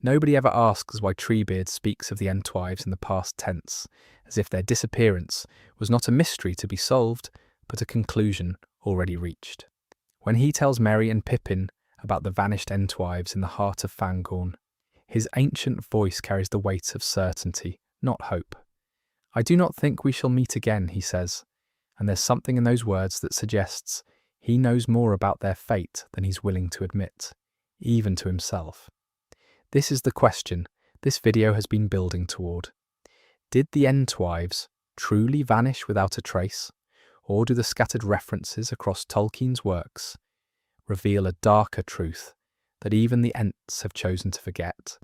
Nobody ever asks why Treebeard speaks of the Entwives in the past tense, as if their disappearance was not a mystery to be solved, but a conclusion already reached. When he tells Merry and Pippin about the vanished Entwives in the heart of Fangorn, his ancient voice carries the weight of certainty, not hope. "I do not think we shall meet again," he says, and there's something in those words that suggests he knows more about their fate than he's willing to admit, even to himself. This is the question this video has been building toward. Did the Entwives truly vanish without a trace, or do the scattered references across Tolkien's works reveal a darker truth that even the Ents have chosen to forget?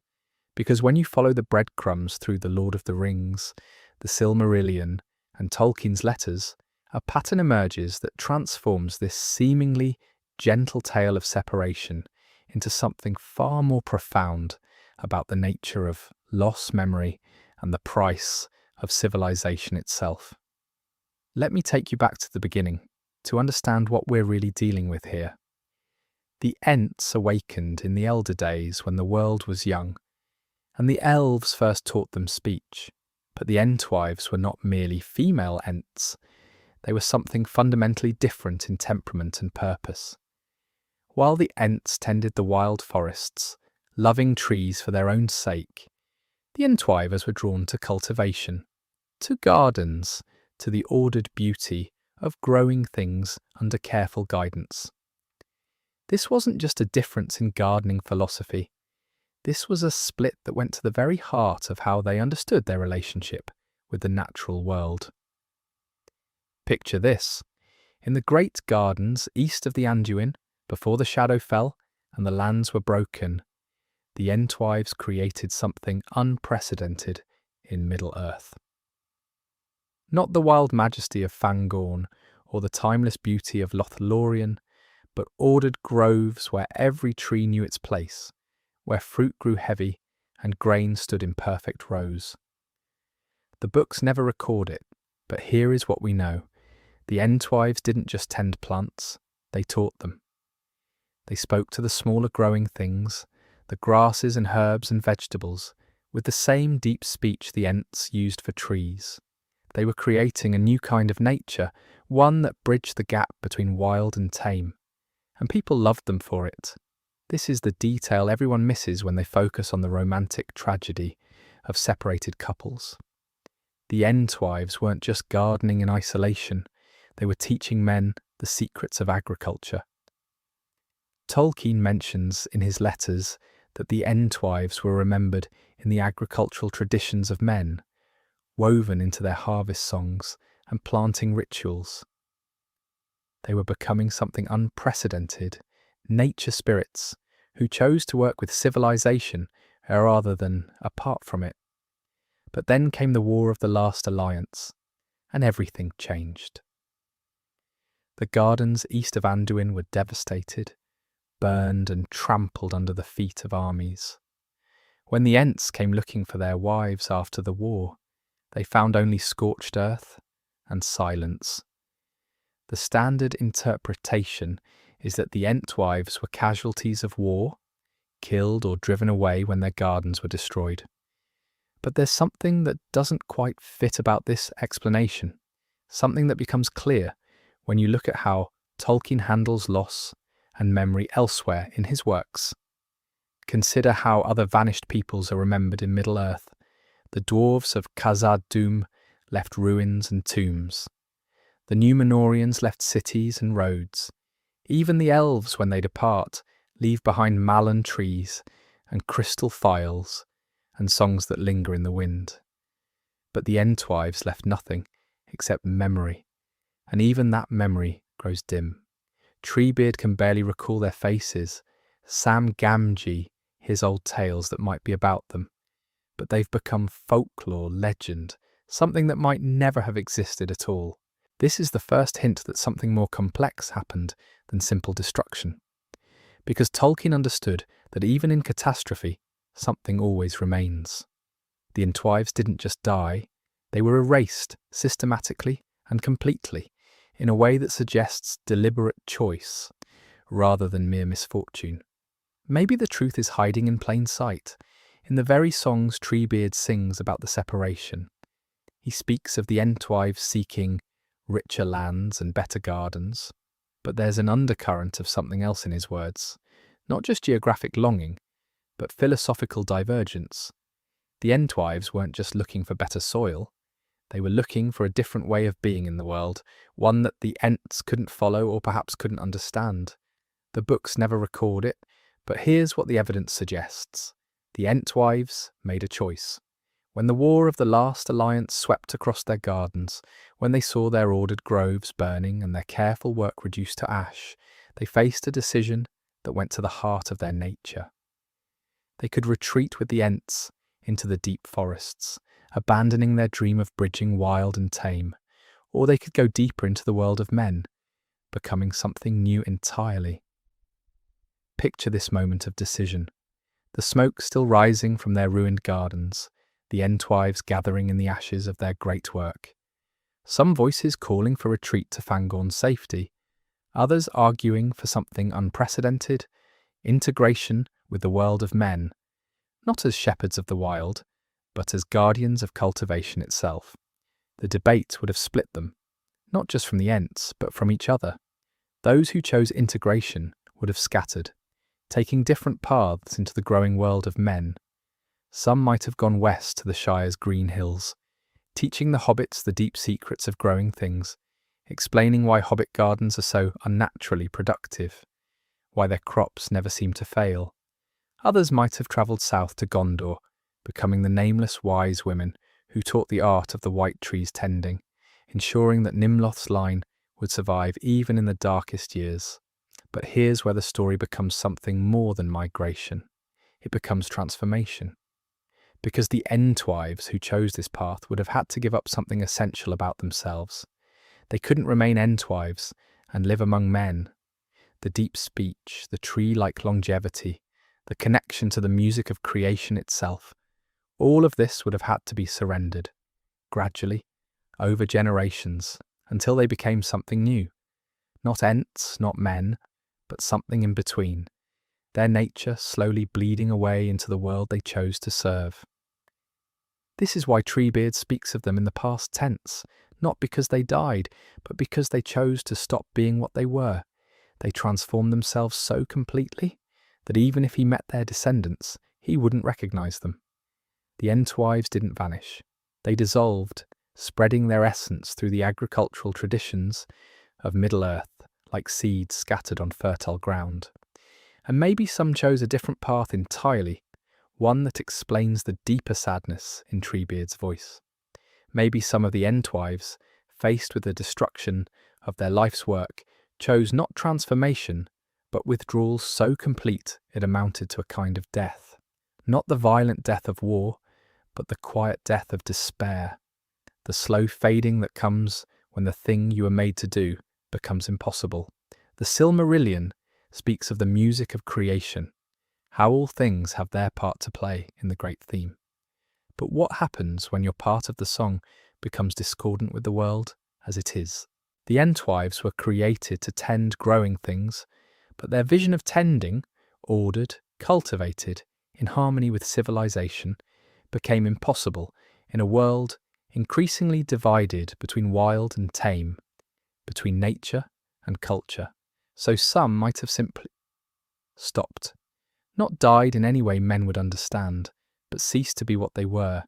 Because when you follow the breadcrumbs through The Lord of the Rings, the Silmarillion, and Tolkien's letters, a pattern emerges that transforms this seemingly gentle tale of separation into something far more profound about the nature of lost memory and the price of civilization itself. Let me take you back to the beginning to understand what we're really dealing with here. The Ents awakened in the elder days when the world was young, and the elves first taught them speech. But the Entwives were not merely female Ents, they were something fundamentally different in temperament and purpose. While the Ents tended the wild forests, loving trees for their own sake, the Entwivers were drawn to cultivation, to gardens, to the ordered beauty of growing things under careful guidance. This wasn't just a difference in gardening philosophy. This was a split that went to the very heart of how they understood their relationship with the natural world. Picture this. In the great gardens east of the Anduin, before the shadow fell and the lands were broken, the Entwives created something unprecedented in Middle-earth. Not the wild majesty of Fangorn or the timeless beauty of Lothlorien, but ordered groves where every tree knew its place, where fruit grew heavy and grain stood in perfect rows. The books never record it, but here is what we know. The Entwives didn't just tend plants, they taught them. They spoke to the smaller growing things, the grasses and herbs and vegetables, with the same deep speech the Ents used for trees. They were creating a new kind of nature, one that bridged the gap between wild and tame. And people loved them for it. This is the detail everyone misses when they focus on the romantic tragedy of separated couples. The Entwives weren't just gardening in isolation, they were teaching men the secrets of agriculture. Tolkien mentions in his letters that the Entwives were remembered in the agricultural traditions of men, woven into their harvest songs and planting rituals. They were becoming something unprecedented, nature spirits who chose to work with civilization rather than apart from it. But then came the War of the Last Alliance, and everything changed. The gardens east of Anduin were devastated, burned and trampled under the feet of armies. When the Ents came looking for their wives after the war, they found only scorched earth and silence. The standard interpretation is that the Entwives were casualties of war, killed or driven away when their gardens were destroyed. But there's something that doesn't quite fit about this explanation, something that becomes clear when you look at how Tolkien handles loss and memory elsewhere in his works. Consider how other vanished peoples are remembered in Middle-earth. The dwarves of Khazad-dûm left ruins and tombs. The Númenóreans left cities and roads. Even the elves, when they depart, leave behind malon trees and crystal phials and songs that linger in the wind. But the Entwives left nothing except memory, and even that memory grows dim. Treebeard can barely recall their faces, Sam Gamgee his old tales that might be about them, but they've become folklore, legend, something that might never have existed at all. This is the first hint that something more complex happened than simple destruction. Because Tolkien understood that even in catastrophe, something always remains. The Entwives didn't just die, they were erased systematically and completely, in a way that suggests deliberate choice, rather than mere misfortune. Maybe the truth is hiding in plain sight, In the very songs Treebeard sings about the separation, he speaks of the Entwives seeking richer lands and better gardens, but there's an undercurrent of something else in his words, not just geographic longing, but philosophical divergence. The Entwives weren't just looking for better soil, they were looking for a different way of being in the world, one that the Ents couldn't follow or perhaps couldn't understand. The books never record it, but here's what the evidence suggests. The Entwives made a choice. When the war of the last alliance swept across their gardens, when they saw their ordered groves burning and their careful work reduced to ash, they faced a decision that went to the heart of their nature. They could retreat with the Ents into the deep forests, abandoning their dream of bridging wild and tame, or they could go deeper into the world of men, becoming something new entirely. Picture this moment of decision. The smoke still rising from their ruined gardens, the Entwives gathering in the ashes of their great work. Some voices calling for retreat to Fangorn's safety, others arguing for something unprecedented, integration with the world of men, not as shepherds of the wild, but as guardians of cultivation itself. The debate would have split them, not just from the Ents, but from each other. Those who chose integration would have scattered, taking different paths into the growing world of men. Some might have gone west to the Shire's green hills, teaching the hobbits the deep secrets of growing things, explaining why hobbit gardens are so unnaturally productive, why their crops never seem to fail. Others might have travelled south to Gondor, becoming the nameless wise women who taught the art of the white trees tending, ensuring that Nimloth's line would survive even in the darkest years. But here's where the story becomes something more than migration. It becomes transformation. Because the Entwives who chose this path would have had to give up something essential about themselves. They couldn't remain Entwives and live among men. The deep speech, the tree-like longevity, the connection to the music of creation itself, all of this would have had to be surrendered, gradually, over generations, until they became something new. Not Ents, not men, but something in between, their nature slowly bleeding away into the world they chose to serve. This is why Treebeard speaks of them in the past tense, not because they died, but because they chose to stop being what they were. They transformed themselves so completely that even if he met their descendants, he wouldn't recognize them. The Entwives didn't vanish. They dissolved, spreading their essence through the agricultural traditions of Middle-earth, like seeds scattered on fertile ground. And maybe some chose a different path entirely, one that explains the deeper sadness in Treebeard's voice. Maybe some of the Entwives, faced with the destruction of their life's work, chose not transformation, but withdrawal so complete it amounted to a kind of death. Not the violent death of war, but the quiet death of despair, the slow fading that comes when the thing you were made to do becomes impossible. The Silmarillion speaks of the music of creation, how all things have their part to play in the great theme. But what happens when your part of the song becomes discordant with the world as it is? The Entwives were created to tend growing things, but their vision of tending, ordered, cultivated, in harmony with civilization, became impossible in a world increasingly divided between wild and tame, between nature and culture. So some might have simply stopped, not died in any way men would understand, but ceased to be what they were,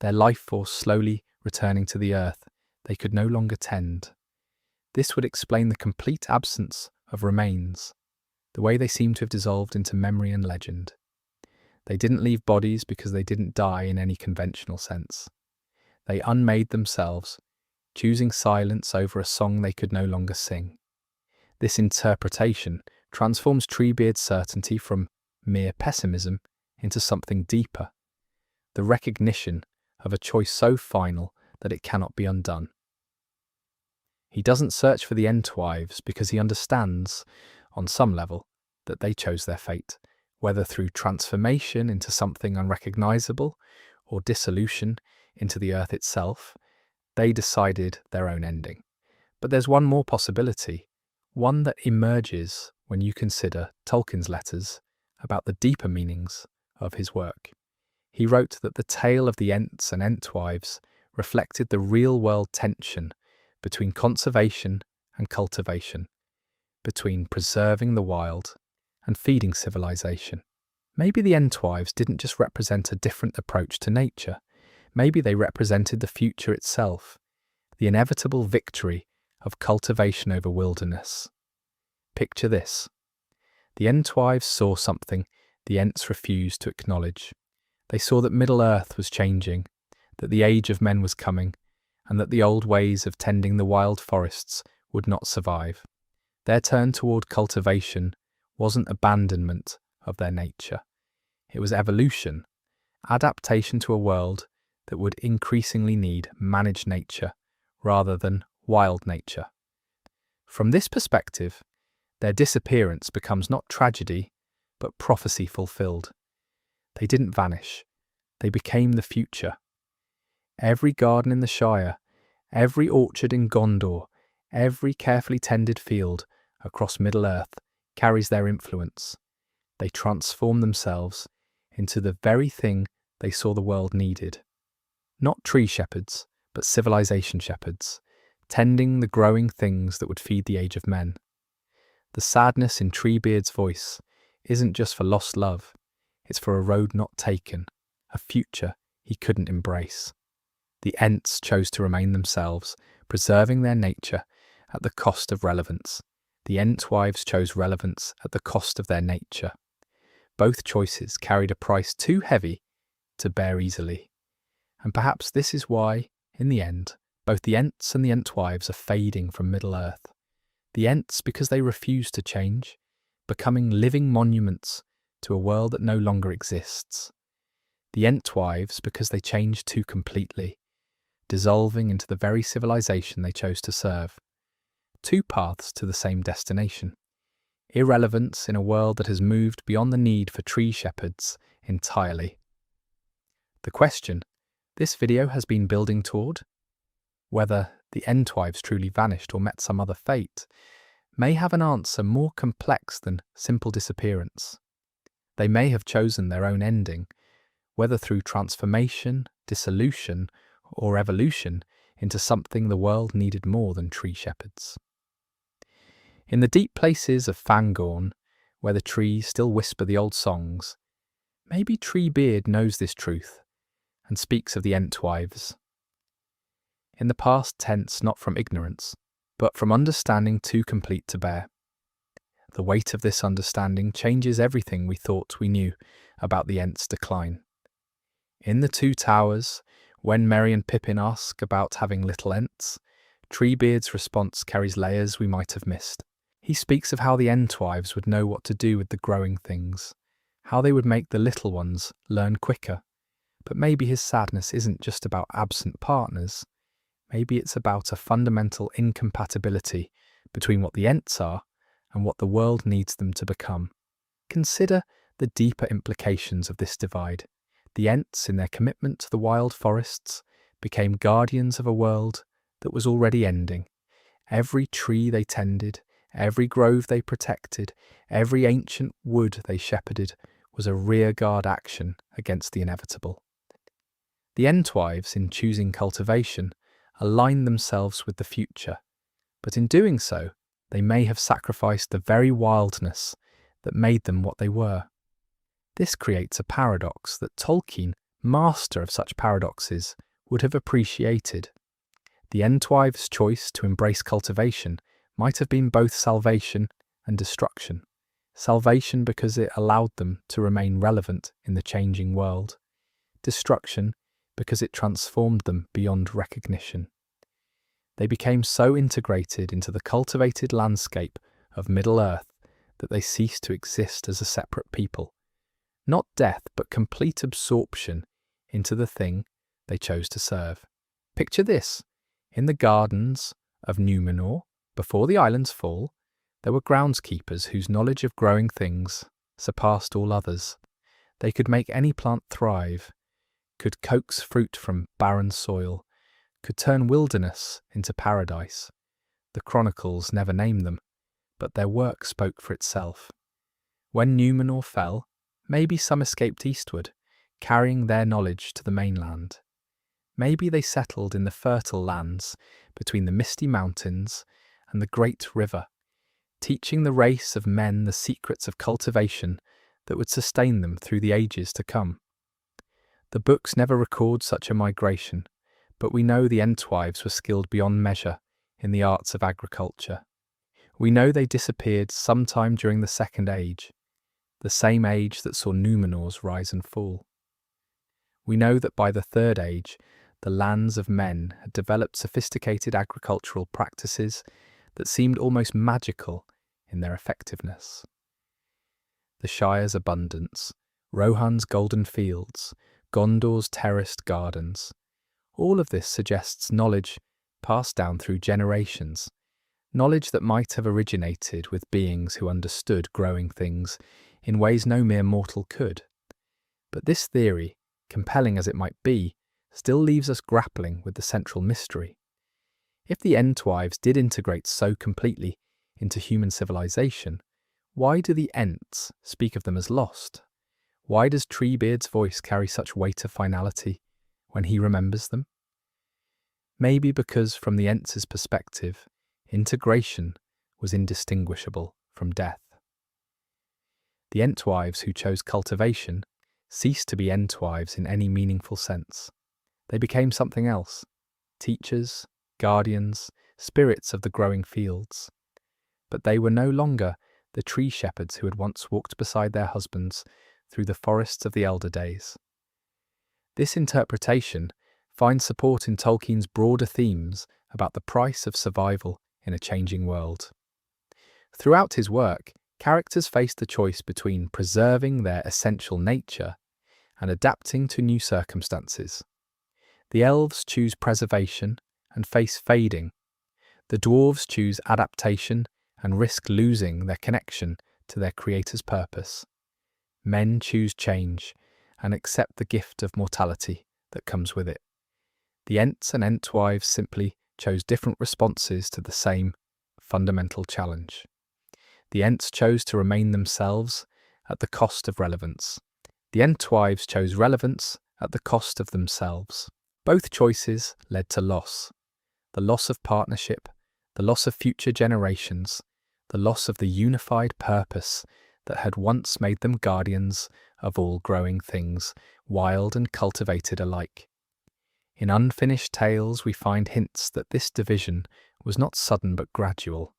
their life force slowly returning to the earth they could no longer tend. This would explain the complete absence of remains, the way they seem to have dissolved into memory and legend. They didn't leave bodies because they didn't die in any conventional sense. They unmade themselves, choosing silence over a song they could no longer sing. This interpretation transforms Treebeard's certainty from mere pessimism into something deeper, the recognition of a choice so final that it cannot be undone. He doesn't search for the Entwives because he understands, on some level, that they chose their fate, whether through transformation into something unrecognizable or dissolution into the earth itself. They decided their own ending. But there's one more possibility, one that emerges when you consider Tolkien's letters about the deeper meanings of his work. He wrote that the tale of the Ents and Entwives reflected the real-world tension between conservation and cultivation, between preserving the wild and feeding civilization. Maybe the Entwives didn't just represent a different approach to nature. Maybe they represented the future itself, the inevitable victory of cultivation over wilderness. Picture this. The Entwives saw something the Ents refused to acknowledge. They saw that Middle-earth was changing, that the age of men was coming, and that the old ways of tending the wild forests would not survive. Their turn toward cultivation wasn't abandonment of their nature. It was evolution, adaptation to a world that would increasingly need managed nature rather than wild nature. From this perspective, their disappearance becomes not tragedy, but prophecy fulfilled. They didn't vanish. They became the future. Every garden in the Shire, every orchard in Gondor, every carefully tended field across Middle-earth carries their influence. They transform themselves into the very thing they saw the world needed. Not tree shepherds, but civilization shepherds, tending the growing things that would feed the age of men. The sadness in Treebeard's voice isn't just for lost love, it's for a road not taken, a future he couldn't embrace. The Ents chose to remain themselves, preserving their nature at the cost of relevance. The Entwives chose relevance at the cost of their nature. Both choices carried a price too heavy to bear easily. And perhaps this is why, in the end, both the Ents and the Entwives are fading from Middle-earth. The Ents because they refuse to change, becoming living monuments to a world that no longer exists. The Entwives because they changed too completely, dissolving into the very civilization they chose to serve. Two paths to the same destination. Irrelevance in a world that has moved beyond the need for tree shepherds entirely. The question this video has been building toward, whether the Entwives truly vanished or met some other fate, may have an answer more complex than simple disappearance. They may have chosen their own ending, whether through transformation, dissolution, or evolution into something the world needed more than tree shepherds. In the deep places of Fangorn, where the trees still whisper the old songs, maybe Treebeard knows this truth and speaks of the Entwives. In the past tense, not from ignorance, but from understanding too complete to bear. The weight of this understanding changes everything we thought we knew about the Ents' decline. In the Two Towers, when Merry and Pippin ask about having little Ents, Treebeard's response carries layers we might have missed. He speaks of how the Entwives would know what to do with the growing things, how they would make the little ones learn quicker. But maybe his sadness isn't just about absent partners. Maybe it's about a fundamental incompatibility between what the Ents are and what the world needs them to become. Consider the deeper implications of this divide. The Ents, in their commitment to the wild forests, became guardians of a world that was already ending. Every tree they tended, every grove they protected, every ancient wood they shepherded was a rearguard action against the inevitable. The Entwives, in choosing cultivation, aligned themselves with the future, but in doing so, they may have sacrificed the very wildness that made them what they were. This creates a paradox that Tolkien, master of such paradoxes, would have appreciated. The Entwives' choice to embrace cultivation might have been both salvation and destruction. Salvation because it allowed them to remain relevant in the changing world. Destruction because it transformed them beyond recognition. They became so integrated into the cultivated landscape of Middle-earth that they ceased to exist as a separate people. Not death, but complete absorption into the thing they chose to serve. Picture this. In the gardens of Numenor, before the island's fall, there were groundskeepers whose knowledge of growing things surpassed all others. They could make any plant thrive, could coax fruit from barren soil, could turn wilderness into paradise. The chronicles never name them, but their work spoke for itself. When Numenor fell, maybe some escaped eastward, carrying their knowledge to the mainland. Maybe they settled in the fertile lands between the misty mountains and the great river, teaching the race of men the secrets of cultivation that would sustain them through the ages to come. The books never record such a migration, but we know the Entwives were skilled beyond measure in the arts of agriculture. We know they disappeared sometime during the Second Age, the same age that saw Numenor's rise and fall. We know that by the Third Age, the lands of men had developed sophisticated agricultural practices that seemed almost magical in their effectiveness. The Shire's abundance, Rohan's golden fields, Gondor's terraced gardens, all of this suggests knowledge passed down through generations, knowledge that might have originated with beings who understood growing things in ways no mere mortal could. But this theory, compelling as it might be, still leaves us grappling with the central mystery. If the Entwives did integrate so completely into human civilization, why do the Ents speak of them as lost? Why does Treebeard's voice carry such weight of finality when he remembers them? Maybe because from the Ents' perspective, integration was indistinguishable from death. The Entwives who chose cultivation ceased to be Entwives in any meaningful sense. They became something else: teachers, guardians, spirits of the growing fields. But they were no longer the tree shepherds who had once walked beside their husbands through the forests of the elder days. This interpretation finds support in Tolkien's broader themes about the price of survival in a changing world. Throughout his work, characters face the choice between preserving their essential nature and adapting to new circumstances. The elves choose preservation and face fading. The dwarves choose adaptation and risk losing their connection to their creator's purpose. Men choose change and accept the gift of mortality that comes with it. The Ents and Entwives simply chose different responses to the same fundamental challenge. The Ents chose to remain themselves at the cost of relevance. The Entwives chose relevance at the cost of themselves. Both choices led to loss. The loss of partnership, the loss of future generations, the loss of the unified purpose that had once made them guardians of all growing things, wild and cultivated alike. In Unfinished Tales we find hints that this division was not sudden but gradual.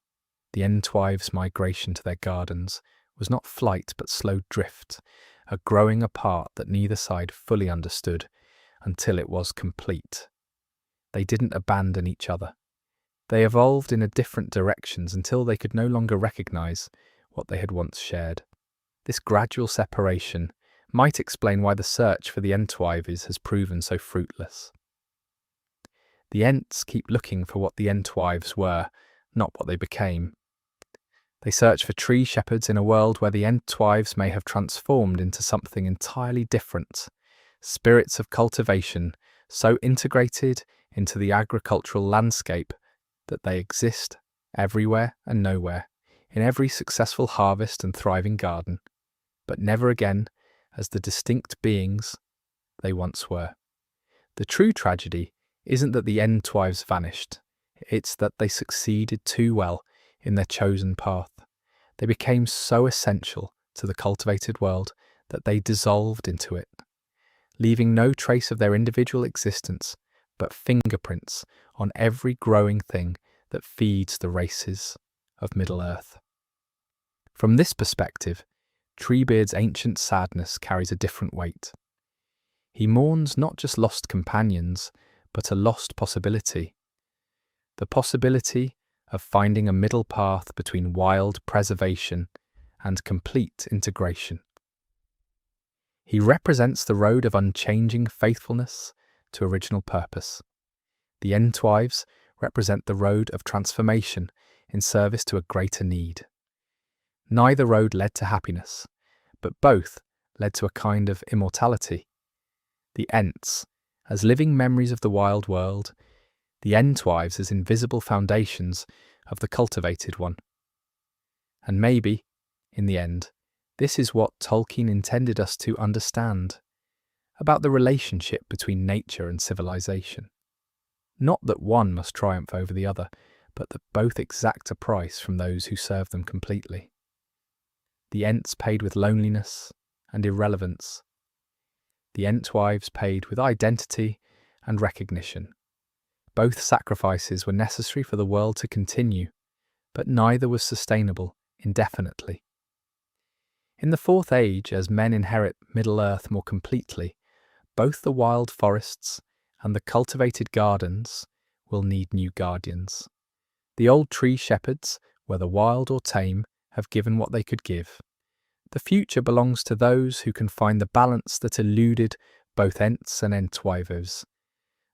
The Entwives' migration to their gardens was not flight but slow drift, a growing apart that neither side fully understood until it was complete. They didn't abandon each other. They evolved in different directions until they could no longer recognize what they had once shared. This gradual separation might explain why the search for the Entwives has proven so fruitless. The Ents keep looking for what the Entwives were, not what they became. They search for tree shepherds in a world where the Entwives may have transformed into something entirely different, spirits of cultivation so integrated into the agricultural landscape that they exist everywhere and nowhere, in every successful harvest and thriving garden, but never again as the distinct beings they once were. The true tragedy isn't that the Entwives vanished, it's that they succeeded too well in their chosen path. They became so essential to the cultivated world that they dissolved into it, leaving no trace of their individual existence but fingerprints on every growing thing that feeds the races of Middle-earth. From this perspective, Treebeard's ancient sadness carries a different weight. He mourns not just lost companions, but a lost possibility. The possibility of finding a middle path between wild preservation and complete integration. He represents the road of unchanging faithfulness to original purpose. The Entwives represent the road of transformation in service to a greater need. Neither road led to happiness, but both led to a kind of immortality. The Ents, as living memories of the wild world, the Entwives as invisible foundations of the cultivated one. And maybe, in the end, this is what Tolkien intended us to understand. about the relationship between nature and civilization. Not that one must triumph over the other, but that both exact a price from those who serve them completely. The Ents paid with loneliness and irrelevance. The Entwives paid with identity and recognition. Both sacrifices were necessary for the world to continue, but neither was sustainable indefinitely. In the Fourth Age, as men inherit Middle-earth more completely, both the wild forests and the cultivated gardens will need new guardians. The old tree shepherds, whether wild or tame, have given what they could give. The future belongs to those who can find the balance that eluded both Ents and Entwivers,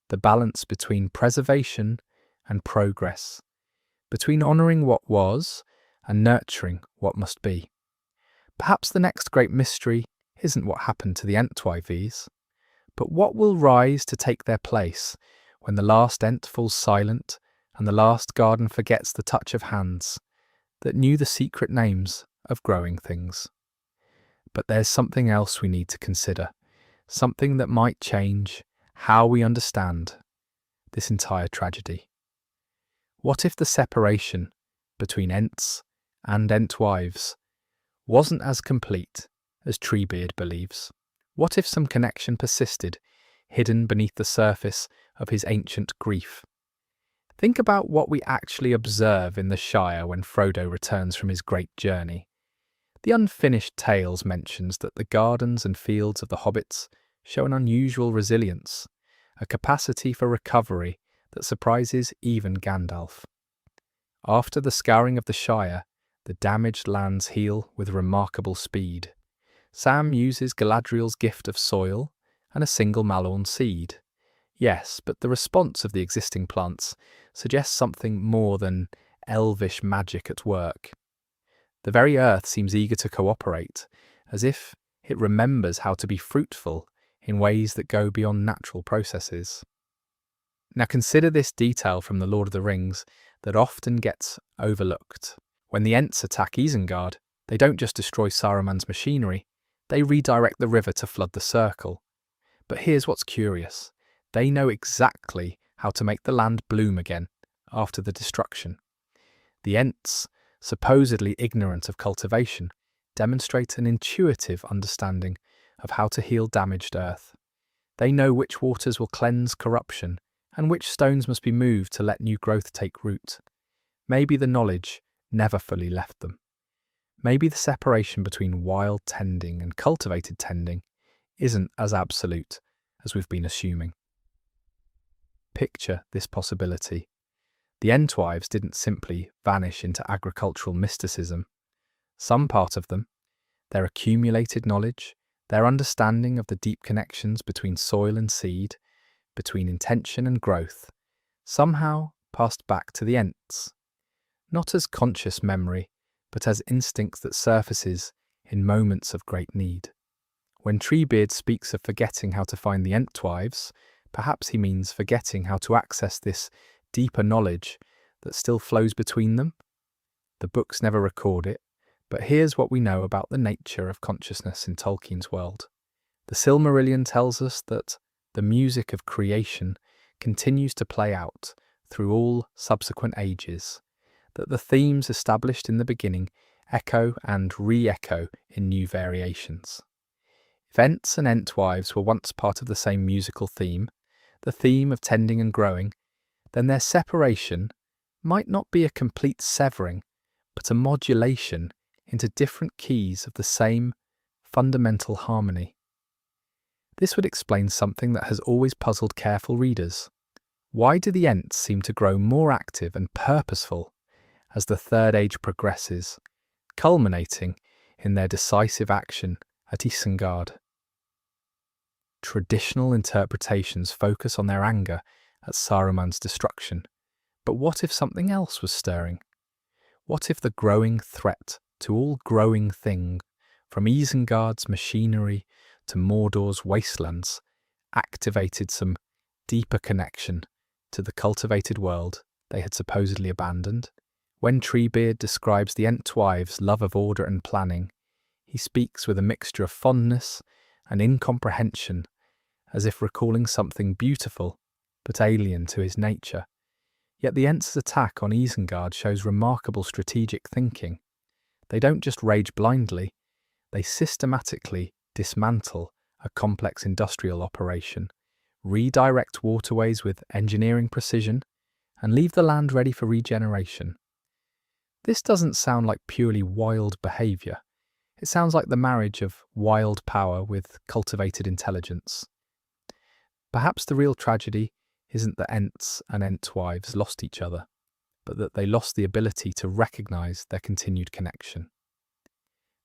the balance between preservation and progress, between honouring what was and nurturing what must be. Perhaps the next great mystery isn't what happened to the Entwives, but what will rise to take their place when the last Ent falls silent and the last garden forgets the touch of hands that knew the secret names of growing things. But there's something else we need to consider, something that might change how we understand this entire tragedy. What if the separation between Ents and Entwives wasn't as complete as Treebeard believes? What if some connection persisted, hidden beneath the surface of his ancient grief? Think about what we actually observe in the Shire when Frodo returns from his great journey. The Unfinished Tales mentions that the gardens and fields of the hobbits show an unusual resilience, a capacity for recovery that surprises even Gandalf. After the scouring of the Shire, the damaged lands heal with remarkable speed. Sam uses Galadriel's gift of soil and a single Malorn seed. Yes, but the response of the existing plants suggests something more than elvish magic at work. The very earth seems eager to cooperate, as if it remembers how to be fruitful in ways that go beyond natural processes. Now consider this detail from The Lord of the Rings that often gets overlooked. When the Ents attack Isengard, they don't just destroy Saruman's machinery, they redirect the river to flood the circle. But here's what's curious. They know exactly how to make the land bloom again after the destruction. The Ents, supposedly ignorant of cultivation, demonstrate an intuitive understanding of how to heal damaged earth. They know which waters will cleanse corruption and which stones must be moved to let new growth take root. Maybe the knowledge never fully left them. Maybe the separation between wild tending and cultivated tending isn't as absolute as we've been assuming. Picture this possibility. The Entwives didn't simply vanish into agricultural mysticism. Some part of them, their accumulated knowledge, their understanding of the deep connections between soil and seed, between intention and growth, somehow passed back to the Ents. Not as conscious memory, but as instinct that surfaces in moments of great need. When Treebeard speaks of forgetting how to find the Entwives, perhaps he means forgetting how to access this deeper knowledge that still flows between them. The books never record it, but here's what we know about the nature of consciousness in Tolkien's world. The Silmarillion tells us that the music of creation continues to play out through all subsequent ages, that the themes established in the beginning echo and re-echo in new variations. If Ents and Entwives were once part of the same musical theme, the theme of tending and growing, then their separation might not be a complete severing, but a modulation into different keys of the same fundamental harmony. This would explain something that has always puzzled careful readers. Why do the Ents seem to grow more active and purposeful as the Third Age progresses, culminating in their decisive action at Isengard? Traditional interpretations focus on their anger at Saruman's destruction, but what if something else was stirring? What if the growing threat to all growing things, from Isengard's machinery to Mordor's wastelands, activated some deeper connection to the cultivated world they had supposedly abandoned? When Treebeard describes the Entwives' love of order and planning, he speaks with a mixture of fondness and incomprehension as if recalling something beautiful, but alien to his nature. Yet the Ents' attack on Isengard shows remarkable strategic thinking. They don't just rage blindly, they systematically dismantle a complex industrial operation, redirect waterways with engineering precision, and leave the land ready for regeneration. This doesn't sound like purely wild behaviour. It sounds like the marriage of wild power with cultivated intelligence. Perhaps the real tragedy isn't that Ents and Entwives lost each other, but that they lost the ability to recognise their continued connection.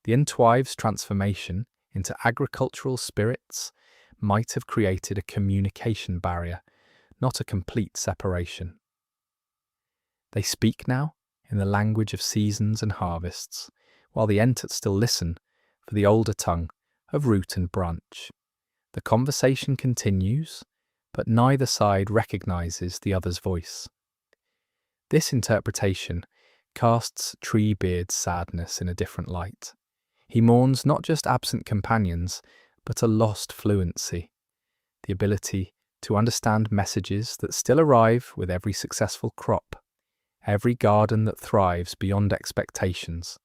The Entwives' transformation into agricultural spirits might have created a communication barrier, not a complete separation. They speak now in the language of seasons and harvests, while the Ents still listen for the older tongue of root and branch. The conversation continues, but neither side recognises the other's voice. This interpretation casts Treebeard's sadness in a different light. He mourns not just absent companions, but a lost fluency, the ability to understand messages that still arrive with every successful crop, every garden that thrives beyond expectations,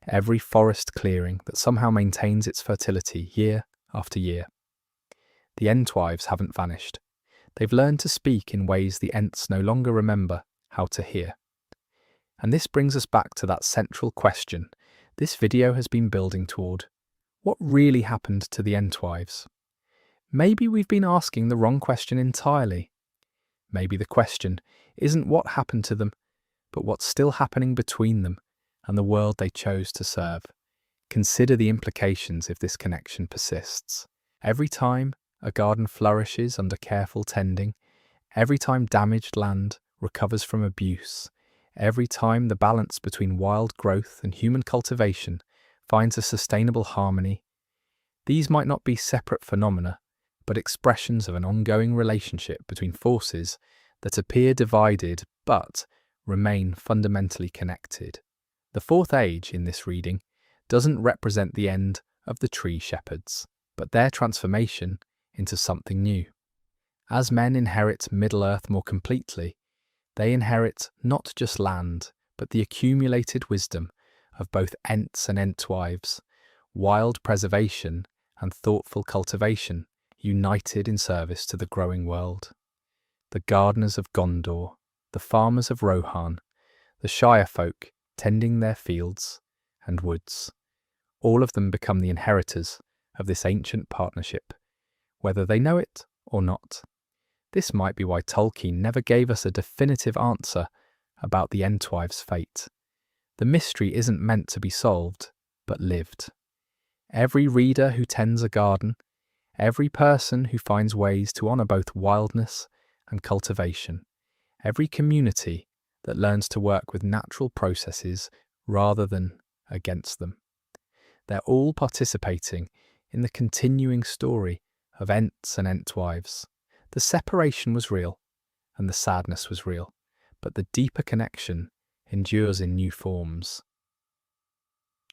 every forest clearing that somehow maintains its fertility year after year. The Entwives haven't vanished. They've learned to speak in ways the Ents no longer remember how to hear. And this brings us back to that central question this video has been building toward. What really happened to the Entwives? Maybe we've been asking the wrong question entirely. Maybe the question isn't what happened to them, but what's still happening between them and the world they chose to serve. Consider the implications if this connection persists. Every time a garden flourishes under careful tending, every time damaged land recovers from abuse, every time the balance between wild growth and human cultivation finds a sustainable harmony, these might not be separate phenomena, but expressions of an ongoing relationship between forces that appear divided but remain fundamentally connected. The fourth age in this reading doesn't represent the end of the tree shepherds, but their transformation into something new. As men inherit Middle-earth more completely, they inherit not just land, but the accumulated wisdom of both Ents and Entwives, wild preservation and thoughtful cultivation united in service to the growing world. The gardeners of Gondor, the farmers of Rohan, the Shire folk tending their fields and woods, all of them become the inheritors of this ancient partnership, whether they know it or not. This might be why Tolkien never gave us a definitive answer about the Entwives' fate. The mystery isn't meant to be solved, but lived. Every reader who tends a garden, every person who finds ways to honour both wildness and cultivation, every community that learns to work with natural processes rather than against them. They're all participating in the continuing story of Ents and Entwives. The separation was real, and the sadness was real, but the deeper connection endures in new forms.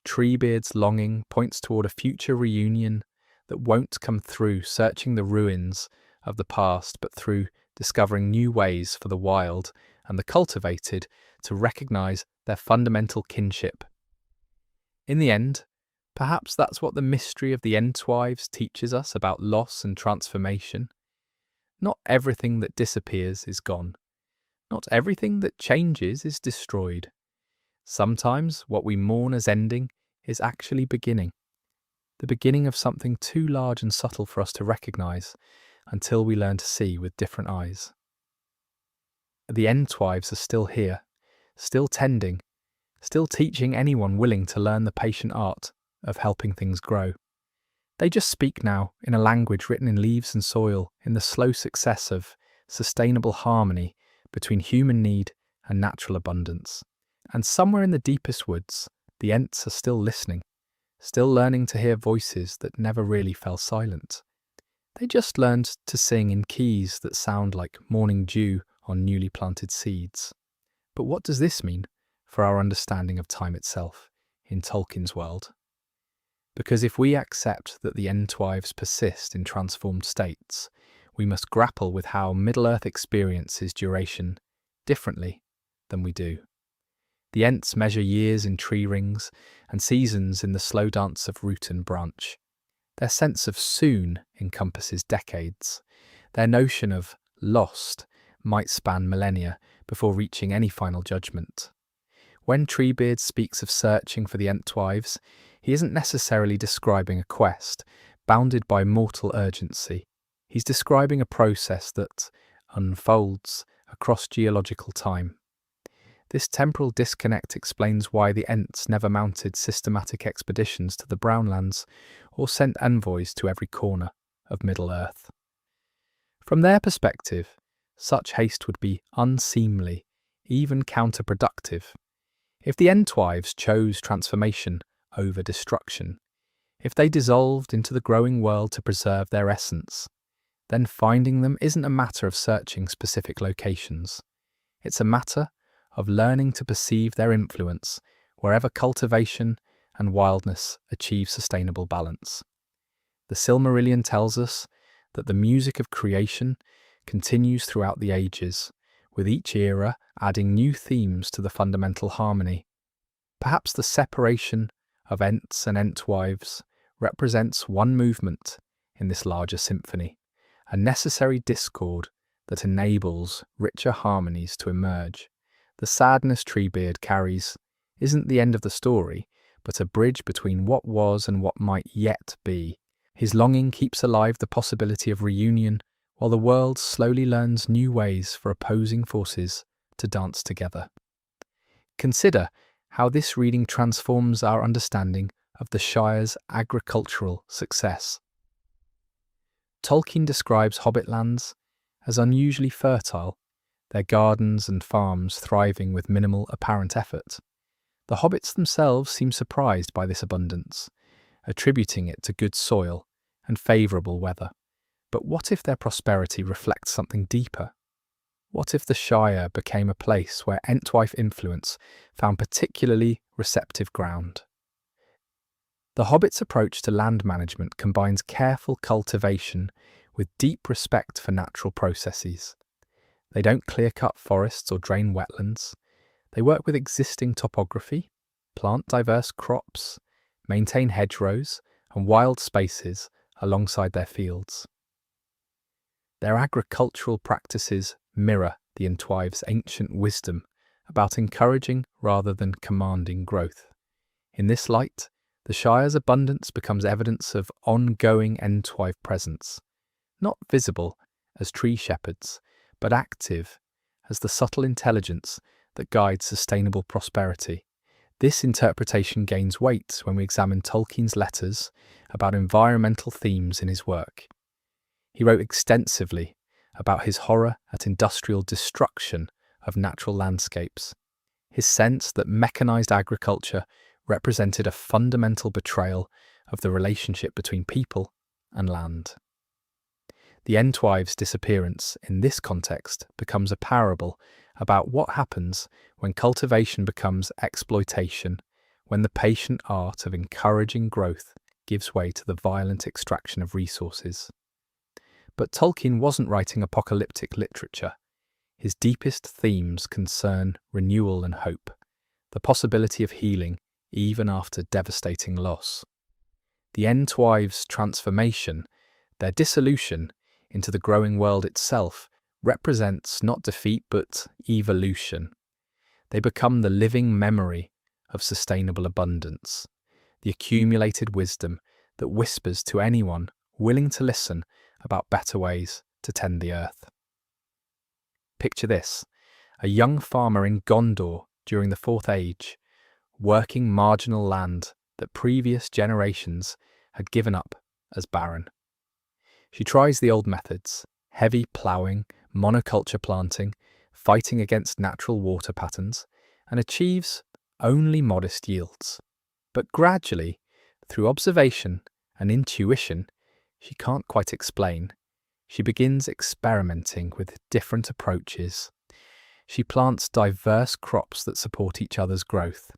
Treebeard's longing points toward a future reunion that won't come through searching the ruins of the past, but through discovering new ways for the wild and the cultivated to recognise their fundamental kinship. In the end, perhaps that's what the mystery of the Entwives teaches us about loss and transformation. Not everything that disappears is gone. Not everything that changes is destroyed. Sometimes what we mourn as ending is actually beginning. The beginning of something too large and subtle for us to recognise until we learn to see with different eyes. The Entwives are still here, still tending, still teaching anyone willing to learn the patient art of helping things grow. They just speak now in a language written in leaves and soil, in the slow success of sustainable harmony between human need and natural abundance. And somewhere in the deepest woods, the Ents are still listening, still learning to hear voices that never really fell silent. They just learned to sing in keys that sound like morning dew on newly planted seeds. But what does this mean for our understanding of time itself in Tolkien's world? Because if we accept that the Entwives persist in transformed states, we must grapple with how Middle-earth experiences duration differently than we do. The Ents measure years in tree rings and seasons in the slow dance of root and branch. Their sense of soon encompasses decades. Their notion of lost might span millennia before reaching any final judgment. When Treebeard speaks of searching for the Entwives, he isn't necessarily describing a quest bounded by mortal urgency. He's describing a process that unfolds across geological time. This temporal disconnect explains why the Ents never mounted systematic expeditions to the Brownlands or sent envoys to every corner of Middle-earth. From their perspective, such haste would be unseemly, even counterproductive. If the Entwives chose transformation over destruction, if they dissolved into the growing world to preserve their essence, then finding them isn't a matter of searching specific locations. It's a matter of learning to perceive their influence wherever cultivation and wildness achieve sustainable balance. The Silmarillion tells us that the music of creation continues throughout the ages, with each era adding new themes to the fundamental harmony. Perhaps the separation of Ents and Entwives represents one movement in this larger symphony, a necessary discord that enables richer harmonies to emerge. The sadness Treebeard carries isn't the end of the story, but a bridge between what was and what might yet be. His longing keeps alive the possibility of reunion, while the world slowly learns new ways for opposing forces to dance together. Consider how this reading transforms our understanding of the Shire's agricultural success. Tolkien describes Hobbitlands as unusually fertile, their gardens and farms thriving with minimal apparent effort. The hobbits themselves seem surprised by this abundance, attributing it to good soil and favourable weather. But what if their prosperity reflects something deeper? What if the Shire became a place where Entwife influence found particularly receptive ground? The Hobbits' approach to land management combines careful cultivation with deep respect for natural processes. They don't clear-cut forests or drain wetlands. They work with existing topography, plant diverse crops, maintain hedgerows and wild spaces alongside their fields. Their agricultural practices mirror the Entwives' ancient wisdom about encouraging rather than commanding growth. In this light, the Shire's abundance becomes evidence of ongoing Entwive presence, not visible as tree shepherds, but active as the subtle intelligence that guides sustainable prosperity. This interpretation gains weight when we examine Tolkien's letters about environmental themes in his work. He wrote extensively about his horror at industrial destruction of natural landscapes, his sense that mechanized agriculture represented a fundamental betrayal of the relationship between people and land. The Entwives' disappearance in this context becomes a parable about what happens when cultivation becomes exploitation, when the patient art of encouraging growth gives way to the violent extraction of resources. But Tolkien wasn't writing apocalyptic literature. His deepest themes concern renewal and hope, the possibility of healing even after devastating loss. The Entwives' transformation, their dissolution into the growing world itself, represents not defeat but evolution. They become the living memory of sustainable abundance, the accumulated wisdom that whispers to anyone willing to listen about better ways to tend the earth. Picture this: a young farmer in Gondor during the Fourth Age, working marginal land that previous generations had given up as barren. She tries the old methods: heavy ploughing, monoculture planting, fighting against natural water patterns, and achieves only modest yields. But gradually, through observation and intuition she can't quite explain, she begins experimenting with different approaches. She plants diverse crops that support each other's growth.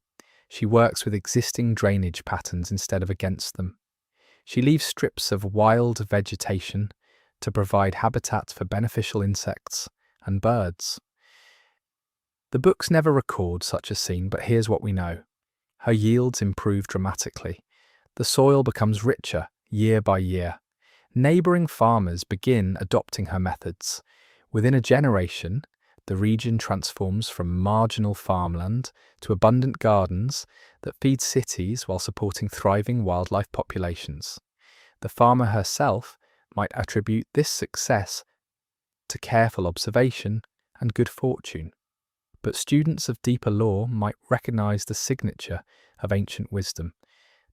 She works with existing drainage patterns instead of against them. She leaves strips of wild vegetation to provide habitat for beneficial insects and birds. The books never record such a scene, but here's what we know. Her yields improve dramatically. The soil becomes richer year by year. Neighbouring farmers begin adopting her methods. Within a generation, the region transforms from marginal farmland to abundant gardens that feed cities while supporting thriving wildlife populations. The farmer herself might attribute this success to careful observation and good fortune. But students of deeper lore might recognise the signature of ancient wisdom,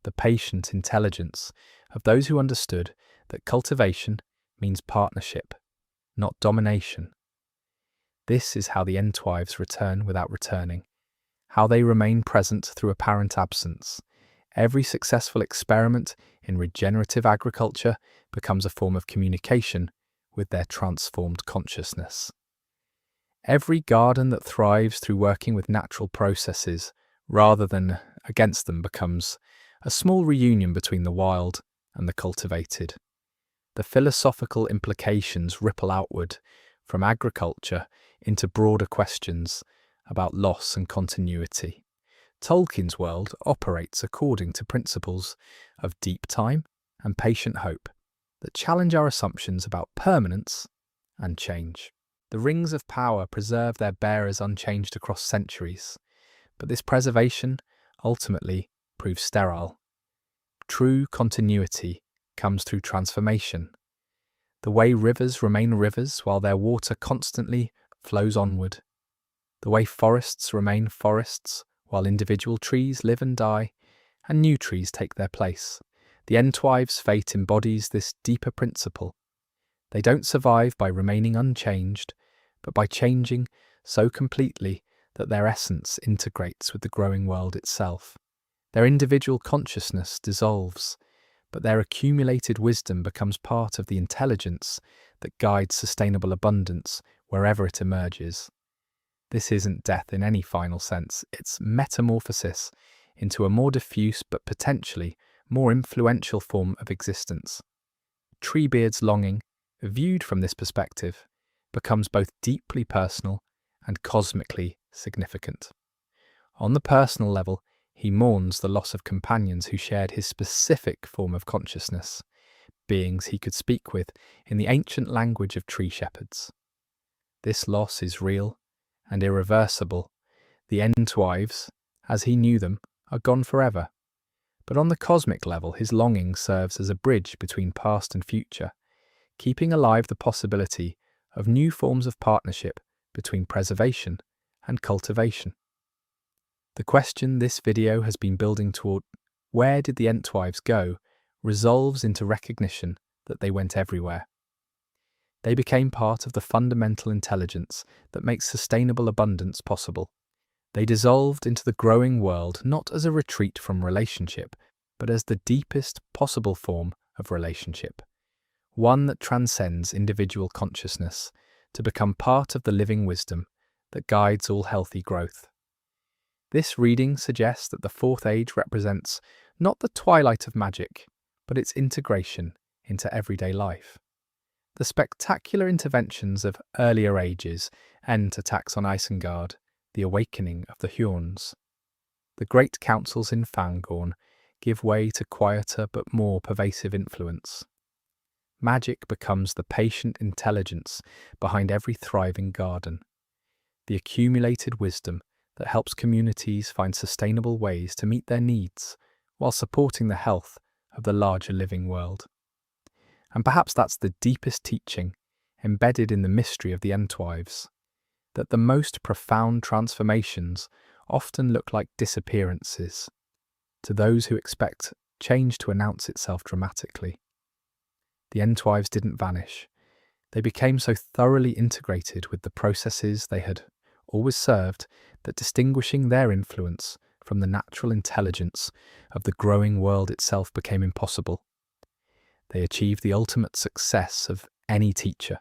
the patient intelligence of those who understood that cultivation means partnership, not domination. This is how the Entwives return without returning, how they remain present through apparent absence. Every successful experiment in regenerative agriculture becomes a form of communication with their transformed consciousness. Every garden that thrives through working with natural processes rather than against them becomes a small reunion between the wild and the cultivated. The philosophical implications ripple outward from agriculture into broader questions about loss and continuity. Tolkien's world operates according to principles of deep time and patient hope that challenge our assumptions about permanence and change. The rings of power preserve their bearers unchanged across centuries, but this preservation ultimately proves sterile. True continuity comes through transformation. The way rivers remain rivers while their water constantly flows onward. The way forests remain forests while individual trees live and die, and new trees take their place. The Entwives' fate embodies this deeper principle. They don't survive by remaining unchanged, but by changing so completely that their essence integrates with the growing world itself. Their individual consciousness dissolves, but their accumulated wisdom becomes part of the intelligence that guides sustainable abundance wherever it emerges. This isn't death in any final sense, it's metamorphosis into a more diffuse but potentially more influential form of existence. Treebeard's longing, viewed from this perspective, becomes both deeply personal and cosmically significant. On the personal level, he mourns the loss of companions who shared his specific form of consciousness, beings he could speak with in the ancient language of tree shepherds. This loss is real and irreversible. The Entwives, as he knew them, are gone forever. But on the cosmic level, his longing serves as a bridge between past and future, keeping alive the possibility of new forms of partnership between preservation and cultivation. The question this video has been building toward, where did the Entwives go, resolves into recognition that they went everywhere. They became part of the fundamental intelligence that makes sustainable abundance possible. They dissolved into the growing world not as a retreat from relationship, but as the deepest possible form of relationship, one that transcends individual consciousness to become part of the living wisdom that guides all healthy growth. This reading suggests that the Fourth Age represents not the twilight of magic, but its integration into everyday life. The spectacular interventions of earlier ages end attacks on Isengard, the awakening of the Huorns. The great councils in Fangorn give way to quieter but more pervasive influence. Magic becomes the patient intelligence behind every thriving garden, the accumulated wisdom that helps communities find sustainable ways to meet their needs while supporting the health of the larger living world. And perhaps that's the deepest teaching embedded in the mystery of the Entwives, that the most profound transformations often look like disappearances to those who expect change to announce itself dramatically. The Entwives didn't vanish. They became so thoroughly integrated with the processes they had always served that distinguishing their influence from the natural intelligence of the growing world itself became impossible. They achieved the ultimate success of any teacher,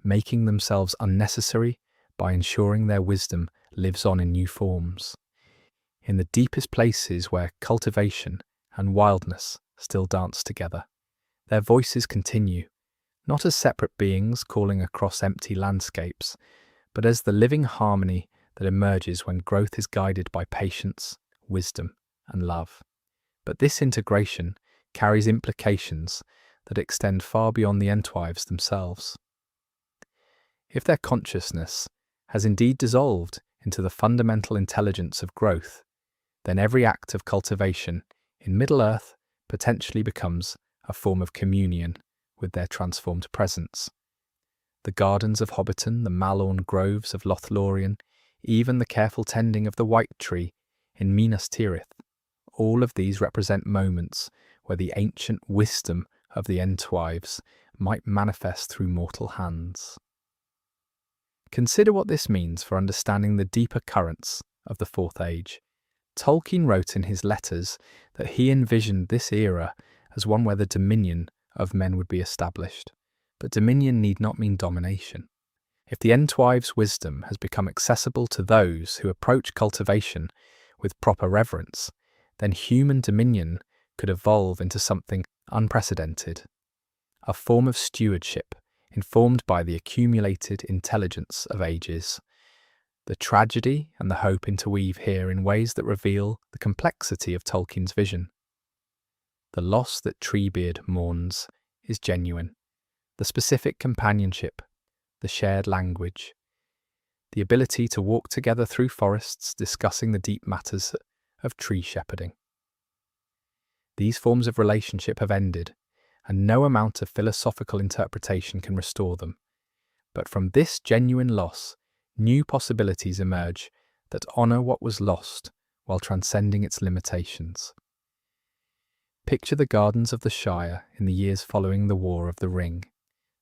making themselves unnecessary by ensuring their wisdom lives on in new forms. in the deepest places where cultivation and wildness still dance together. Their voices continue, not as separate beings calling across empty landscapes, but as the living harmony that emerges when growth is guided by patience, wisdom, and love. But this integration carries implications that extend far beyond the Entwives themselves. If their consciousness has indeed dissolved into the fundamental intelligence of growth, then every act of cultivation in Middle-earth potentially becomes a form of communion with their transformed presence. The gardens of Hobbiton, the Malorn groves of Lothlorien, even the careful tending of the White Tree in Minas Tirith, all of these represent moments where the ancient wisdom of the Entwives might manifest through mortal hands. Consider what this means for understanding the deeper currents of the Fourth Age. Tolkien wrote in his letters that he envisioned this era as one where the dominion of men would be established. But dominion need not mean domination. If the Entwives' wisdom has become accessible to those who approach cultivation with proper reverence, then human dominion could evolve into something unprecedented, a form of stewardship informed by the accumulated intelligence of ages. The tragedy and the hope interweave here in ways that reveal the complexity of Tolkien's vision. The loss that Treebeard mourns is genuine. The specific companionship, the shared language, the ability to walk together through forests discussing the deep matters of tree shepherding. These forms of relationship have ended, and no amount of philosophical interpretation can restore them. But from this genuine loss, new possibilities emerge that honour what was lost while transcending its limitations. Picture the gardens of the Shire in the years following the War of the Ring.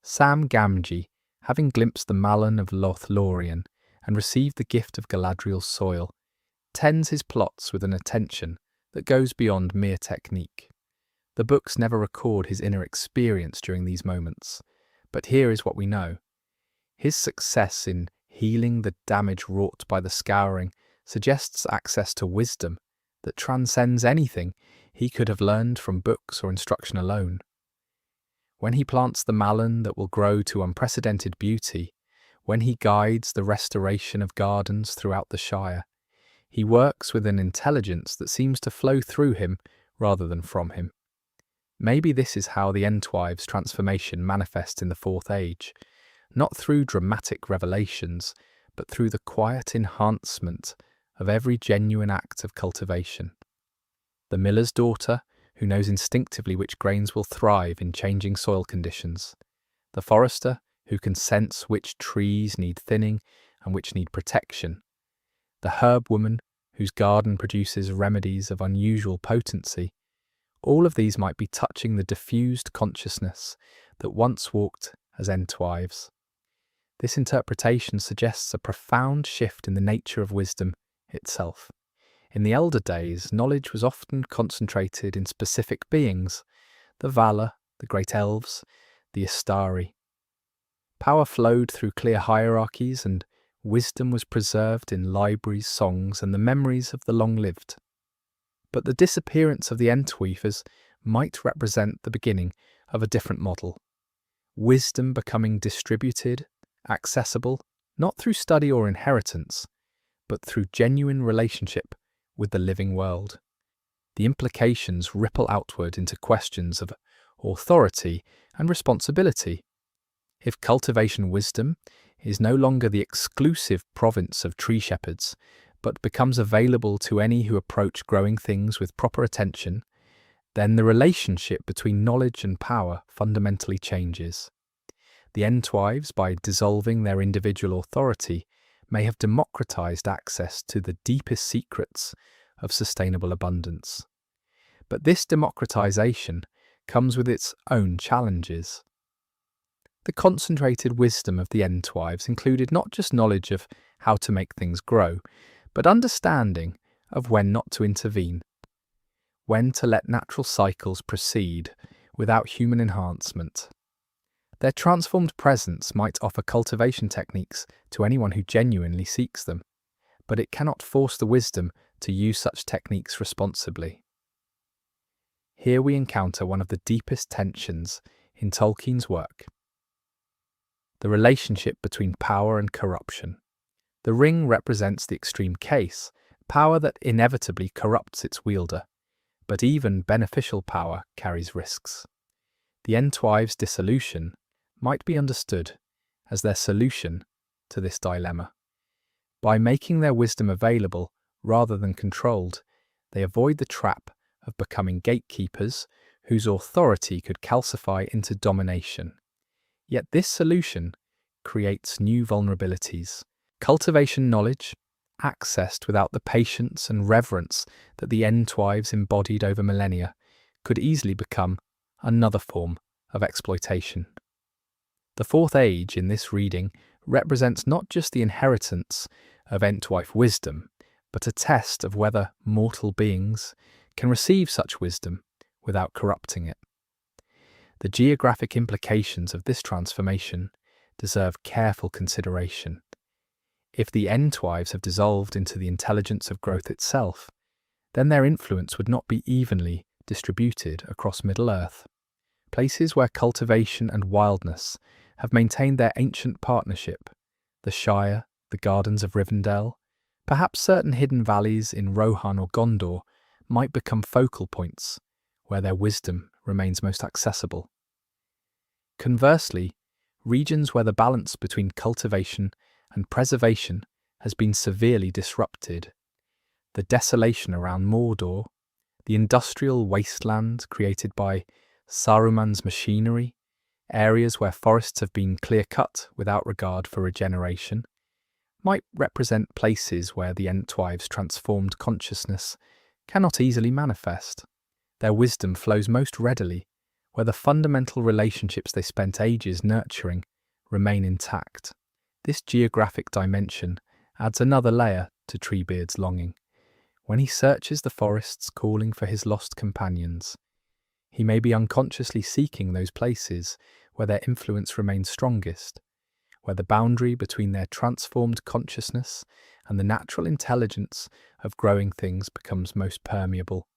Sam Gamgee, having glimpsed the Malon of Lothlorien and received the gift of Galadriel's soil, tends his plots with an attention that goes beyond mere technique. The books never record his inner experience during these moments, but here is what we know. His success in healing the damage wrought by the scouring suggests access to wisdom that transcends anything he could have learned from books or instruction alone. When he plants the malon that will grow to unprecedented beauty, when he guides the restoration of gardens throughout the Shire, he works with an intelligence that seems to flow through him rather than from him. Maybe this is how the Entwives' transformation manifests in the Fourth Age, not through dramatic revelations, but through the quiet enhancement of every genuine act of cultivation. The miller's daughter, who knows instinctively which grains will thrive in changing soil conditions. The forester, who can sense which trees need thinning and which need protection. The herb woman, whose garden produces remedies of unusual potency. All of these might be touching the diffused consciousness that once walked as Entwives. This interpretation suggests a profound shift in the nature of wisdom itself. In the elder days, knowledge was often concentrated in specific beings, the Valar, the great elves, the Istari. Power flowed through clear hierarchies, and wisdom was preserved in libraries, songs, and the memories of the long-lived. But the disappearance of the Entwives might represent the beginning of a different model. Wisdom becoming distributed, accessible, not through study or inheritance, but through genuine relationship with the living world. The implications ripple outward into questions of authority and responsibility. If cultivation wisdom is no longer the exclusive province of tree shepherds, but becomes available to any who approach growing things with proper attention, then the relationship between knowledge and power fundamentally changes. The Entwives, by dissolving their individual authority, may have democratized access to the deepest secrets of sustainable abundance. But this democratization comes with its own challenges. The concentrated wisdom of the Entwives included not just knowledge of how to make things grow, but understanding of when not to intervene, when to let natural cycles proceed without human enhancement. Their transformed presence might offer cultivation techniques to anyone who genuinely seeks them, but it cannot force the wisdom to use such techniques responsibly. Here we encounter one of the deepest tensions in Tolkien's work: the relationship between power and corruption. The ring represents the extreme case, power that inevitably corrupts its wielder, but even beneficial power carries risks. The Entwives' dissolution might be understood as their solution to this dilemma. By making their wisdom available rather than controlled, they avoid the trap of becoming gatekeepers whose authority could calcify into domination. Yet this solution creates new vulnerabilities. Cultivation knowledge, accessed without the patience and reverence that the Entwives embodied over millennia, could easily become another form of exploitation. The Fourth Age in this reading represents not just the inheritance of Entwife wisdom, but a test of whether mortal beings can receive such wisdom without corrupting it. The geographic implications of this transformation deserve careful consideration. If the Entwives have dissolved into the intelligence of growth itself, then their influence would not be evenly distributed across Middle-earth. Places where cultivation and wildness have maintained their ancient partnership, the Shire, the Gardens of Rivendell, perhaps certain hidden valleys in Rohan or Gondor, might become focal points where their wisdom remains most accessible. Conversely, regions where the balance between cultivation and preservation has been severely disrupted, the desolation around Mordor, the industrial wasteland created by Saruman's machinery, areas where forests have been clear-cut without regard for regeneration, might represent places where the Entwives' transformed consciousness cannot easily manifest. Their wisdom flows most readily where the fundamental relationships they spent ages nurturing remain intact. This geographic dimension adds another layer to Treebeard's longing. When he searches the forests calling for his lost companions, he may be unconsciously seeking those places where their influence remains strongest, where the boundary between their transformed consciousness and the natural intelligence of growing things becomes most permeable.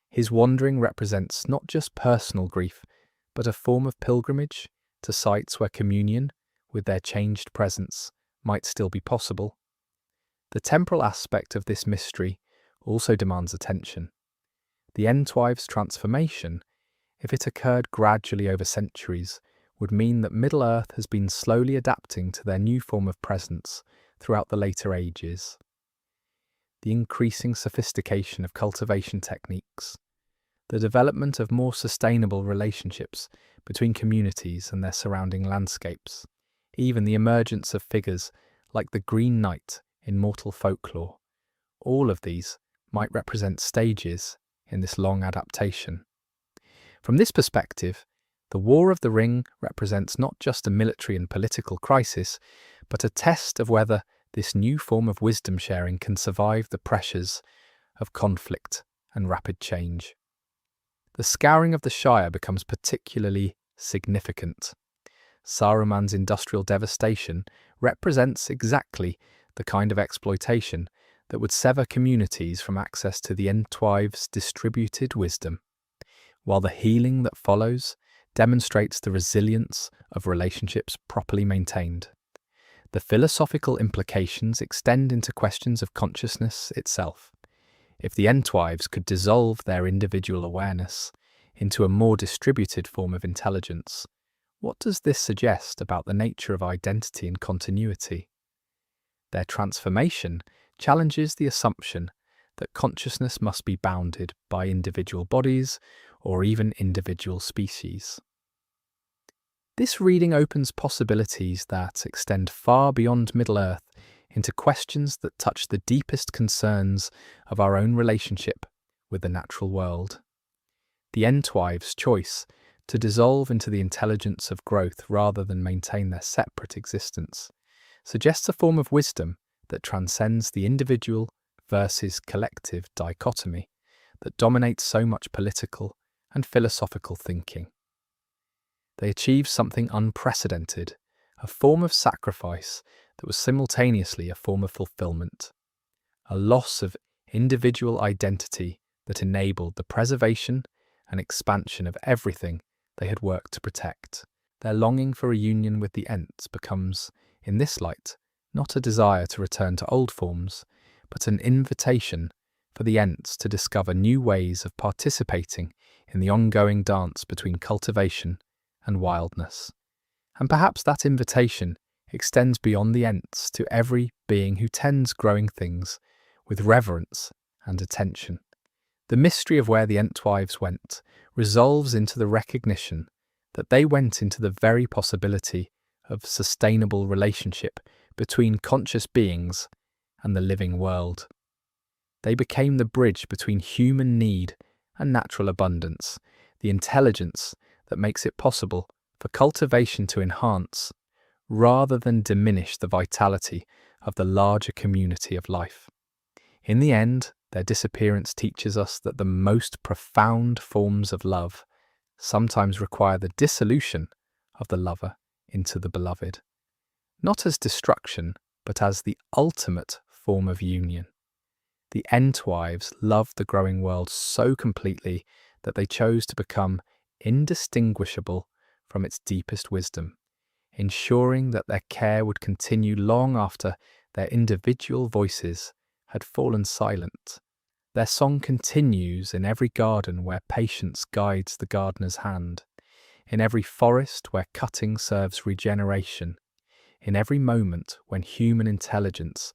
His wandering represents not just personal grief, but a form of pilgrimage to sites where communion with their changed presence might still be possible. The temporal aspect of this mystery also demands attention. The Entwives' transformation, if it occurred gradually over centuries, would mean that Middle-earth has been slowly adapting to their new form of presence throughout the later ages. The increasing sophistication of cultivation techniques, the development of more sustainable relationships between communities and their surrounding landscapes, even the emergence of figures like the Green Knight in mortal folklore, all of these might represent stages in this long adaptation. From this perspective, the War of the Ring represents not just a military and political crisis, but a test of whether this new form of wisdom sharing can survive the pressures of conflict and rapid change. The scouring of the Shire becomes particularly significant. Saruman's industrial devastation represents exactly the kind of exploitation that would sever communities from access to the Entwives' distributed wisdom, while the healing that follows demonstrates the resilience of relationships properly maintained. The philosophical implications extend into questions of consciousness itself. If the Entwives could dissolve their individual awareness into a more distributed form of intelligence, what does this suggest about the nature of identity and continuity? Their transformation challenges the assumption that consciousness must be bounded by individual bodies or even individual species. This reading opens possibilities that extend far beyond Middle-earth into questions that touch the deepest concerns of our own relationship with the natural world. The Entwives' choice to dissolve into the intelligence of growth rather than maintain their separate existence suggests a form of wisdom that transcends the individual versus collective dichotomy that dominates so much political and philosophical thinking. They achieved something unprecedented, a form of sacrifice that was simultaneously a form of fulfillment. a loss of individual identity that enabled the preservation and expansion of everything they had worked to protect. Their longing for a union with the Ents becomes, in this light, not a desire to return to old forms, but an invitation for the Ents to discover new ways of participating in the ongoing dance between cultivation and wildness. And perhaps that invitation extends beyond the Ents to every being who tends growing things with reverence and attention. The mystery of where the Entwives went resolves into the recognition that they went into the very possibility of sustainable relationship between conscious beings and the living world. They became the bridge between human need and natural abundance, the intelligence that makes it possible for cultivation to enhance rather than diminish the vitality of the larger community of life. In the end, their disappearance teaches us that the most profound forms of love sometimes require the dissolution of the lover into the beloved, not as destruction, but as the ultimate form of union. The Entwives loved the growing world so completely that they chose to become indistinguishable from its deepest wisdom, ensuring that their care would continue long after their individual voices had fallen silent. Their song continues in every garden where patience guides the gardener's hand, in every forest where cutting serves regeneration, in every moment when human intelligence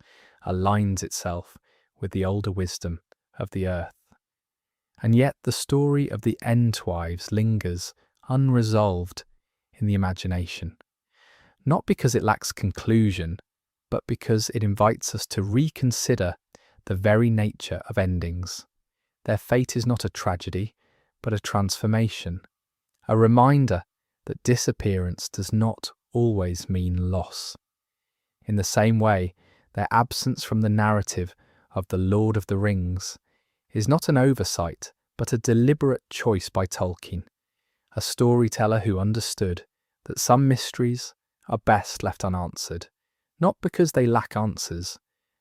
aligns itself with the older wisdom of the earth. And yet the story of the Entwives lingers unresolved in the imagination, not because it lacks conclusion, but because it invites us to reconsider the very nature of endings. Their fate is not a tragedy, but a transformation, a reminder that disappearance does not always mean loss. In the same way, their absence from the narrative of The Lord of the Rings is not an oversight, but a deliberate choice by Tolkien, a storyteller who understood that some mysteries are best left unanswered, not because they lack answers,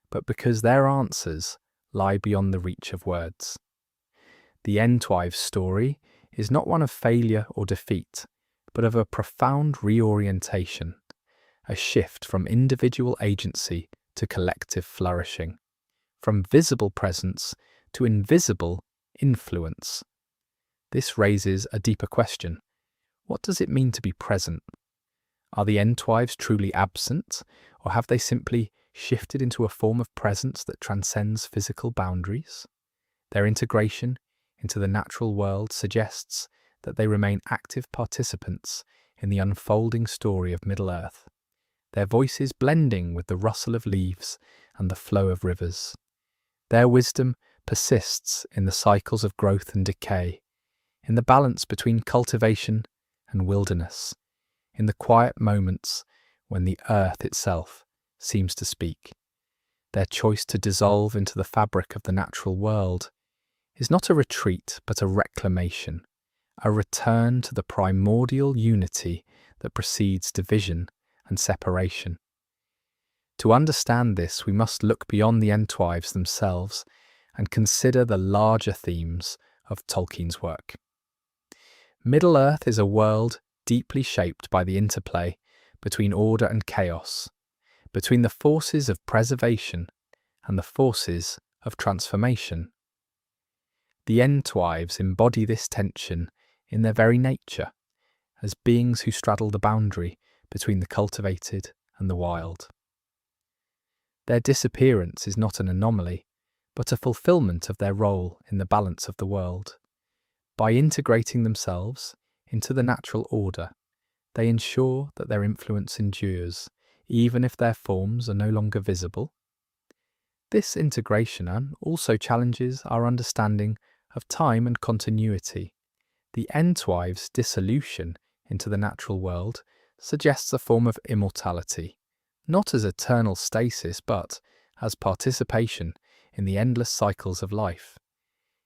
but because their answers lie beyond the reach of words. The Entwives story is not one of failure or defeat, but of a profound reorientation, a shift from individual agency to collective flourishing, from visible presence to invisible influence. This raises a deeper question. What does it mean to be present? Are the Entwives truly absent, or have they simply shifted into a form of presence that transcends physical boundaries? Their integration into the natural world suggests that they remain active participants in the unfolding story of Middle-earth, their voices blending with the rustle of leaves and the flow of rivers. Their wisdom persists in the cycles of growth and decay, in the balance between cultivation and wilderness, in the quiet moments when the earth itself seems to speak. Their choice to dissolve into the fabric of the natural world is not a retreat but a reclamation, a return to the primordial unity that precedes division and separation. To understand this, we must look beyond the Entwives themselves and consider the larger themes of Tolkien's work. Middle-earth is a world deeply shaped by the interplay between order and chaos, between the forces of preservation and the forces of transformation. The Entwives embody this tension in their very nature, as beings who straddle the boundary between the cultivated and the wild. Their disappearance is not an anomaly, but a fulfillment of their role in the balance of the world. By integrating themselves into the natural order, they ensure that their influence endures, even if their forms are no longer visible. This integration also challenges our understanding of time and continuity. The Entwives' dissolution into the natural world suggests a form of immortality, not as eternal stasis, but as participation in the endless cycles of life.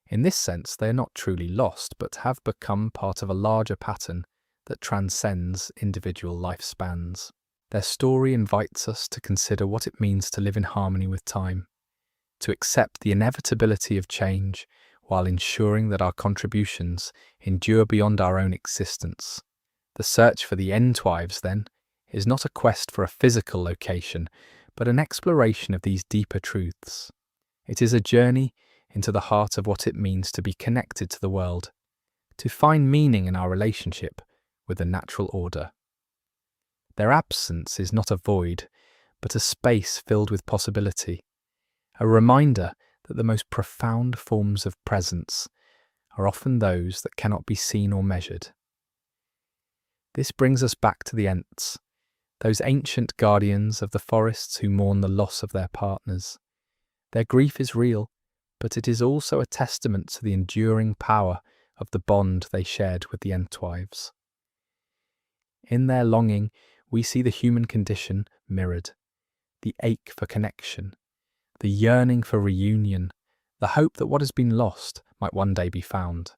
In this sense, they are not truly lost, but have become part of a larger pattern that transcends individual lifespans. Their story invites us to consider what it means to live in harmony with time, to accept the inevitability of change while ensuring that our contributions endure beyond our own existence. The search for the Entwives, then, is not a quest for a physical location, but an exploration of these deeper truths. It is a journey into the heart of what it means to be connected to the world, to find meaning in our relationship with the natural order. Their absence is not a void, but a space filled with possibility, a reminder that the most profound forms of presence are often those that cannot be seen or measured. This brings us back to the Ents, those ancient guardians of the forests who mourn the loss of their partners. Their grief is real, but it is also a testament to the enduring power of the bond they shared with the Entwives. In their longing, we see the human condition mirrored, the ache for connection, the yearning for reunion, the hope that what has been lost might one day be found.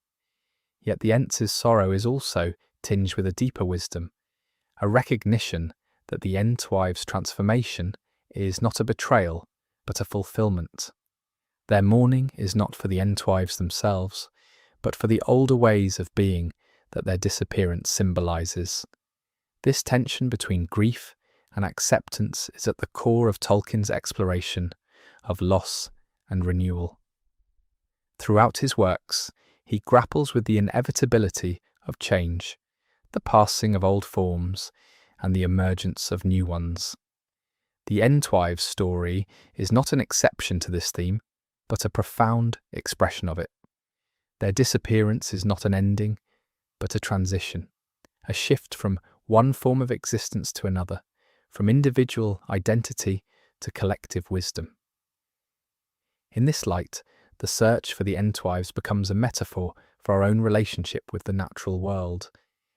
Yet the Ents' sorrow is also tinged with a deeper wisdom, a recognition that the Entwives' transformation is not a betrayal, but a fulfillment. Their mourning is not for the Entwives themselves, but for the older ways of being that their disappearance symbolises. This tension between grief and acceptance is at the core of Tolkien's exploration of loss and renewal. Throughout his works, he grapples with the inevitability of change, the passing of old forms, and the emergence of new ones. The Entwives' story is not an exception to this theme, but a profound expression of it. Their disappearance is not an ending, but a transition, a shift from one form of existence to another, from individual identity to collective wisdom. In this light, the search for the Entwives becomes a metaphor for our own relationship with the natural world.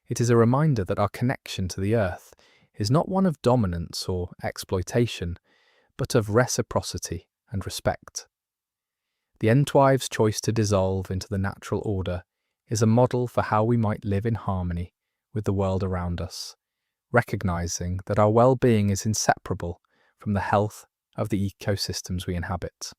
It is a reminder that our connection to the earth is not one of dominance or exploitation, but of reciprocity and respect. The Entwives' choice to dissolve into the natural order is a model for how we might live in harmony with the world around us, recognizing that our well-being is inseparable from the health of the ecosystems we inhabit.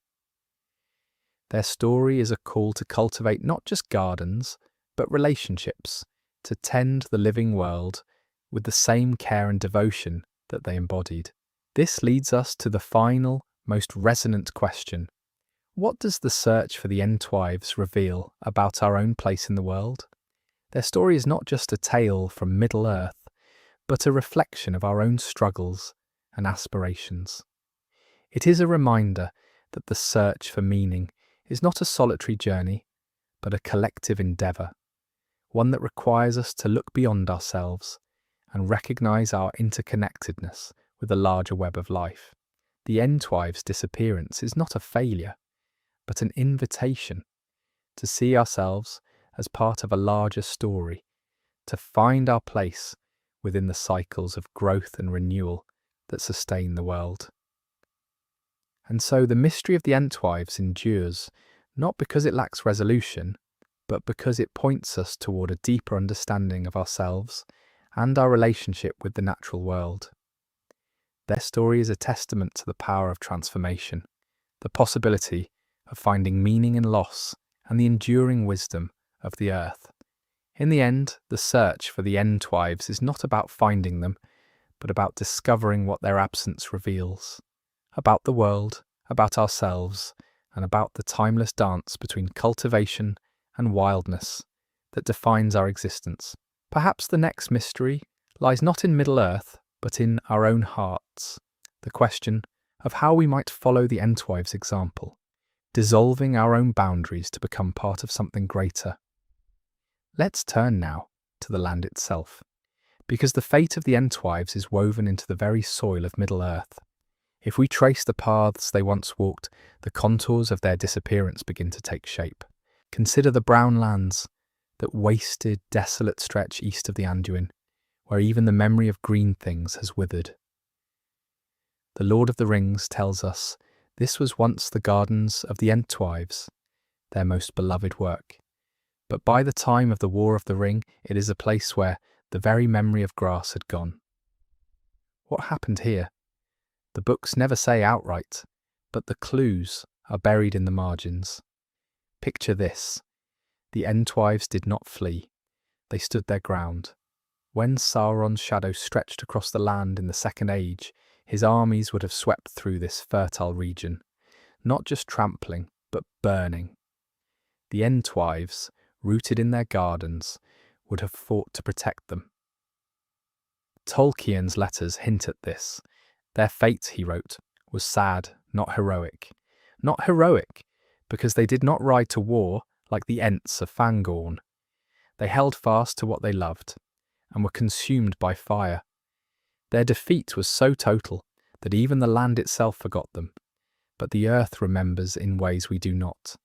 Their story is a call to cultivate not just gardens, but relationships, to tend the living world with the same care and devotion that they embodied. This leads us to the final, most resonant question. What does the search for the Entwives reveal about our own place in the world? Their story is not just a tale from Middle-earth, but a reflection of our own struggles and aspirations. It is a reminder that the search for meaning is not a solitary journey, but a collective endeavour, one that requires us to look beyond ourselves and recognise our interconnectedness with the larger web of life. The Entwives' disappearance is not a failure, but an invitation to see ourselves as part of a larger story, to find our place within the cycles of growth and renewal that sustain the world. And so the mystery of the Entwives endures, not because it lacks resolution, but because it points us toward a deeper understanding of ourselves and our relationship with the natural world. Their story is a testament to the power of transformation, the possibility of finding meaning in loss, and the enduring wisdom of the earth. In the end, the search for the Entwives is not about finding them, but about discovering what their absence reveals, about the world, about ourselves, and about the timeless dance between cultivation and wildness that defines our existence. Perhaps the next mystery lies not in Middle-earth, but in our own hearts, the question of how we might follow the Entwives' example, dissolving our own boundaries to become part of something greater. Let's turn now to the land itself, because the fate of the Entwives is woven into the very soil of Middle-earth. If we trace the paths they once walked, the contours of their disappearance begin to take shape. Consider the brown lands, that wasted, desolate stretch east of the Anduin, where even the memory of green things has withered. The Lord of the Rings tells us this was once the gardens of the Entwives, their most beloved work. But by the time of the War of the Ring, it is a place where the very memory of grass had gone. What happened here? The books never say outright, but the clues are buried in the margins. Picture this. The Entwives did not flee. They stood their ground. When Sauron's shadow stretched across the land in the Second Age, his armies would have swept through this fertile region, not just trampling, but burning. The Entwives, rooted in their gardens, would have fought to protect them. Tolkien's letters hint at this. Their fate, he wrote, was sad, not heroic. Not heroic, because they did not ride to war like the Ents of Fangorn. They held fast to what they loved, and were consumed by fire. Their defeat was so total that even the land itself forgot them, but the earth remembers in ways we do not.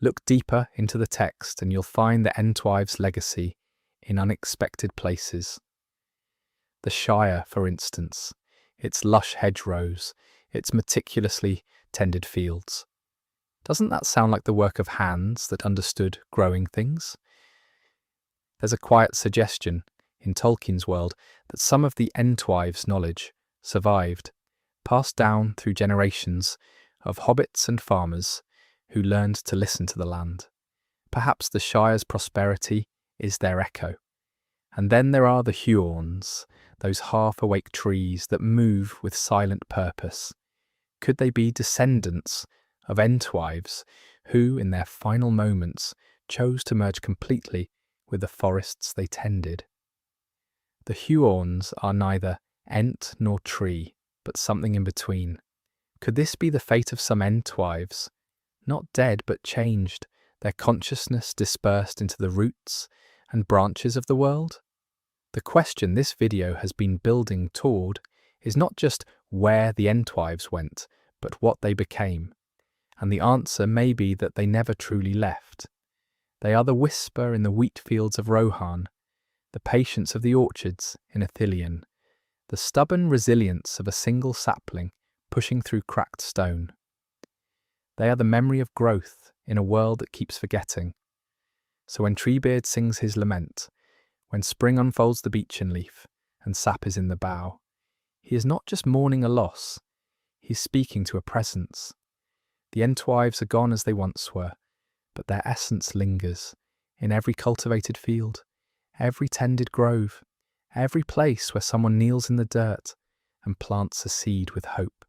Look deeper into the text and you'll find the Entwives' legacy in unexpected places. The Shire, for instance, its lush hedgerows, its meticulously tended fields. Doesn't that sound like the work of hands that understood growing things? There's a quiet suggestion in Tolkien's world that some of the Entwives' knowledge survived, passed down through generations of hobbits and farmers who learned to listen to the land. Perhaps the Shire's prosperity is their echo. And then there are the Huorns, those half-awake trees that move with silent purpose. Could they be descendants of Entwives who, in their final moments, chose to merge completely with the forests they tended? The Huorns are neither Ent nor tree, but something in between. Could this be the fate of some Entwives? Not dead, but changed, their consciousness dispersed into the roots and branches of the world? The question this video has been building toward is not just where the Entwives went, but what they became. And the answer may be that they never truly left. They are the whisper in the wheat fields of Rohan, the patience of the orchards in Ithilien, the stubborn resilience of a single sapling pushing through cracked stone. They are the memory of growth in a world that keeps forgetting. So when Treebeard sings his lament, when spring unfolds the beechen leaf and sap is in the bough, he is not just mourning a loss, he is speaking to a presence. The Entwives are gone as they once were, but their essence lingers in every cultivated field, every tended grove, every place where someone kneels in the dirt and plants a seed with hope.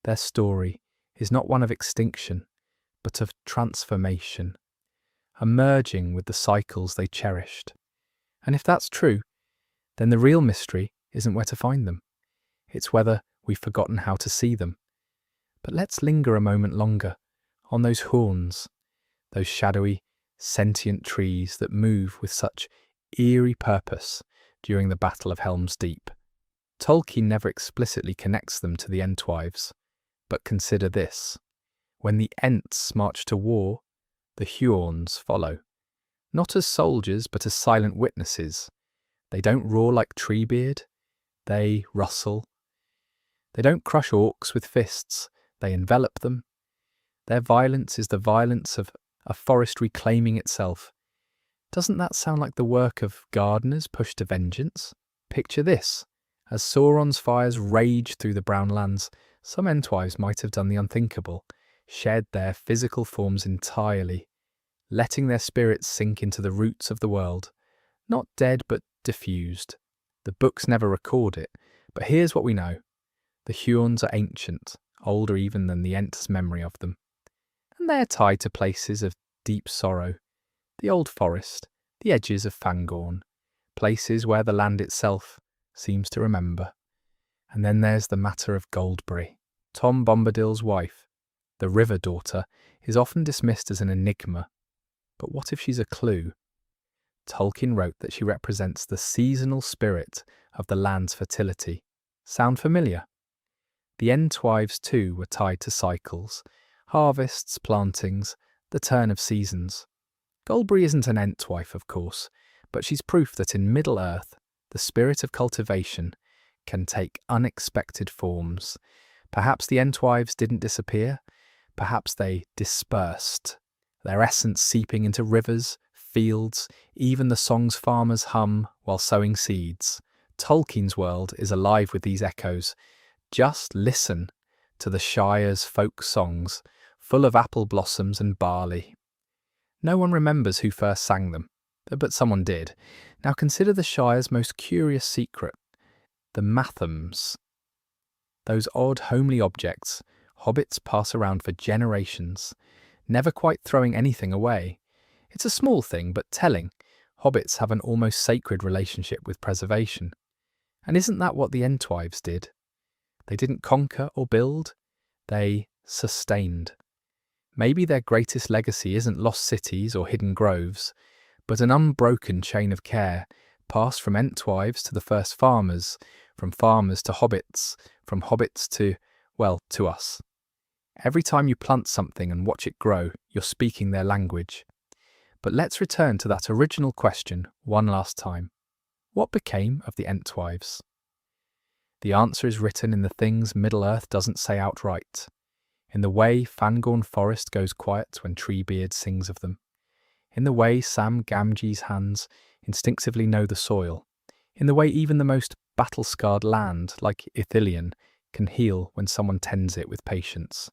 Their story is not one of extinction, but of transformation, a merging with the cycles they cherished. And if that's true, then the real mystery isn't where to find them. It's whether we've forgotten how to see them. But let's linger a moment longer on those Huorns, those shadowy, sentient trees that move with such eerie purpose during the Battle of Helm's Deep. Tolkien never explicitly connects them to the Entwives, but consider this. When the Ents march to war, the Huorns follow. Not as soldiers, but as silent witnesses. They don't roar like Treebeard. They rustle. They don't crush orcs with fists. They envelop them. Their violence is the violence of a forest reclaiming itself. Doesn't that sound like the work of gardeners pushed to vengeance? Picture this. As Sauron's fires rage through the Brown Lands, some Entwives might have done the unthinkable, shed their physical forms entirely, letting their spirits sink into the roots of the world. Not dead, but diffused. The books never record it, but here's what we know. The Huorns are ancient, older even than the Ents' memory of them. And they are tied to places of deep sorrow. The old forest, the edges of Fangorn, places where the land itself seems to remember. And then there's the matter of Goldberry. Tom Bombadil's wife, the river daughter, is often dismissed as an enigma. But what if she's a clue? Tolkien wrote that she represents the seasonal spirit of the land's fertility. Sound familiar? The Entwives too were tied to cycles, harvests, plantings, the turn of seasons. Goldberry isn't an Entwife, of course, but she's proof that in Middle-earth, the spirit of cultivation can take unexpected forms. Perhaps the Entwives didn't disappear, perhaps they dispersed, their essence seeping into rivers, fields, even the songs farmers hum while sowing seeds. Tolkien's world is alive with these echoes. Just listen to the Shire's folk songs, full of apple blossoms and barley. No one remembers who first sang them, but someone did. Now consider the Shire's most curious secret, the mathams. Those odd, homely objects hobbits pass around for generations, never quite throwing anything away. It's a small thing, but telling. Hobbits have an almost sacred relationship with preservation. And isn't that what the Entwives did? They didn't conquer or build, they sustained. Maybe their greatest legacy isn't lost cities or hidden groves, but an unbroken chain of care, passed from Entwives to the first farmers, from farmers to hobbits, from hobbits to, well, to us. Every time you plant something and watch it grow, you're speaking their language. But let's return to that original question one last time. What became of the Entwives? The answer is written in the things Middle-earth doesn't say outright, in the way Fangorn Forest goes quiet when Treebeard sings of them, in the way Sam Gamgee's hands instinctively know the soil, in the way even the most battle-scarred land, like Ithilien, can heal when someone tends it with patience.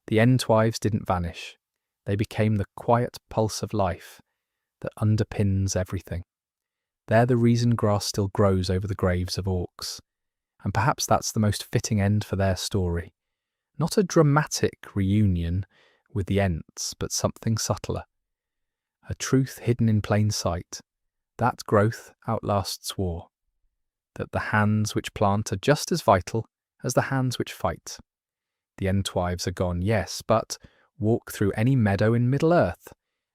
The Entwives didn't vanish. They became the quiet pulse of life that underpins everything. They're the reason grass still grows over the graves of orcs. And perhaps that's the most fitting end for their story. Not a dramatic reunion with the Ents, but something subtler. A truth hidden in plain sight. That growth outlasts war. That the hands which plant are just as vital as the hands which fight. The Entwives are gone, yes, but walk through any meadow in Middle-earth,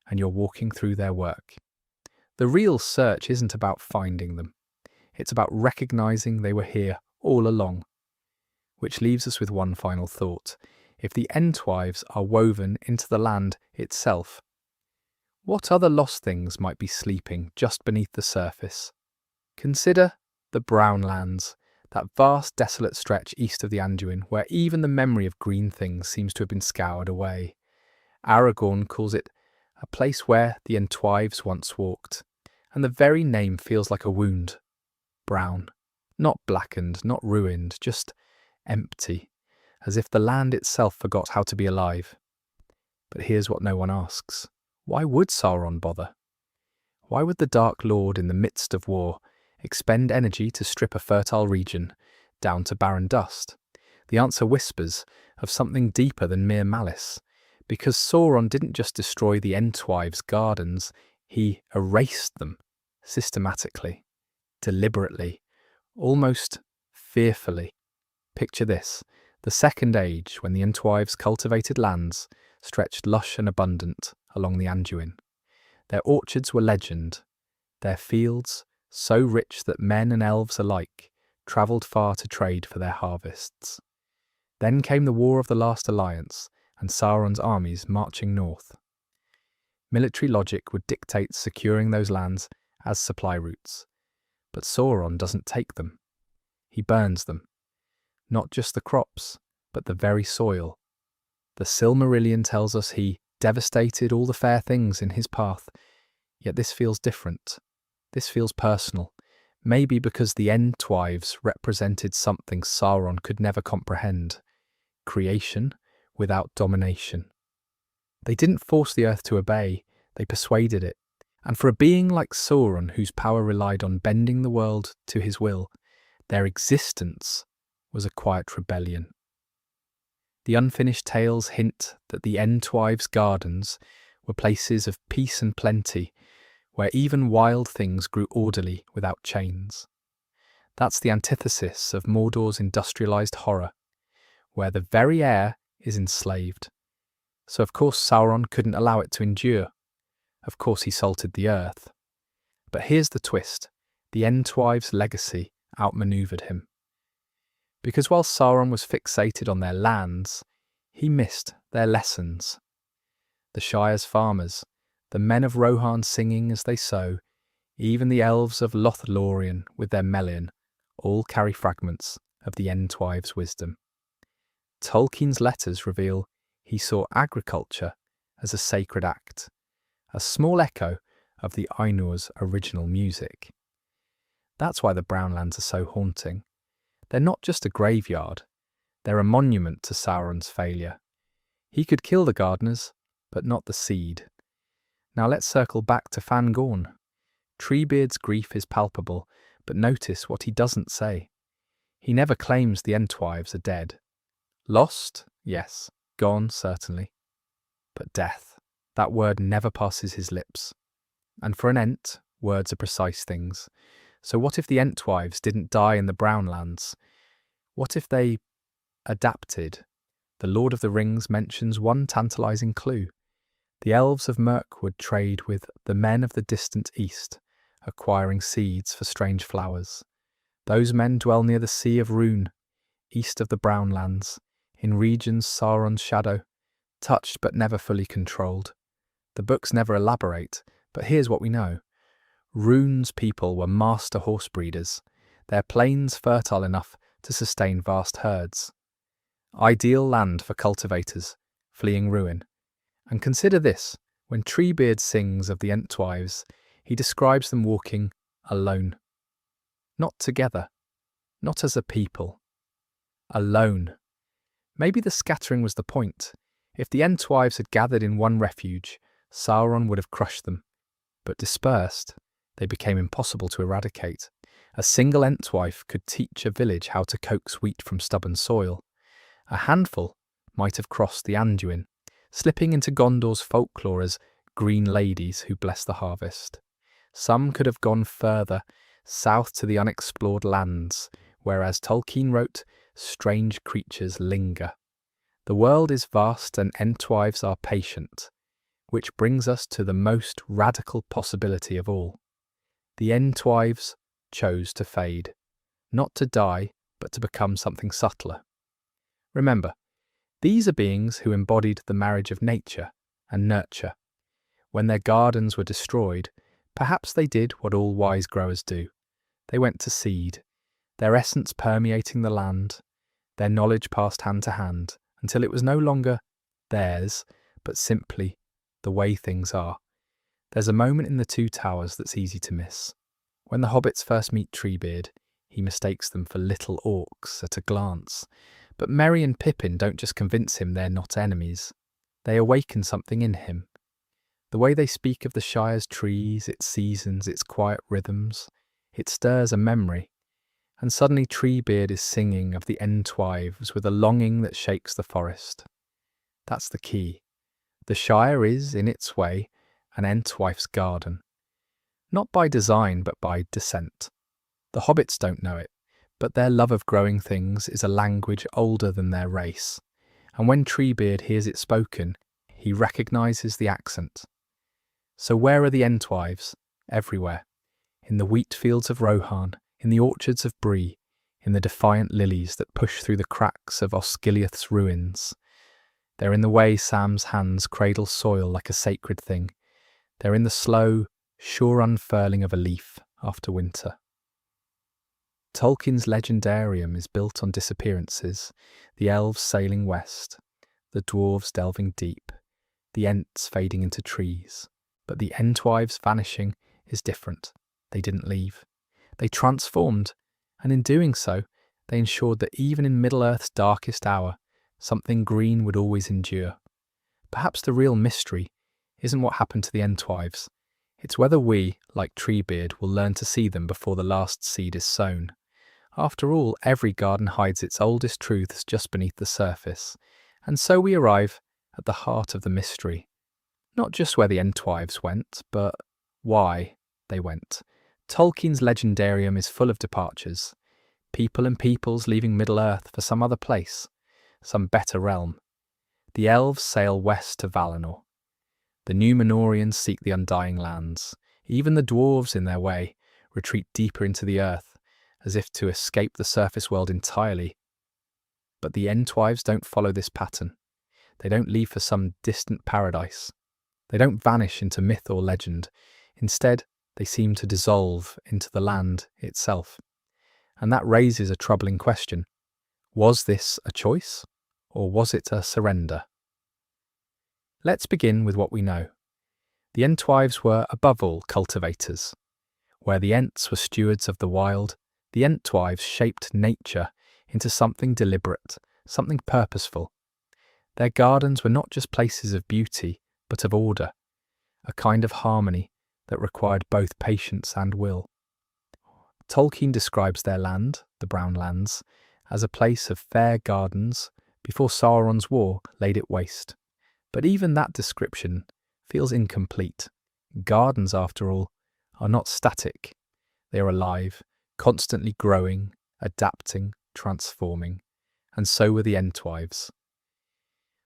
and you're walking through their work. The real search isn't about finding them. It's about recognizing they were here all along. Which leaves us with one final thought. If the Entwives are woven into the land itself, what other lost things might be sleeping just beneath the surface? Consider the Brown Lands, that vast desolate stretch east of the Anduin, where even the memory of green things seems to have been scoured away. Aragorn calls it a place where the Entwives once walked, and the very name feels like a wound. Brown. Not blackened, not ruined, just empty, as if the land itself forgot how to be alive. But here's what no one asks. Why would Sauron bother? Why would the Dark Lord in the midst of war expend energy to strip a fertile region down to barren dust? The answer whispers of something deeper than mere malice, because Sauron didn't just destroy the Entwives' gardens, he erased them systematically, deliberately, almost fearfully. Picture this, the Second Age, when the Entwives' cultivated lands stretched lush and abundant along the Anduin. Their orchards were legend, their fields so rich that men and elves alike travelled far to trade for their harvests. Then came the War of the Last Alliance and Sauron's armies marching north. Military logic would dictate securing those lands as supply routes. But Sauron doesn't take them. He burns them. Not just the crops, but the very soil. The Silmarillion tells us he devastated all the fair things in his path. Yet this feels different. This feels personal. Maybe because the Entwives represented something Sauron could never comprehend. Creation without domination. They didn't force the earth to obey, they persuaded it. And for a being like Sauron, whose power relied on bending the world to his will, their existence was a quiet rebellion. The unfinished tales hint that the Entwives' gardens were places of peace and plenty, where even wild things grew orderly without chains. That's the antithesis of Mordor's industrialized horror, where the very air is enslaved. So of course Sauron couldn't allow it to endure. Of course he salted the earth. But here's the twist. The Entwives' legacy outmaneuvered him. Because while Sauron was fixated on their lands, he missed their lessons. The Shire's farmers, the men of Rohan singing as they sow, even the elves of Lothlorien with their melon, all carry fragments of the Entwives' wisdom. Tolkien's letters reveal he saw agriculture as a sacred act, a small echo of the Ainu's original music. That's why the Brownlands are so haunting. They're not just a graveyard, They're a monument to Sauron's failure. He could kill the gardeners, but not the seed. Now let's circle back to Fangorn. Treebeard's grief is palpable, but notice what he doesn't say. He never claims the Entwives are dead. Lost? Yes. Gone? Certainly. But death. That word never passes his lips. And for an Ent, words are precise things. So what if the Entwives didn't die in the Brownlands? What if they adapted? The Lord of the Rings mentions one tantalizing clue. The elves of Mirkwood trade with the men of the distant east, acquiring seeds for strange flowers. Those men dwell near the Sea of Rune, east of the Brownlands, in regions Sauron's shadow, touched but never fully controlled. The books never elaborate, but here's what we know. Rune's people were master horse breeders, their plains fertile enough to sustain vast herds. Ideal land for cultivators, fleeing ruin. And consider this, when Treebeard sings of the Entwives, he describes them walking alone. Not together, not as a people. Alone. Maybe the scattering was the point. If the Entwives had gathered in one refuge, Sauron would have crushed them. But dispersed, they became impossible to eradicate. A single Entwife could teach a village how to coax wheat from stubborn soil. A handful might have crossed the Anduin, slipping into Gondor's folklore as green ladies who bless the harvest. Some could have gone further, south to the unexplored lands, where, as Tolkien wrote, strange creatures linger. The world is vast and Entwives are patient, which brings us to the most radical possibility of all. The Entwives chose to fade, not to die, but to become something subtler. Remember, these are beings who embodied the marriage of nature and nurture. When their gardens were destroyed, perhaps they did what all wise growers do. They went to seed, their essence permeating the land, their knowledge passed hand to hand, until it was no longer theirs, but simply the way things are. There's a moment in the Two Towers that's easy to miss. When the hobbits first meet Treebeard, he mistakes them for little orcs at a glance. But Merry and Pippin don't just convince him they're not enemies. They awaken something in him. The way they speak of the Shire's trees, its seasons, its quiet rhythms, it stirs a memory. And suddenly Treebeard is singing of the Entwives with a longing that shakes the forest. That's the key. The Shire is, in its way, an Entwife's garden. Not by design, but by descent. The hobbits don't know it, but their love of growing things is a language older than their race. And when Treebeard hears it spoken, he recognises the accent. So where are the Entwives? Everywhere. In the wheat fields of Rohan, in the orchards of Bree, in the defiant lilies that push through the cracks of Osgiliath's ruins. They're in the way Sam's hands cradle soil like a sacred thing. They're in the slow, sure unfurling of a leaf after winter. Tolkien's legendarium is built on disappearances, the elves sailing west, the dwarves delving deep, the Ents fading into trees. But the Entwives' vanishing is different. They didn't leave. They transformed, and in doing so, they ensured that even in Middle-earth's darkest hour, something green would always endure. Perhaps the real mystery isn't what happened to the Entwives. It's whether we, like Treebeard, will learn to see them before the last seed is sown. After all, every garden hides its oldest truths just beneath the surface, and so we arrive at the heart of the mystery. Not just where the Entwives went, but why they went. Tolkien's legendarium is full of departures. People and peoples leaving Middle-earth for some other place, some better realm. The elves sail west to Valinor. The Númenóreans seek the Undying Lands. Even the dwarves, in their way, retreat deeper into the earth, as if to escape the surface world entirely. But the Entwives don't follow this pattern. They don't leave for some distant paradise. They don't vanish into myth or legend. Instead, they seem to dissolve into the land itself. And that raises a troubling question. Was this a choice, or was it a surrender? Let's begin with what we know. The Entwives were, above all, cultivators. Where the Ents were stewards of the wild, the Entwives shaped nature into something deliberate, something purposeful. Their gardens were not just places of beauty, but of order, a kind of harmony that required both patience and will. Tolkien describes their land, the Brown Lands, as a place of fair gardens before Sauron's war laid it waste. But even that description feels incomplete. Gardens, after all, are not static. They are alive, constantly growing, adapting, transforming. And so were the Entwives.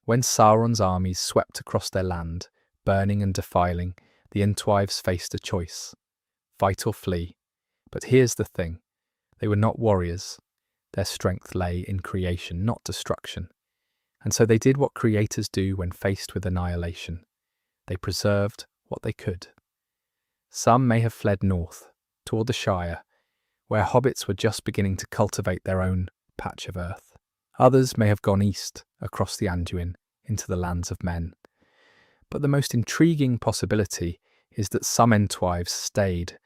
When Sauron's armies swept across their land, burning and defiling, the Entwives faced a choice: fight or flee. But here's the thing: they were not warriors. Their strength lay in creation, not destruction. And so they did what creators do when faced with annihilation. They preserved what they could. Some may have fled north, toward the Shire, where hobbits were just beginning to cultivate their own patch of earth. Others may have gone east, across the Anduin, into the lands of men. But the most intriguing possibility is that some Entwives stayed,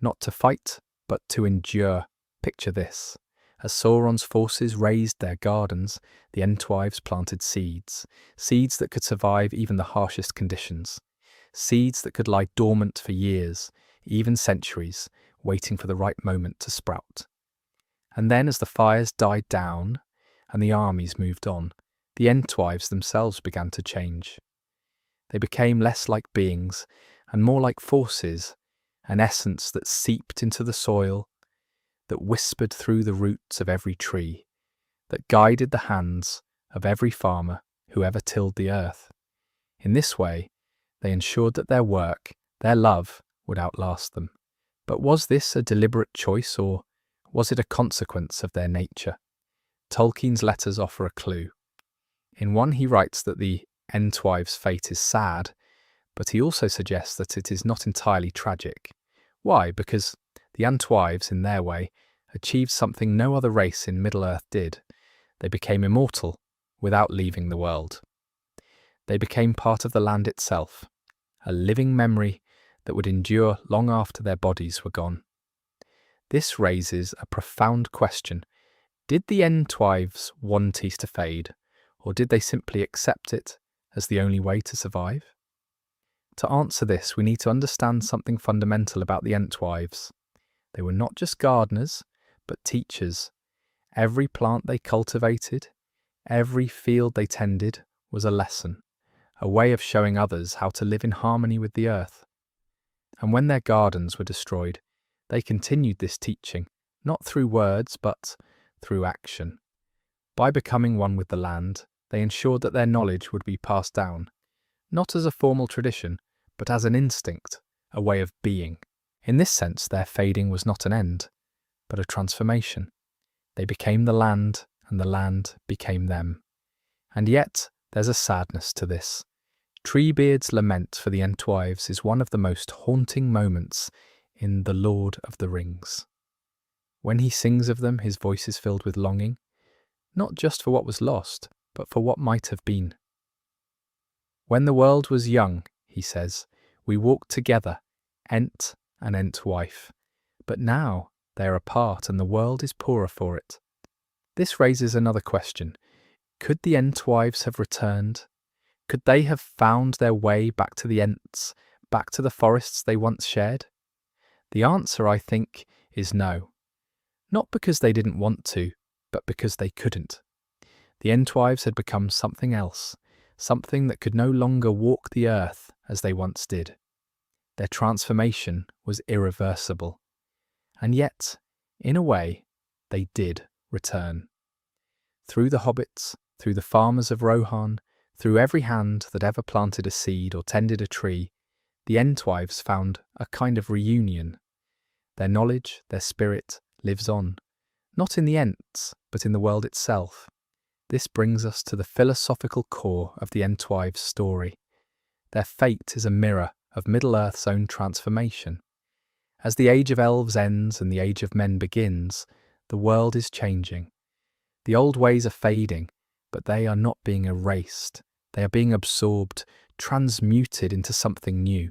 not to fight, but to endure. Picture this: as Sauron's forces raised their gardens, the Entwives planted seeds, seeds that could survive even the harshest conditions, seeds that could lie dormant for years, even centuries, waiting for the right moment to sprout. And then as the fires died down and the armies moved on, the Entwives themselves began to change. They became less like beings and more like forces, an essence that seeped into the soil, that whispered through the roots of every tree, that guided the hands of every farmer who ever tilled the earth. In this way, they ensured that their work, their love, would outlast them. But was this a deliberate choice, or was it a consequence of their nature? Tolkien's letters offer a clue. In one, he writes that the Entwives' fate is sad, but he also suggests that it is not entirely tragic. Why? Because the Entwives, in their way, achieved something no other race in Middle-earth did. They became immortal without leaving the world. They became part of the land itself, a living memory that would endure long after their bodies were gone. This raises a profound question. Did the Entwives want East to fade, or did they simply accept it as the only way to survive? To answer this, we need to understand something fundamental about the Entwives. They were not just gardeners, but teachers. Every plant they cultivated, every field they tended was a lesson, a way of showing others how to live in harmony with the earth. And when their gardens were destroyed, they continued this teaching, not through words, but through action. By becoming one with the land, they ensured that their knowledge would be passed down, not as a formal tradition, but as an instinct, a way of being. In this sense, their fading was not an end, but a transformation. They became the land, and the land became them. And yet, there's a sadness to this. Treebeard's lament for the Entwives is one of the most haunting moments in The Lord of the Rings. When he sings of them, his voice is filled with longing, not just for what was lost, but for what might have been. When the world was young, he says, we walked together, Ent and Entwife, but now they are apart and the world is poorer for it. This raises another question. Could the Entwives have returned? Could they have found their way back to the Ents, back to the forests they once shared? The answer, I think, is no. Not because they didn't want to, but because they couldn't. The Entwives had become something else, something that could no longer walk the earth as they once did. Their transformation was irreversible. And yet, in a way, they did return. Through the hobbits, through the farmers of Rohan, through every hand that ever planted a seed or tended a tree, the Entwives found a kind of reunion. Their knowledge, their spirit, lives on, not in the Ents, but in the world itself. This brings us to the philosophical core of the Entwives' story. Their fate is a mirror of Middle-earth's own transformation. As the age of elves ends and the age of men begins, the world is changing. The old ways are fading, but they are not being erased. They are being absorbed, transmuted into something new.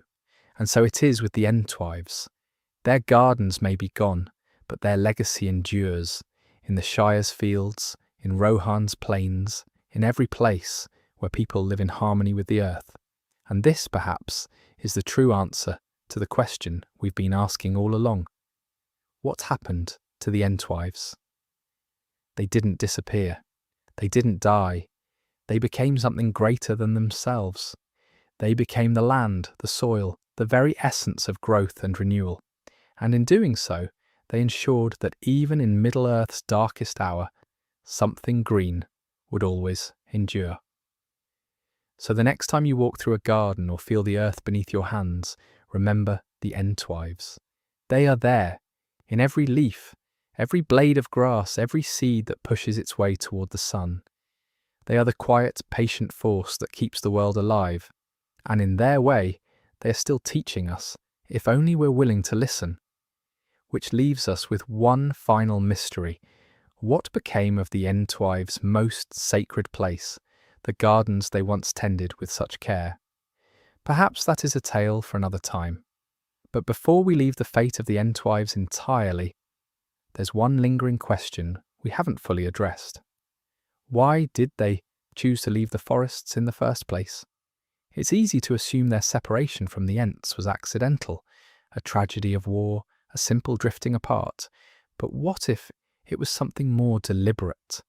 And so it is with the Entwives. Their gardens may be gone, but their legacy endures, in the Shire's fields, in Rohan's plains, in every place where people live in harmony with the earth. And this, perhaps, is the true answer to the question we've been asking all along. What happened to the Entwives? They didn't disappear. They didn't die. They became something greater than themselves. They became the land, the soil, the very essence of growth and renewal. And in doing so, they ensured that even in Middle-earth's darkest hour, something green would always endure. So the next time you walk through a garden or feel the earth beneath your hands, remember the Entwives. They are there, in every leaf, every blade of grass, every seed that pushes its way toward the sun. They are the quiet, patient force that keeps the world alive. And in their way, they are still teaching us, if only we're willing to listen. Which leaves us with one final mystery. What became of the Entwives' most sacred place, the gardens they once tended with such care? Perhaps that is a tale for another time. But before we leave the fate of the Entwives entirely, there's one lingering question we haven't fully addressed. Why did they choose to leave the forests in the first place? It's easy to assume their separation from the Ents was accidental, a tragedy of war, a simple drifting apart. But what if it was something more deliberate?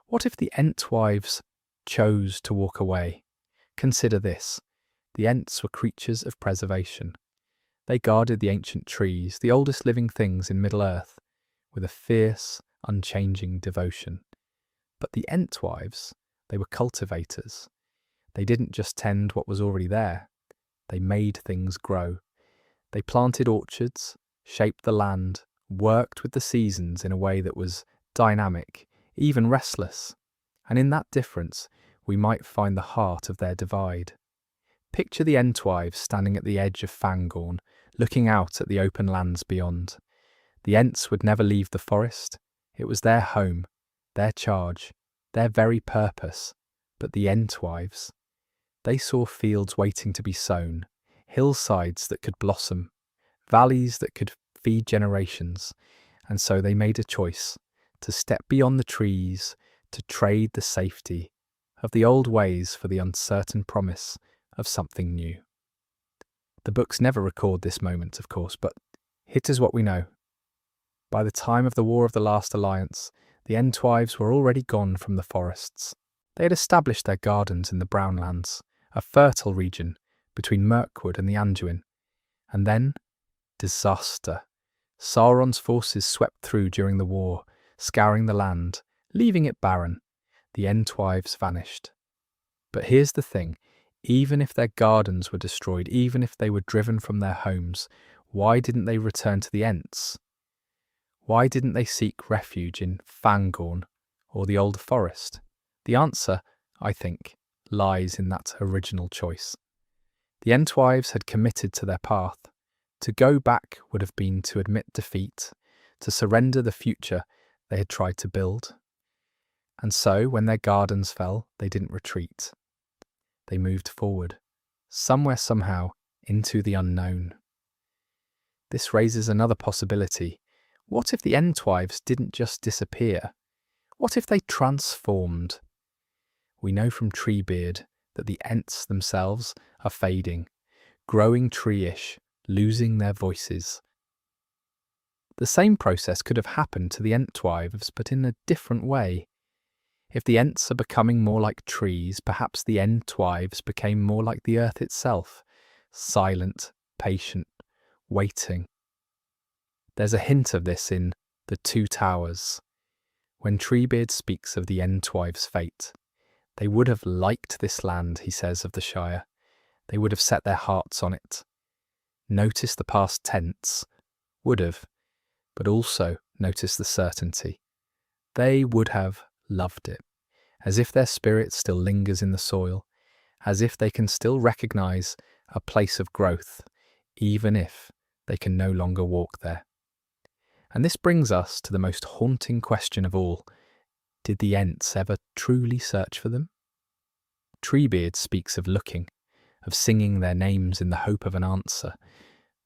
What if the Entwives chose to walk away? Consider this. The Ents were creatures of preservation. They guarded the ancient trees, the oldest living things in Middle-earth, with a fierce, unchanging devotion. But the Entwives, they were cultivators. They didn't just tend what was already there. They made things grow. They planted orchards, shaped the land, worked with the seasons in a way that was dynamic, even restless. And in that difference, we might find the heart of their divide. Picture the Entwives standing at the edge of Fangorn, looking out at the open lands beyond. The Ents would never leave the forest. It was their home, their charge, their very purpose. But the Entwives, they saw fields waiting to be sown, hillsides that could blossom, valleys that could feed generations, and so they made a choice to step beyond the trees, to trade the safety of the old ways for the uncertain promise of something new. The books never record this moment, of course, but it is what we know. By the time of the War of the Last Alliance, the Entwives were already gone from the forests. They had established their gardens in the Brownlands, a fertile region between Mirkwood and the Anduin. And then, disaster. Sauron's forces swept through during the war, scouring the land, leaving it barren. The Entwives vanished. But here's the thing. Even if their gardens were destroyed, even if they were driven from their homes, why didn't they return to the Ents? Why didn't they seek refuge in Fangorn or the Old Forest? The answer, I think, lies in that original choice. The Entwives had committed to their path. To go back would have been to admit defeat, to surrender the future they had tried to build. And so, when their gardens fell, they didn't retreat. They moved forward, somewhere somehow, into the unknown. This raises another possibility. What if the Entwives didn't just disappear? What if they transformed? We know from Treebeard that the Ents themselves are fading, growing tree-ish, losing their voices. The same process could have happened to the Entwives, but in a different way. If the Ents are becoming more like trees, perhaps the Entwives became more like the earth itself, silent, patient, waiting. There's a hint of this in The Two Towers. When Treebeard speaks of the Entwives' fate, they would have liked this land, he says of the Shire. They would have set their hearts on it. Notice the past tense, would have, but also notice the certainty. They would have loved it, as if their spirit still lingers in the soil, as if they can still recognise a place of growth, even if they can no longer walk there. And this brings us to the most haunting question of all. Did the Ents ever truly search for them? Treebeard speaks of looking, of singing their names in the hope of an answer,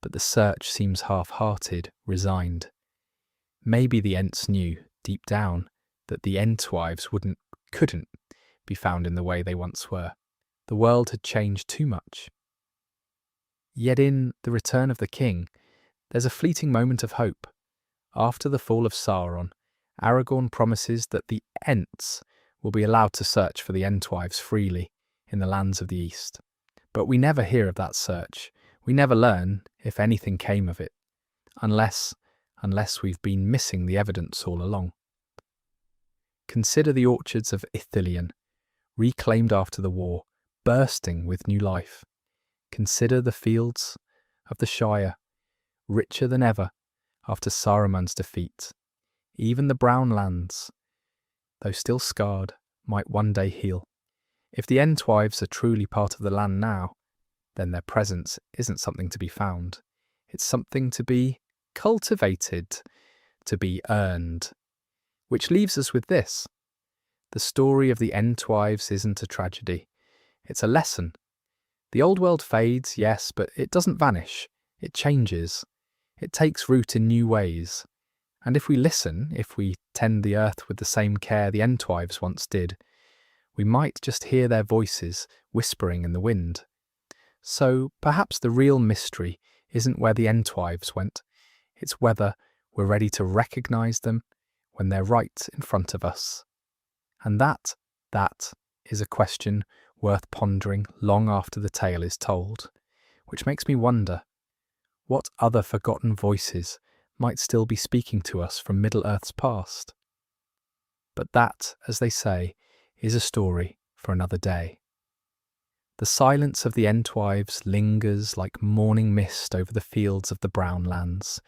but the search seems half-hearted, resigned. Maybe the Ents knew, deep down, that the Entwives couldn't be found in the way they once were. The world had changed too much. Yet in The Return of the King, there's a fleeting moment of hope. After the fall of Sauron, Aragorn promises that the Ents will be allowed to search for the Entwives freely in the lands of the East. But we never hear of that search. We never learn if anything came of it, unless we've been missing the evidence all along. Consider the orchards of Ithilien, reclaimed after the war, bursting with new life. Consider the fields of the Shire, richer than ever after Saruman's defeat. Even the brown lands, though still scarred, might one day heal. If the Entwives are truly part of the land now, then their presence isn't something to be found. It's something to be cultivated, to be earned. Which leaves us with this. The story of the Entwives isn't a tragedy. It's a lesson. The old world fades, yes, but it doesn't vanish. It changes. It takes root in new ways. And if we listen, if we tend the earth with the same care the Entwives once did, we might just hear their voices whispering in the wind. So perhaps the real mystery isn't where the Entwives went. It's whether we're ready to recognise them when they're right in front of us. And that is a question worth pondering long after the tale is told, which makes me wonder, what other forgotten voices might still be speaking to us from Middle-earth's past? But that, as they say, is a story for another day. The silence of the Entwives lingers like morning mist over the fields of the brown lands.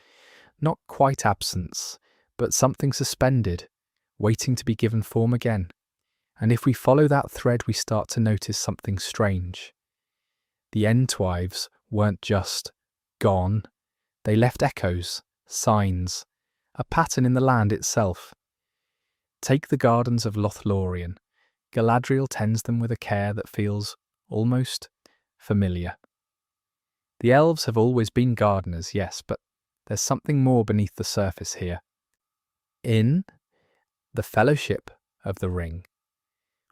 Not quite absence, but something suspended, waiting to be given form again. And if we follow that thread, we start to notice something strange. The Entwives weren't just gone. They left echoes, signs, a pattern in the land itself. Take the gardens of Lothlorien. Galadriel tends them with a care that feels almost familiar. The elves have always been gardeners, yes, but there's something more beneath the surface here. In the Fellowship of the Ring,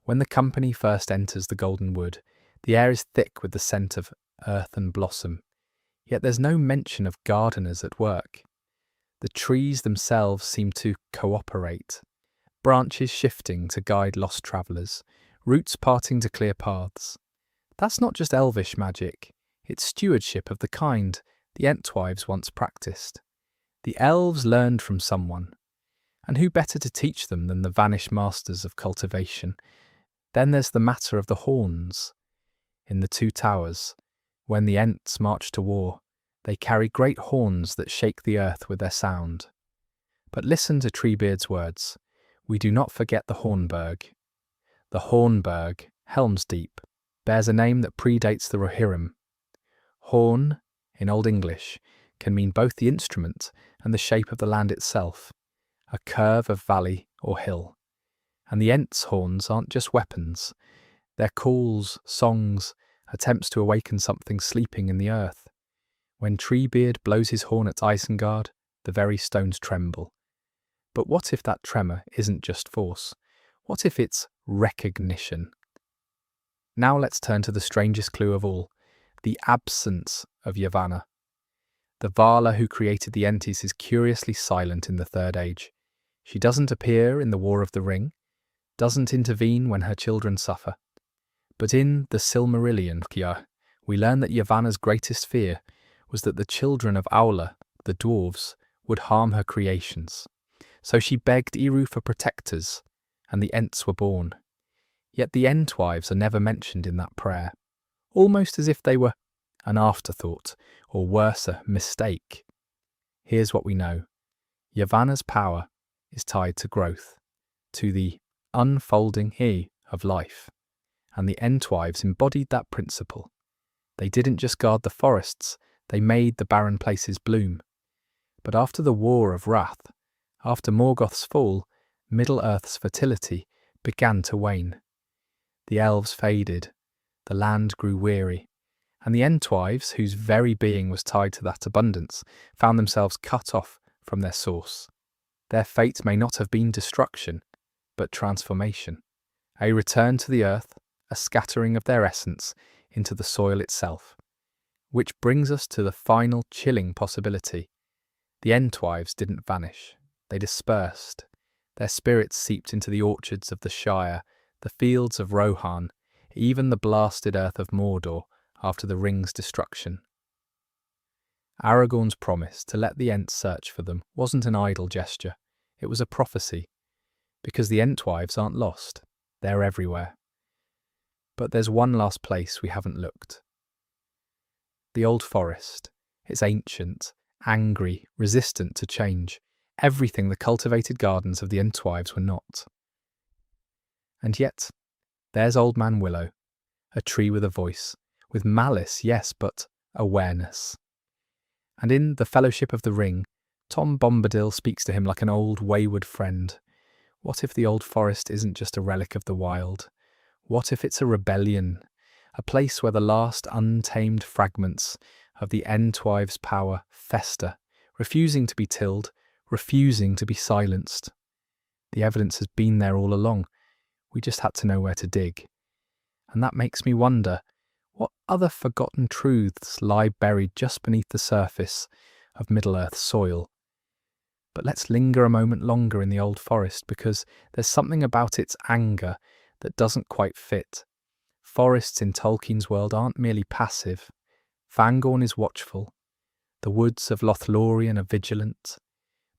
when the company first enters the Golden Wood, the air is thick with the scent of earth and blossom, yet there's no mention of gardeners at work. The trees themselves seem to cooperate, branches shifting to guide lost travellers, roots parting to clear paths. That's not just elvish magic, it's stewardship of the kind the Entwives once practiced. The elves learned from someone, and who better to teach them than the vanished masters of cultivation? Then there's the matter of the Huorns. In the Two Towers, when the Ents march to war, they carry great horns that shake the earth with their sound. But listen to Treebeard's words. We do not forget the Hornburg. The Hornburg, Helm's Deep, bears a name that predates the Rohirrim. Horn, in Old English, can mean both the instrument and the shape of the land itself, a curve of valley or hill. And the Ents' horns aren't just weapons. They're calls, songs, attempts to awaken something sleeping in the earth. When Treebeard blows his horn at Isengard, the very stones tremble. But what if that tremor isn't just force? What if it's recognition? Now let's turn to the strangest clue of all, the absence of Yavanna. The Vala who created the Ents is curiously silent in the Third Age. She doesn't appear in the War of the Ring, doesn't intervene when her children suffer. But in the Silmarillion, we learn that Yavanna's greatest fear was that the children of Aula, the dwarves, would harm her creations. So she begged Eru for protectors, and the Ents were born. Yet the Entwives are never mentioned in that prayer, almost as if they were an afterthought, or worse, a mistake. Here's what we know. Yavanna's power is tied to growth, to the unfolding of life, and the Entwives embodied that principle. They didn't just guard the forests, they made the barren places bloom. But after the War of Wrath, after Morgoth's fall, Middle-earth's fertility began to wane. The elves faded, the land grew weary, and the Entwives, whose very being was tied to that abundance, found themselves cut off from their source. Their fate may not have been destruction, but transformation. A return to the earth, a scattering of their essence into the soil itself. Which brings us to the final chilling possibility. The Entwives didn't vanish. They dispersed. Their spirits seeped into the orchards of the Shire, the fields of Rohan, even the blasted earth of Mordor after the ring's destruction. Aragorn's promise to let the Ents search for them wasn't an idle gesture. It was a prophecy. Because the Entwives aren't lost. They're everywhere. But there's one last place we haven't looked. The old forest. It's ancient, angry, resistant to change. Everything the cultivated gardens of the Entwives were not. And yet, there's Old Man Willow, a tree with a voice, with malice, yes, but awareness. And in The Fellowship of the Ring, Tom Bombadil speaks to him like an old wayward friend. What if the old forest isn't just a relic of the wild? What if it's a rebellion? A place where the last untamed fragments of the Entwives' power fester, refusing to be tilled, refusing to be silenced. The evidence has been there all along. We just had to know where to dig. And that makes me wonder, what other forgotten truths lie buried just beneath the surface of Middle-earth soil? But let's linger a moment longer in the old forest, because there's something about its anger that doesn't quite fit. Forests in Tolkien's world aren't merely passive. Fangorn is watchful. The woods of Lothlorien are vigilant.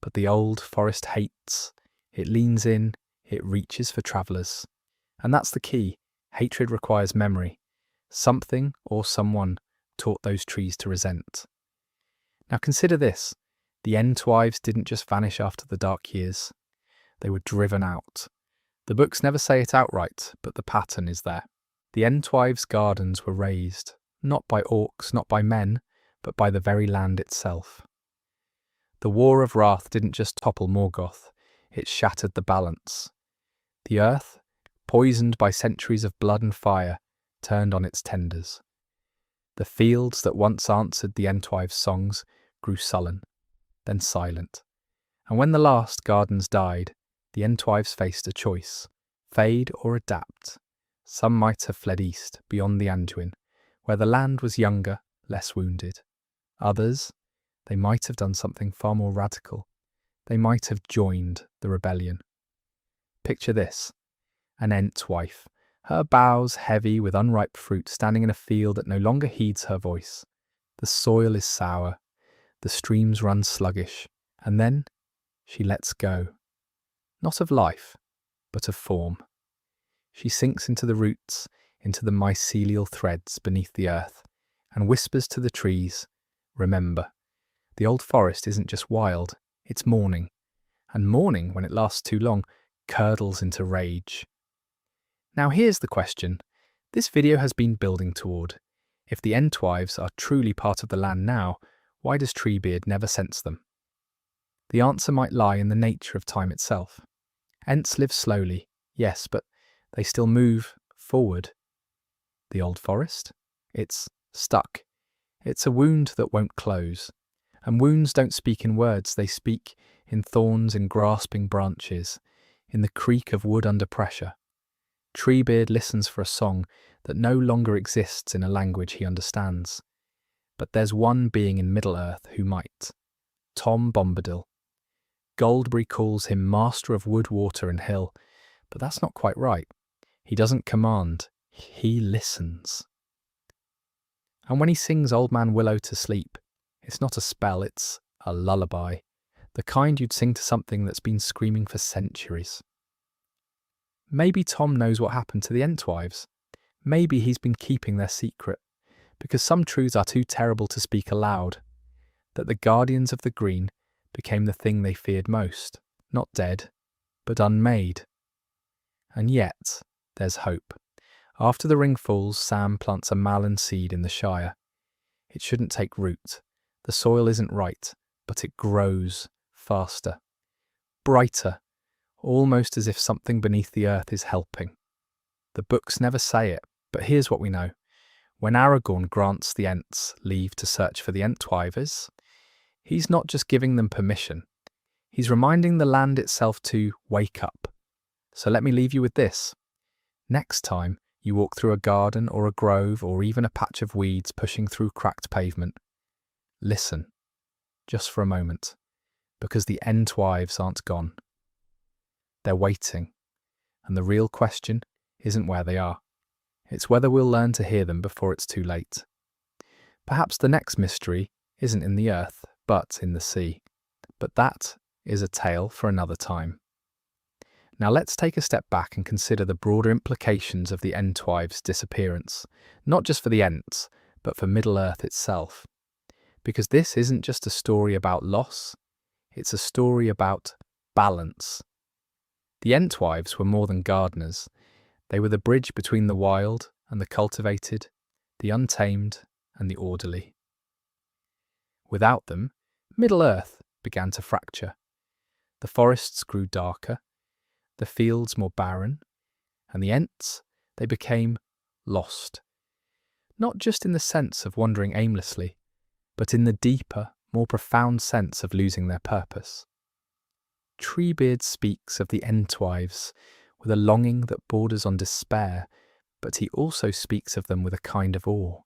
But the old forest hates. It leans in. It reaches for travellers. And that's the key. Hatred requires memory. Something or someone taught those trees to resent. Now consider this. The Entwives didn't just vanish after the Dark Years. They were driven out. The books never say it outright, but the pattern is there. The Entwives' gardens were razed, not by orcs, not by men, but by the very land itself. The War of Wrath didn't just topple Morgoth, it shattered the balance. The earth, poisoned by centuries of blood and fire, turned on its tenders. The fields that once answered the Entwives' songs grew sullen, then silent. And when the last gardens died, the Entwives faced a choice, fade or adapt. Some might have fled east, beyond the Anduin, where the land was younger, less wounded. Others, they might have done something far more radical. They might have joined the rebellion. Picture this, an Entwife, her boughs heavy with unripe fruit, standing in a field that no longer heeds her voice. The soil is sour, the streams run sluggish, and then she lets go. Not of life, but of form. She sinks into the roots, into the mycelial threads beneath the earth, and whispers to the trees, remember, the old forest isn't just wild, it's mourning. And mourning, when it lasts too long, curdles into rage. Now here's the question this video has been building toward. If the Entwives are truly part of the land now, why does Treebeard never sense them? The answer might lie in the nature of time itself. Ents live slowly, yes, but they still move forward. The old forest? It's stuck. It's a wound that won't close. And wounds don't speak in words, they speak in thorns, in grasping branches, in the creak of wood under pressure. Treebeard listens for a song that no longer exists in a language he understands. But there's one being in Middle-earth who might. Tom Bombadil. Goldberry calls him master of wood, water and hill, but that's not quite right. He doesn't command, he listens. And when he sings Old Man Willow to sleep, it's not a spell, it's a lullaby, the kind you'd sing to something that's been screaming for centuries. Maybe Tom knows what happened to the Entwives. Maybe he's been keeping their secret, because some truths are too terrible to speak aloud, that the Guardians of the Green became the thing they feared most, not dead, but unmade. And yet, there's hope. After the ring falls, Sam plants a Malin seed in the Shire. It shouldn't take root. The soil isn't right, but it grows faster, brighter, almost as if something beneath the earth is helping. The books never say it, but here's what we know. When Aragorn grants the Ents leave to search for the Entwives, he's not just giving them permission. He's reminding the land itself to wake up. So let me leave you with this. Next time you walk through a garden or a grove or even a patch of weeds pushing through cracked pavement, listen, just for a moment, because the Entwives aren't gone. They're waiting, and the real question isn't where they are. It's whether we'll learn to hear them before it's too late. Perhaps the next mystery isn't in the earth, but in the sea. But that is a tale for another time. Now let's take a step back and consider the broader implications of the Entwives' disappearance, not just for the Ents, but for Middle-earth itself. Because this isn't just a story about loss, it's a story about balance. The Entwives were more than gardeners. They were the bridge between the wild and the cultivated, the untamed and the orderly. Without them, Middle-earth began to fracture. The forests grew darker, the fields more barren, and the Ents, they became lost. Not just in the sense of wandering aimlessly, but in the deeper, more profound sense of losing their purpose. Treebeard speaks of the Entwives with a longing that borders on despair, but he also speaks of them with a kind of awe.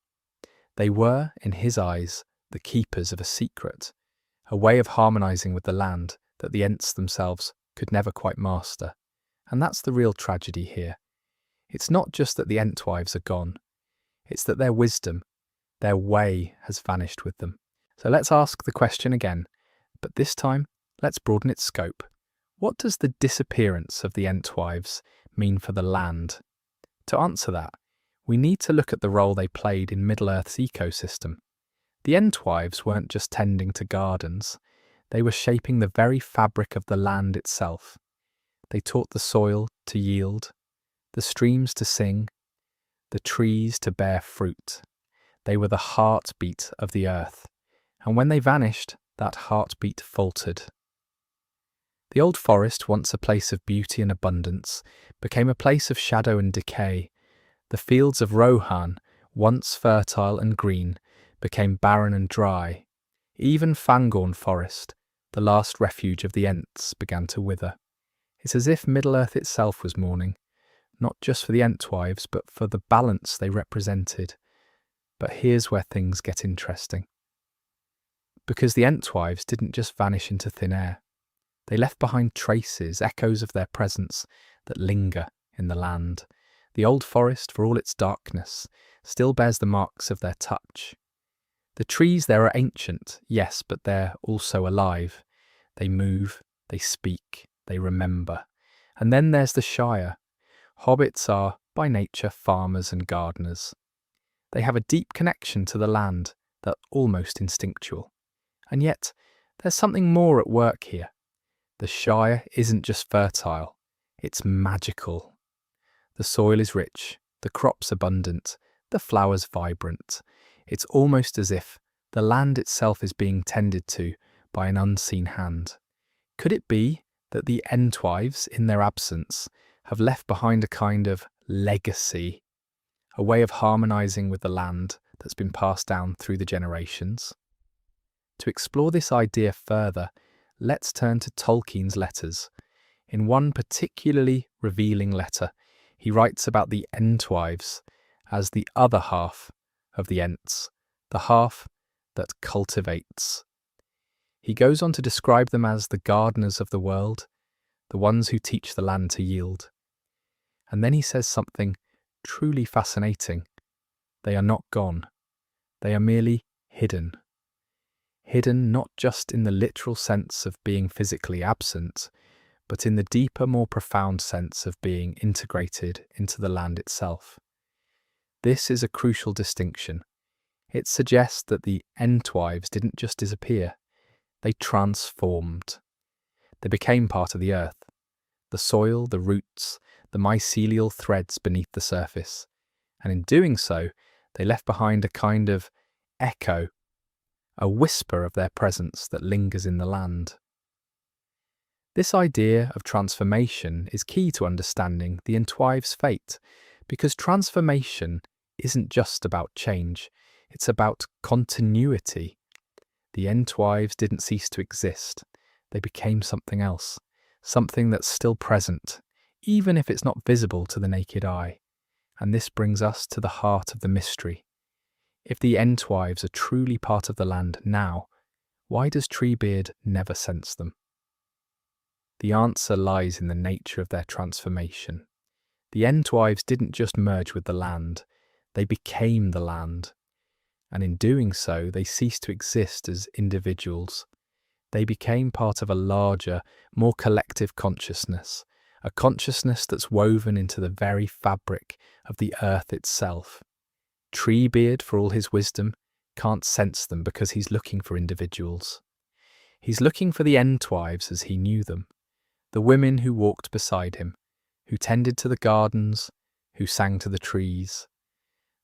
They were, in his eyes, the keepers of a secret, a way of harmonizing with the land that the Ents themselves could never quite master. And that's the real tragedy here. It's not just that the Entwives are gone, it's that their wisdom, their way has vanished with them. So let's ask the question again, but this time let's broaden its scope. What does the disappearance of the Entwives mean for the land? To answer that, we need to look at the role they played in Middle-earth's ecosystem. The Entwives weren't just tending to gardens, they were shaping the very fabric of the land itself. They taught the soil to yield, the streams to sing, the trees to bear fruit. They were the heartbeat of the earth, and when they vanished, that heartbeat faltered. The old forest, once a place of beauty and abundance, became a place of shadow and decay. The fields of Rohan, once fertile and green, became barren and dry. Even Fangorn Forest, the last refuge of the Ents, began to wither. It's as if Middle-earth itself was mourning, not just for the Entwives, but for the balance they represented. But here's where things get interesting. Because the Entwives didn't just vanish into thin air. They left behind traces, echoes of their presence that linger in the land. The old forest, for all its darkness, still bears the marks of their touch. The trees there are ancient, yes, but they're also alive. They move, they speak, they remember. And then there's the Shire. Hobbits are, by nature, farmers and gardeners. They have a deep connection to the land that's almost instinctual. And yet, there's something more at work here. The Shire isn't just fertile, it's magical. The soil is rich, the crops abundant, the flowers vibrant. It's almost as if the land itself is being tended to by an unseen hand. Could it be that the Entwives, in their absence, have left behind a kind of legacy, a way of harmonizing with the land that's been passed down through the generations? To explore this idea further, let's turn to Tolkien's letters. In one particularly revealing letter, he writes about the Entwives as the other half of the Ents, the half that cultivates. He goes on to describe them as the gardeners of the world, the ones who teach the land to yield. And then he says something truly fascinating. They are not gone. They are merely hidden. Hidden not just in the literal sense of being physically absent, but in the deeper, more profound sense of being integrated into the land itself. This is a crucial distinction. It suggests that the Entwives didn't just disappear, they transformed. They became part of the earth, the soil, the roots, the mycelial threads beneath the surface, and in doing so, they left behind a kind of echo, a whisper of their presence that lingers in the land. This idea of transformation is key to understanding the Entwives' fate, because transformation isn't just about change, it's about continuity. The Entwives didn't cease to exist, they became something else, something that's still present, even if it's not visible to the naked eye. And this brings us to the heart of the mystery. If the Entwives are truly part of the land now, why does Treebeard never sense them? The answer lies in the nature of their transformation. The Entwives didn't just merge with the land, they became the land. And in doing so, they ceased to exist as individuals. They became part of a larger, more collective consciousness, a consciousness that's woven into the very fabric of the earth itself. Treebeard, for all his wisdom, can't sense them because he's looking for individuals. He's looking for the Entwives as he knew them, the women who walked beside him, who tended to the gardens, who sang to the trees.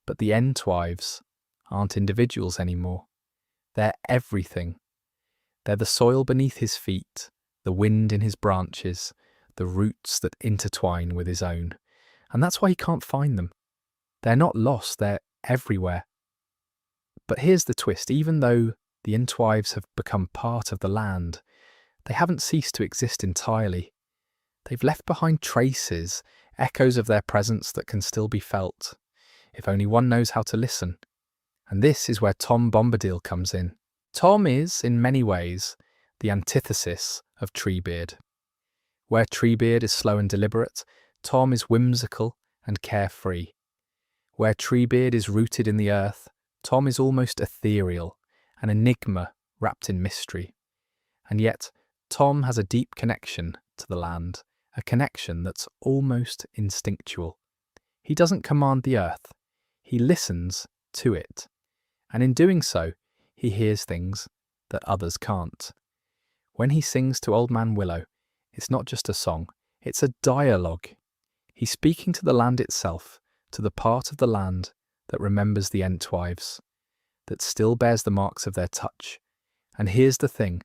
But the Entwives aren't individuals anymore. They're everything. They're the soil beneath his feet, the wind in his branches, the roots that intertwine with his own. And that's why he can't find them. They're not lost, they're everywhere. But here's the twist: even though the Entwives have become part of the land, they haven't ceased to exist entirely. They've left behind traces, echoes of their presence that can still be felt, if only one knows how to listen. And this is where Tom Bombadil comes in. Tom is, in many ways, the antithesis of Treebeard. Where Treebeard is slow and deliberate, Tom is whimsical and carefree. Where Treebeard is rooted in the earth, Tom is almost ethereal, an enigma wrapped in mystery. And yet, Tom has a deep connection to the land, a connection that's almost instinctual. He doesn't command the earth, he listens to it. And in doing so, he hears things that others can't. When he sings to Old Man Willow, it's not just a song, it's a dialogue. He's speaking to the land itself, to the part of the land that remembers the Entwives, that still bears the marks of their touch. And here's the thing: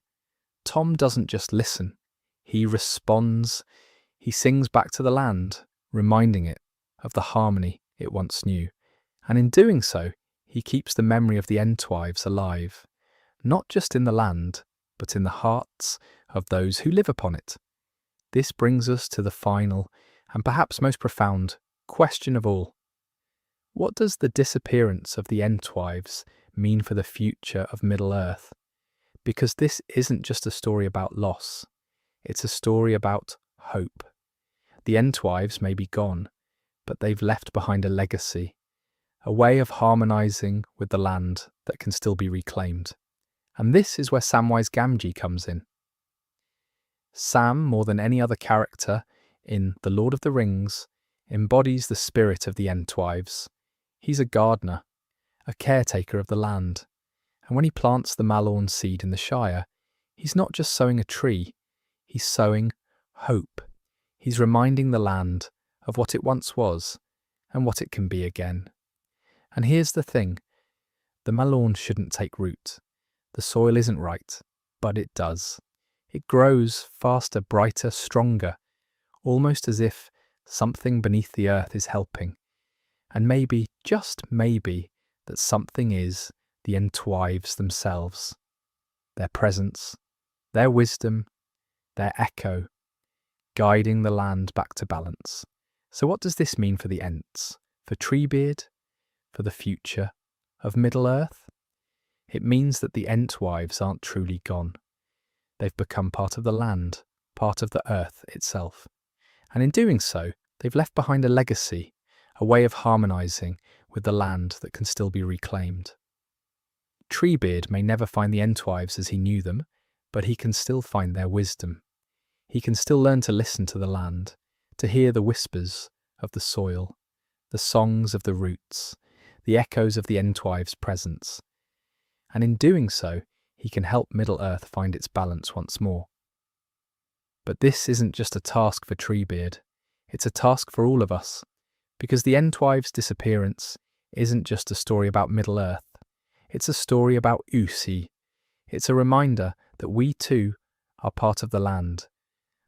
Tom doesn't just listen, he responds. He sings back to the land, reminding it of the harmony it once knew. And in doing so, he keeps the memory of the Entwives alive, not just in the land, but in the hearts of those who live upon it. This brings us to the final, and perhaps most profound, question of all. What does the disappearance of the Entwives mean for the future of Middle-earth? Because this isn't just a story about loss, it's a story about hope. The Entwives may be gone, but they've left behind a legacy, a way of harmonising with the land that can still be reclaimed. And this is where Samwise Gamgee comes in. Sam, more than any other character in The Lord of the Rings, embodies the spirit of the Entwives. He's a gardener, a caretaker of the land. And when he plants the Malorn seed in the Shire, he's not just sowing a tree, he's sowing hope. He's reminding the land of what it once was and what it can be again. And here's the thing: the Malorn shouldn't take root. The soil isn't right, but it does. It grows faster, brighter, stronger, almost as if something beneath the earth is helping. And maybe, just maybe, that something is the Entwives themselves. Their presence, their wisdom, their echo, guiding the land back to balance. So what does this mean for the Ents, for Treebeard, for the future of Middle-earth? It means that the Entwives aren't truly gone. They've become part of the land, part of the earth itself. And in doing so, they've left behind a legacy, a way of harmonising with the land that can still be reclaimed. Treebeard may never find the Entwives as he knew them, but he can still find their wisdom. He can still learn to listen to the land, to hear the whispers of the soil, the songs of the roots, the echoes of the Entwives' presence. And in doing so, he can help Middle-earth find its balance once more. But this isn't just a task for Treebeard, it's a task for all of us, because the Entwives' disappearance isn't just a story about Middle-earth, it's a story about Usi. It's a reminder that we too are part of the land,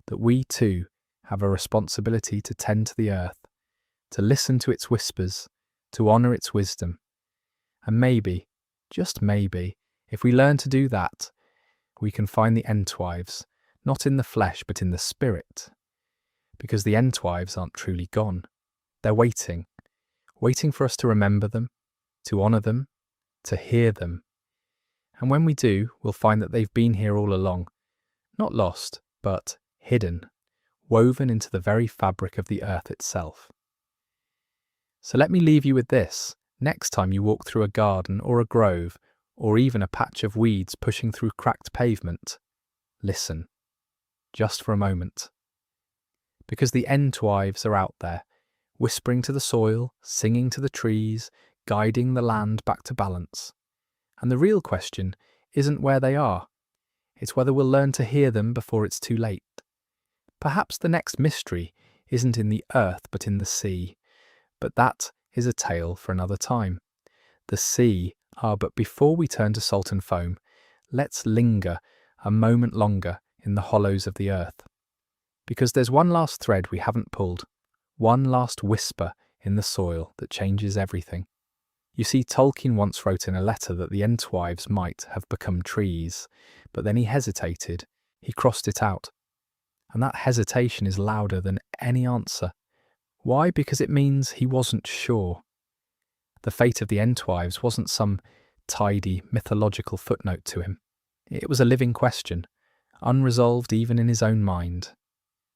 that we too have a responsibility to tend to the earth, to listen to its whispers, to honour its wisdom. And maybe, just maybe, if we learn to do that, we can find the Entwives, not in the flesh but in the spirit. because the Entwives aren't truly gone. They're waiting for us to remember them, to honour them, to hear them. And when we do, we'll find that they've been here all along, not lost, but hidden, woven into the very fabric of the earth itself. So let me leave you with this. Next time you walk through a garden or a grove, or even a patch of weeds pushing through cracked pavement, listen, just for a moment. Because the Entwives are out there, whispering to the soil, singing to the trees, guiding the land back to balance. And the real question isn't where they are, it's whether we'll learn to hear them before it's too late. Perhaps the next mystery isn't in the earth but in the sea, but that is a tale for another time. The sea, but before we turn to salt and foam, let's linger a moment longer in the hollows of the earth. Because there's one last thread we haven't pulled, one last whisper in the soil that changes everything. You see, Tolkien once wrote in a letter that the Entwives might have become trees, but then he hesitated, he crossed it out. And that hesitation is louder than any answer. Why? Because it means he wasn't sure. The fate of the Entwives wasn't some tidy, mythological footnote to him. It was a living question, unresolved even in his own mind.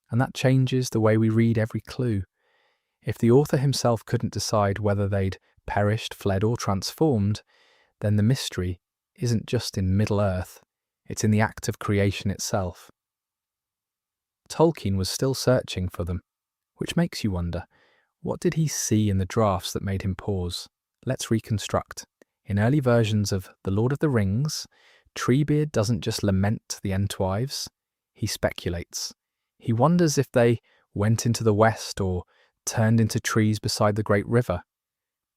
And that changes the way we read every clue. If the author himself couldn't decide whether they'd perished, fled, or transformed, then the mystery isn't just in Middle-earth, it's in the act of creation itself. Tolkien was still searching for them, which makes you wonder, what did he see in the drafts that made him pause? Let's reconstruct. In early versions of The Lord of the Rings, Treebeard doesn't just lament the Entwives, he speculates. He wonders if they went into the west or turned into trees beside the great river.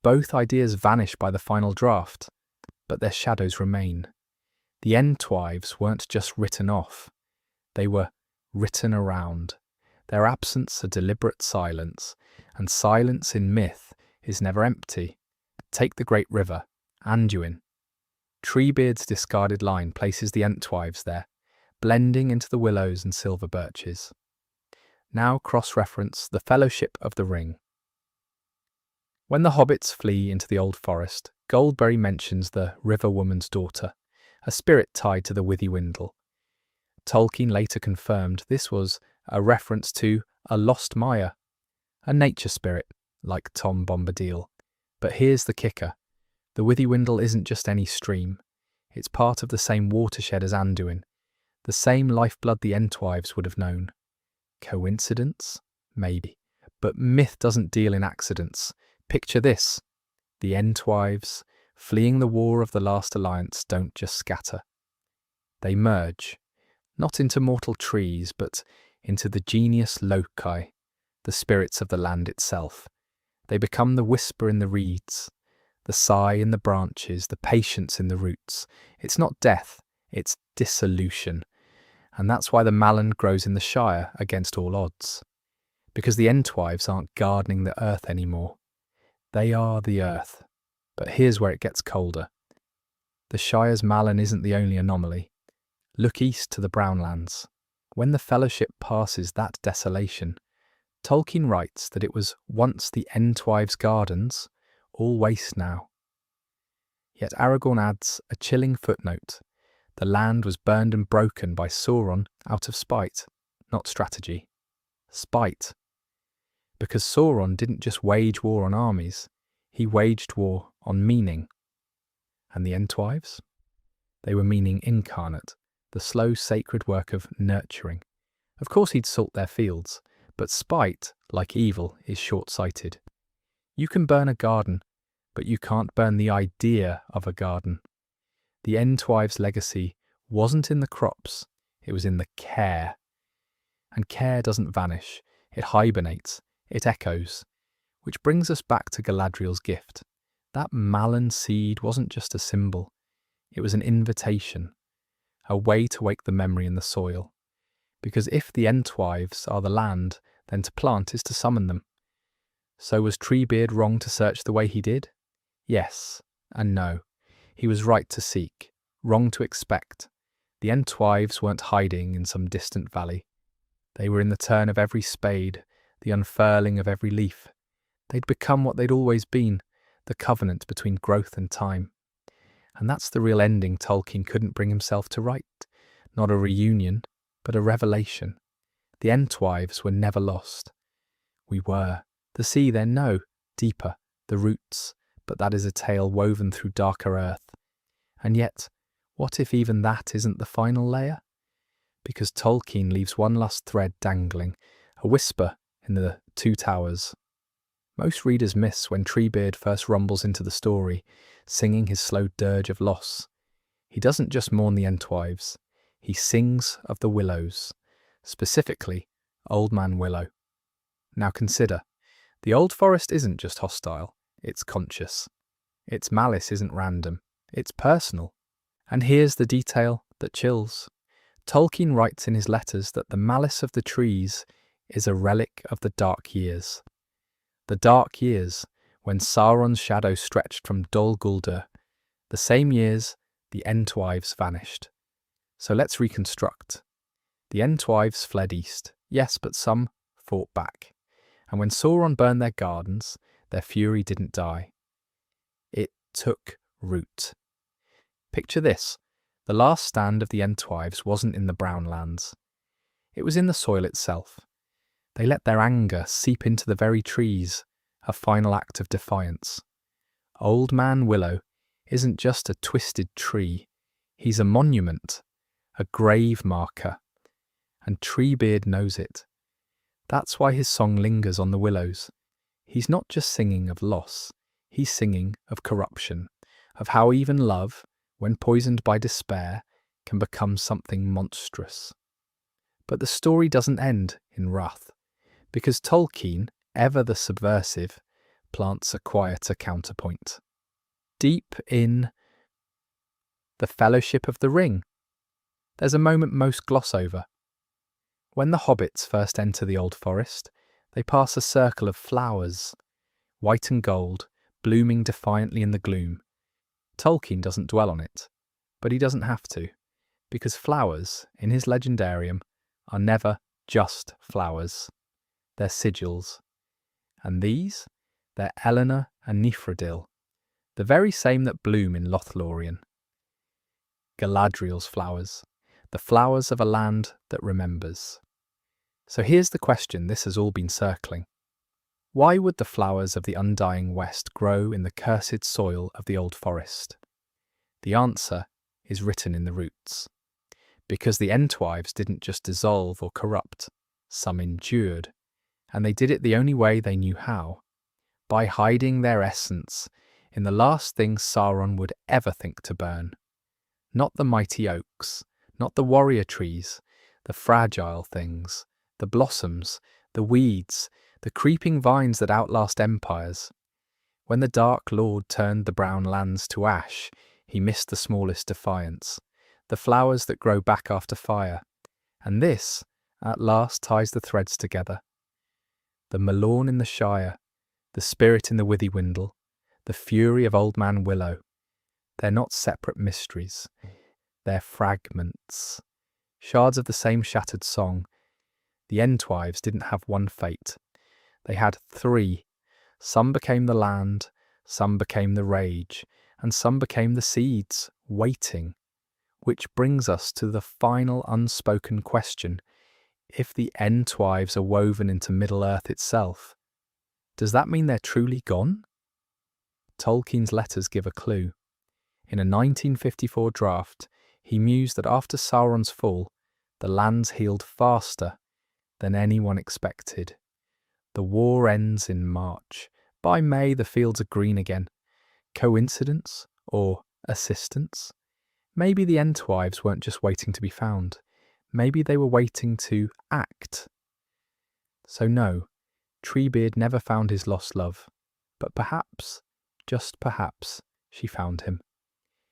Both ideas vanish by the final draft, but their shadows remain. The Entwives weren't just written off, they were written around. Their absence a deliberate silence, and silence in myth is never empty. Take the great river, Anduin. Treebeard's discarded line places the Entwives there, blending into the willows and silver birches. Now cross-reference the Fellowship of the Ring. When the hobbits flee into the old forest, Goldberry mentions the River Woman's daughter, a spirit tied to the Withywindle. Tolkien later confirmed this was a reference to a lost Maya, a nature spirit, like Tom Bombadil. But here's the kicker. The Withywindle isn't just any stream. It's part of the same watershed as Anduin, the same lifeblood the Entwives would have known. Coincidence? Maybe. But myth doesn't deal in accidents. Picture this. The Entwives, fleeing the war of the Last Alliance, don't just scatter. They merge, not into mortal trees, but into the genius loci, the spirits of the land itself. They become the whisper in the reeds, the sigh in the branches, the patience in the roots. It's not death, it's dissolution. And that's why the malland grows in the Shire against all odds. Because the Entwives aren't gardening the earth anymore. They are the earth. But here's where it gets colder. The Shire's malland isn't the only anomaly. Look east to the Brownlands. When the Fellowship passes that desolation, Tolkien writes that it was once the Entwives' gardens, all waste now. Yet Aragorn adds a chilling footnote. The land was burned and broken by Sauron out of spite, not strategy. Spite. Because Sauron didn't just wage war on armies, he waged war on meaning. And the Entwives? They were meaning incarnate, the slow sacred work of nurturing. Of course he'd salt their fields, but spite, like evil, is short-sighted. You can burn a garden, but you can't burn the idea of a garden. The Entwives' legacy wasn't in the crops, it was in the care. And care doesn't vanish, it hibernates, it echoes. Which brings us back to Galadriel's gift. That malland seed wasn't just a symbol, it was an invitation, a way to wake the memory in the soil. Because if the Entwives are the land, then to plant is to summon them. So was Treebeard wrong to search the way he did? Yes, and no. He was right to seek, wrong to expect. The Entwives weren't hiding in some distant valley. They were in the turn of every spade, the unfurling of every leaf. They'd become what they'd always been, the covenant between growth and time. And that's the real ending Tolkien couldn't bring himself to write. Not a reunion, but a revelation. The Entwives were never lost. We were. The sea then, no, deeper, the roots, but that is a tale woven through darker earth. And yet, what if even that isn't the final layer? Because Tolkien leaves one last thread dangling, a whisper in the Two Towers. Most readers miss when Treebeard first rumbles into the story, singing his slow dirge of loss. He doesn't just mourn the Entwives, he sings of the willows, specifically Old Man Willow. Now consider, the Old Forest isn't just hostile, it's conscious. Its malice isn't random, it's personal. And here's the detail that chills. Tolkien writes in his letters that the malice of the trees is a relic of the dark years. The dark years, when Sauron's shadow stretched from Dol Guldur, the same years the Entwives vanished. So let's reconstruct. The Entwives fled east, yes, but some fought back. And when Sauron burned their gardens, their fury didn't die. It took root. Picture this. The last stand of the Entwives wasn't in the Brown Lands. It was in the soil itself. They let their anger seep into the very trees, a final act of defiance. Old Man Willow isn't just a twisted tree. He's a monument, a grave marker. And Treebeard knows it. That's why his song lingers on the willows. He's not just singing of loss, he's singing of corruption, of how even love, when poisoned by despair, can become something monstrous. But the story doesn't end in wrath, because Tolkien, ever the subversive, plants a quieter counterpoint. Deep in the Fellowship of the Ring, there's a moment most gloss over. When the hobbits first enter the Old Forest, they pass a circle of flowers, white and gold, blooming defiantly in the gloom. Tolkien doesn't dwell on it, but he doesn't have to, because flowers, in his legendarium, are never just flowers. They're sigils. And these? They're Elenna and Nifredil, the very same that bloom in Lothlorien. Galadriel's flowers, the flowers of a land that remembers. So here's the question this has all been circling. Why would the flowers of the undying West grow in the cursed soil of the Old Forest? The answer is written in the roots. Because the Entwives didn't just dissolve or corrupt, some endured, and they did it the only way they knew how, by hiding their essence in the last thing Sauron would ever think to burn. Not the mighty oaks, not the warrior trees, the fragile things, the blossoms, the weeds, the creeping vines that outlast empires. When the Dark Lord turned the Brown Lands to ash, he missed the smallest defiance, the flowers that grow back after fire. And this, at last, ties the threads together. The Malorn in the Shire, the spirit in the Withywindle, the fury of Old Man Willow. They're not separate mysteries. They're fragments, shards of the same shattered song. The Entwives didn't have one fate. They had three. Some became the land, some became the rage, and some became the seeds, waiting. Which brings us to the final unspoken question. If the Entwives are woven into Middle-earth itself, does that mean they're truly gone? Tolkien's letters give a clue. In a 1954 draft, he mused that after Sauron's fall, the lands healed faster than anyone expected. The war ends in March. By May, the fields are green again. Coincidence? Or assistance? Maybe the Entwives weren't just waiting to be found. Maybe they were waiting to act. So no, Treebeard never found his lost love. But perhaps, just perhaps, she found him.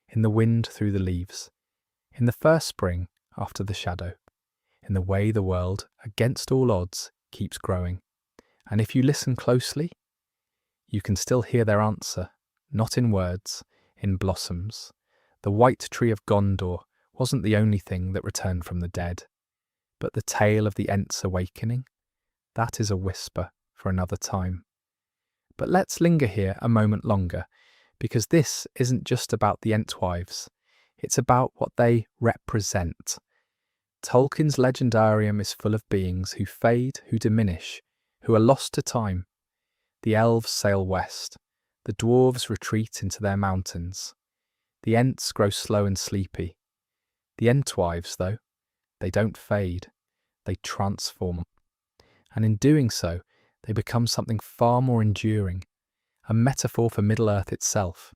In the wind through the leaves. In the first spring after the shadow. In the way the world, against all odds, keeps growing. And if you listen closely, you can still hear their answer, not in words, in blossoms. The white tree of Gondor wasn't the only thing that returned from the dead. But the tale of the Ents awakening, that is a whisper for another time. But let's linger here a moment longer, because this isn't just about the Entwives, it's about what they represent. Tolkien's legendarium is full of beings who fade, who diminish, who are lost to time. The elves sail west, the dwarves retreat into their mountains. The Ents grow slow and sleepy. The Entwives, though, they don't fade, they transform. And in doing so, they become something far more enduring, a metaphor for Middle-earth itself.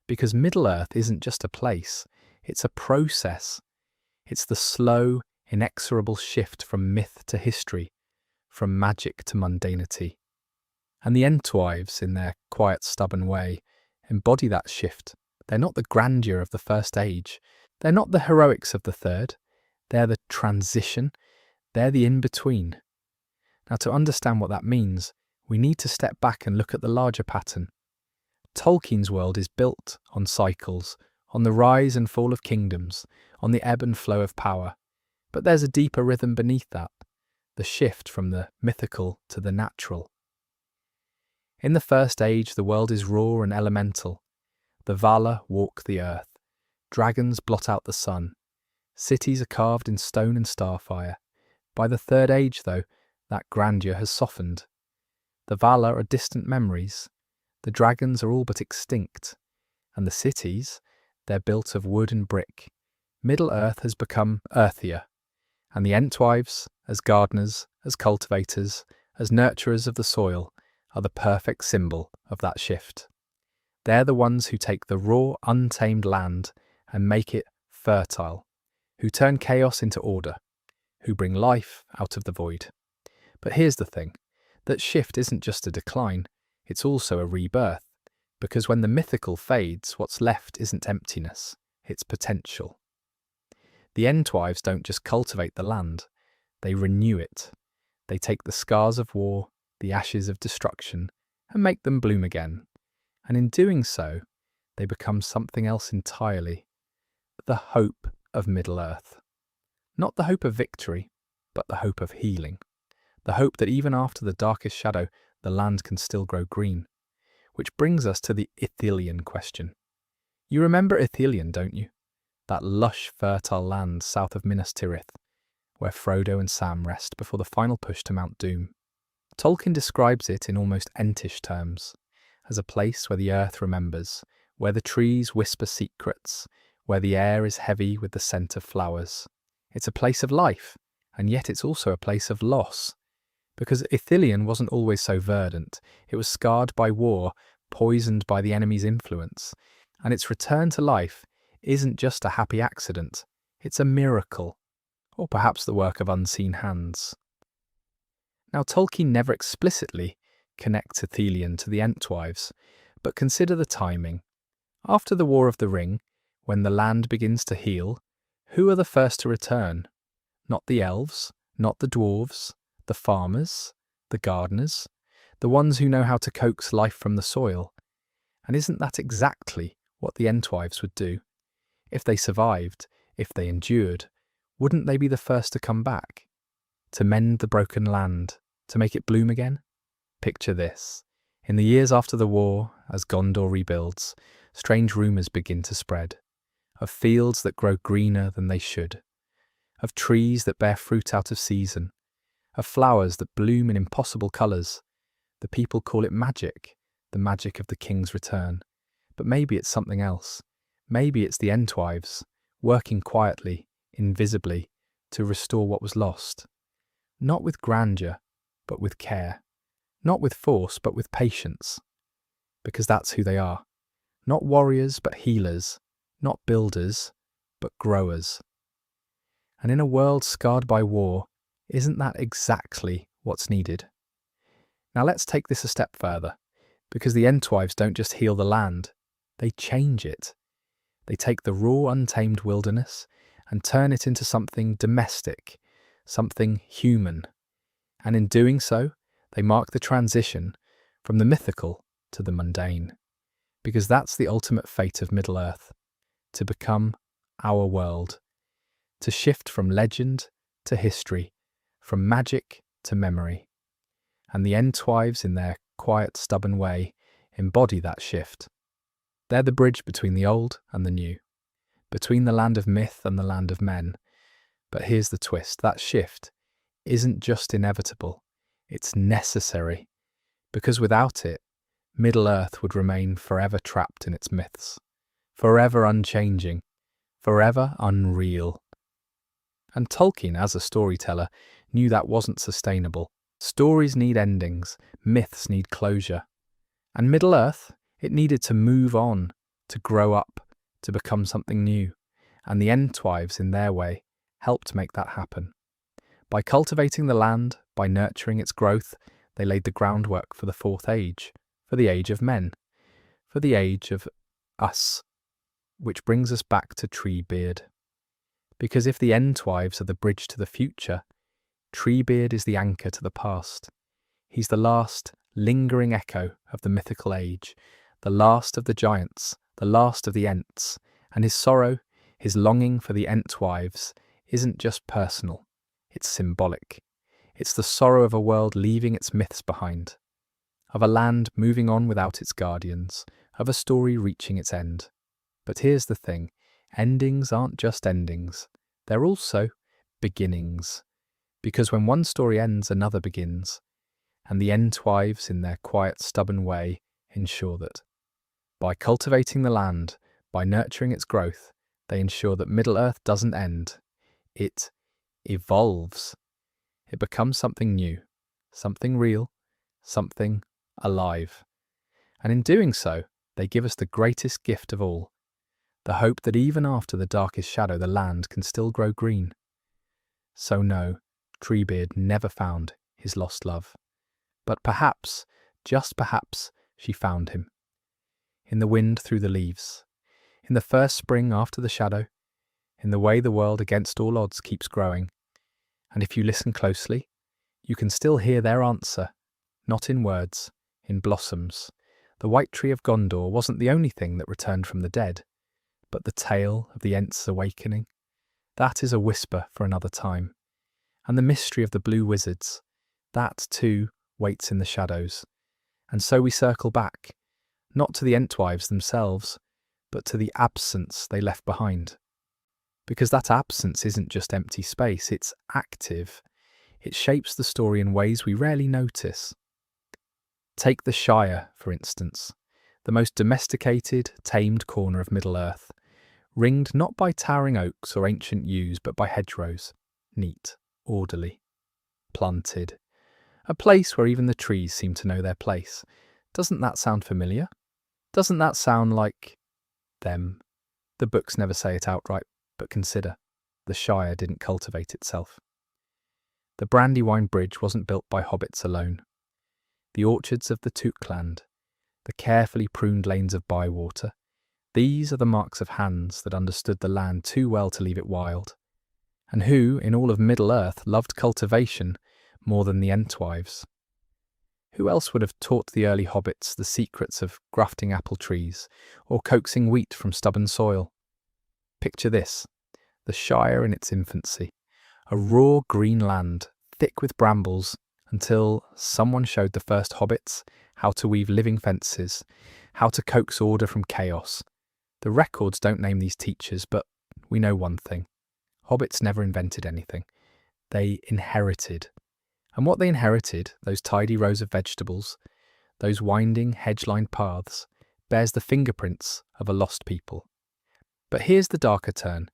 Because Middle-earth isn't just a place, it's a process. It's the slow, inexorable shift from myth to history, from magic to mundanity. And the Entwives, in their quiet, stubborn way, embody that shift. They're not the grandeur of the First Age. They're not the heroics of the Third. They're the transition. They're the in-between. Now, to understand what that means, we need to step back and look at the larger pattern. Tolkien's world is built on cycles, on the rise and fall of kingdoms, on the ebb and flow of power. But there's a deeper rhythm beneath that, the shift from the mythical to the natural. In the First Age, the world is raw and elemental. The Valar walk the earth. Dragons blot out the sun. Cities are carved in stone and starfire. By the Third Age, though, that grandeur has softened. The Valar are distant memories. The dragons are all but extinct. And the cities, they're built of wood and brick. Middle-earth has become earthier. And the Entwives, as gardeners, as cultivators, as nurturers of the soil, are the perfect symbol of that shift. They're the ones who take the raw, untamed land and make it fertile, who turn chaos into order, who bring life out of the void. But here's the thing, that shift isn't just a decline, it's also a rebirth, because when the mythical fades, what's left isn't emptiness, it's potential. The Entwives don't just cultivate the land, they renew it. They take the scars of war, the ashes of destruction, and make them bloom again. And in doing so, they become something else entirely. The hope of Middle-earth. Not the hope of victory, but the hope of healing. The hope that even after the darkest shadow, the land can still grow green. Which brings us to the Ithilien question. You remember Ithilien, don't you? That lush, fertile land south of Minas Tirith, where Frodo and Sam rest before the final push to Mount Doom. Tolkien describes it in almost Entish terms, as a place where the earth remembers, where the trees whisper secrets, where the air is heavy with the scent of flowers. It's a place of life, and yet it's also a place of loss. Because Ithilien wasn't always so verdant, it was scarred by war, poisoned by the enemy's influence, and its return to life isn't just a happy accident, it's a miracle, or perhaps the work of unseen hands. Now, Tolkien never explicitly connects Ithilien to the Entwives, but consider the timing. After the War of the Ring, when the land begins to heal, who are the first to return? Not the elves, not the dwarves, the farmers, the gardeners, the ones who know how to coax life from the soil. And isn't that exactly what the Entwives would do? If they survived, if they endured, wouldn't they be the first to come back? To mend the broken land, to make it bloom again? Picture this. In the years after the war, as Gondor rebuilds, strange rumours begin to spread. Of fields that grow greener than they should. Of trees that bear fruit out of season. Of flowers that bloom in impossible colours. The people call it magic, the magic of the king's return. But maybe it's something else. Maybe it's the Entwives, working quietly, invisibly, to restore what was lost. Not with grandeur, but with care. Not with force, but with patience. Because that's who they are. Not warriors, but healers. Not builders, but growers. And in a world scarred by war, isn't that exactly what's needed? Now let's take this a step further, because the Entwives don't just heal the land, they change it. They take the raw, untamed wilderness and turn it into something domestic, something human. And in doing so, they mark the transition from the mythical to the mundane. Because that's the ultimate fate of Middle-earth, to become our world, to shift from legend to history, from magic to memory. And the Entwives, in their quiet, stubborn way, embody that shift. They're the bridge between the old and the new, between the land of myth and the land of men. But here's the twist: that shift isn't just inevitable, it's necessary, because without it, Middle-earth would remain forever trapped in its myths, forever unchanging, forever unreal. And Tolkien, as a storyteller, knew that wasn't sustainable. Stories need endings, myths need closure. And Middle-earth, it needed to move on, to grow up, to become something new. And the Entwives, in their way, helped make that happen. By cultivating the land, by nurturing its growth, they laid the groundwork for the Fourth Age, for the Age of Men, for the Age of Us. Which brings us back to Treebeard. Because if the Entwives are the bridge to the future, Treebeard is the anchor to the past. He's the last, lingering echo of the mythical age, the last of the giants, the last of the Ents, and his sorrow, his longing for the Entwives, isn't just personal, it's symbolic. It's the sorrow of a world leaving its myths behind, of a land moving on without its guardians, of a story reaching its end. But here's the thing, endings aren't just endings, they're also beginnings. Because when one story ends, another begins, and the Entwives, in their quiet, stubborn way, ensure that. By cultivating the land, by nurturing its growth, they ensure that Middle-earth doesn't end. It evolves. It becomes something new, something real, something alive. And in doing so, they give us the greatest gift of all, the hope that even after the darkest shadow, the land can still grow green. So no, Treebeard never found his lost love. But perhaps, just perhaps, she found him. In the wind through the leaves, in the first spring after the shadow, in the way the world against all odds keeps growing. And if you listen closely, you can still hear their answer, not in words, in blossoms. The white tree of Gondor wasn't the only thing that returned from the dead, but the tale of the Ents awakening. That is a whisper for another time. And the mystery of the blue wizards, that too waits in the shadows. And so we circle back, not to the Entwives themselves, but to the absence they left behind. Because that absence isn't just empty space, it's active. It shapes the story in ways we rarely notice. Take the Shire, for instance, the most domesticated, tamed corner of Middle-earth, ringed not by towering oaks or ancient yews, but by hedgerows, neat, orderly, planted. A place where even the trees seem to know their place. Doesn't that sound familiar? Doesn't that sound like them? The books never say it outright, but consider, the Shire didn't cultivate itself. The Brandywine Bridge wasn't built by hobbits alone. The orchards of the Tookland, the carefully pruned lanes of Bywater, these are the marks of hands that understood the land too well to leave it wild, and who, in all of Middle-earth, loved cultivation more than the Entwives. Who else would have taught the early hobbits the secrets of grafting apple trees, or coaxing wheat from stubborn soil? Picture this, the Shire in its infancy, a raw green land, thick with brambles, until someone showed the first hobbits how to weave living fences, how to coax order from chaos. The records don't name these teachers, but we know one thing. Hobbits never invented anything. They inherited. And what they inherited, those tidy rows of vegetables, those winding, hedge-lined paths, bears the fingerprints of a lost people. But here's the darker turn.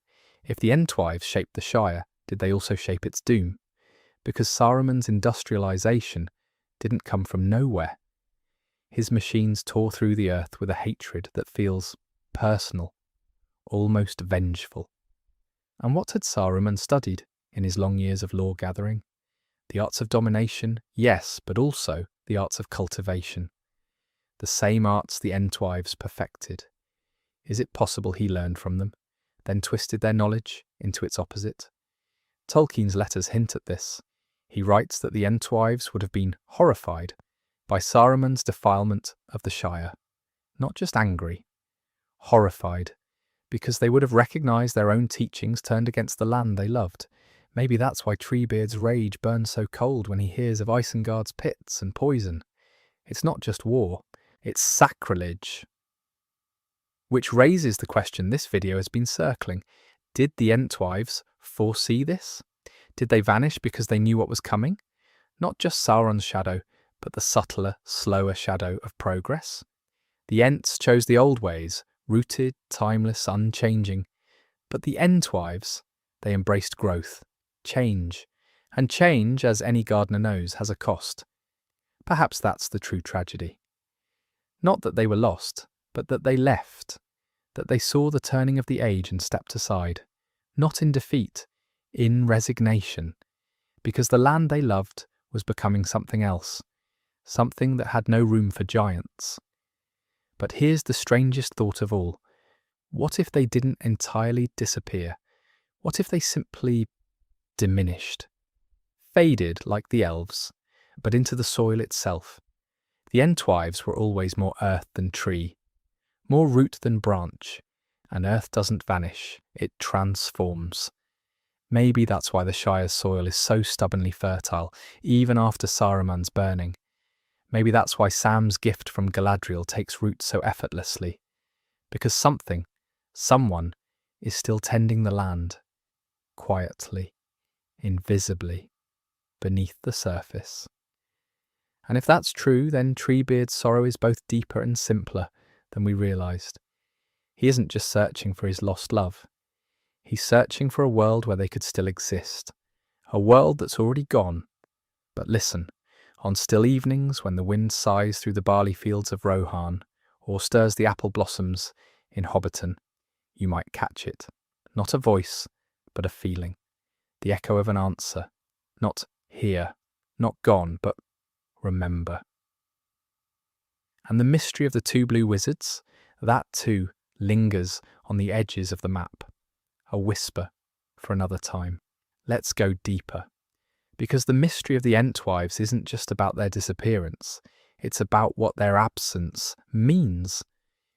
If the Entwives shaped the Shire, did they also shape its doom? Because Saruman's industrialization didn't come from nowhere. His machines tore through the earth with a hatred that feels personal, almost vengeful. And what had Saruman studied in his long years of law gathering? The arts of domination, yes, but also the arts of cultivation. The same arts the Entwives perfected. Is it possible he learned from them, then twisted their knowledge into its opposite? Tolkien's letters hint at this. He writes that the Entwives would have been horrified by Saruman's defilement of the Shire. Not just angry, horrified, because they would have recognised their own teachings turned against the land they loved, Maybe that's why Treebeard's rage burns so cold when he hears of Isengard's pits and poison. It's not just war, it's sacrilege. Which raises the question this video has been circling. Did the Entwives foresee this? Did they vanish because they knew what was coming? Not just Sauron's shadow, but the subtler, slower shadow of progress? The Ents chose the old ways, rooted, timeless, unchanging. But the Entwives, they embraced growth, change. And change, as any gardener knows, has a cost. Perhaps that's the true tragedy. Not that they were lost, but that they left. That they saw the turning of the age and stepped aside. Not in defeat, in resignation. Because the land they loved was becoming something else. Something that had no room for giants. But here's the strangest thought of all. What if they didn't entirely disappear? What if they simply diminished? Faded like the elves, but into the soil itself. The Entwives were always more earth than tree, more root than branch, and earth doesn't vanish, it transforms. Maybe that's why the Shire's soil is so stubbornly fertile, even after Saruman's burning. Maybe that's why Sam's gift from Galadriel takes root so effortlessly. Because something, someone, is still tending the land, quietly, invisibly, beneath the surface. And if that's true, then Treebeard's sorrow is both deeper and simpler than we realised. He isn't just searching for his lost love. He's searching for a world where they could still exist. A world that's already gone. But listen, on still evenings when the wind sighs through the barley fields of Rohan, or stirs the apple blossoms in Hobbiton, you might catch it. Not a voice, but a feeling. The echo of an answer. Not here, not gone, but remember. And the mystery of the two blue wizards, that too lingers on the edges of the map. A whisper for another time. Let's go deeper. Because the mystery of the Entwives isn't just about their disappearance. It's about what their absence means.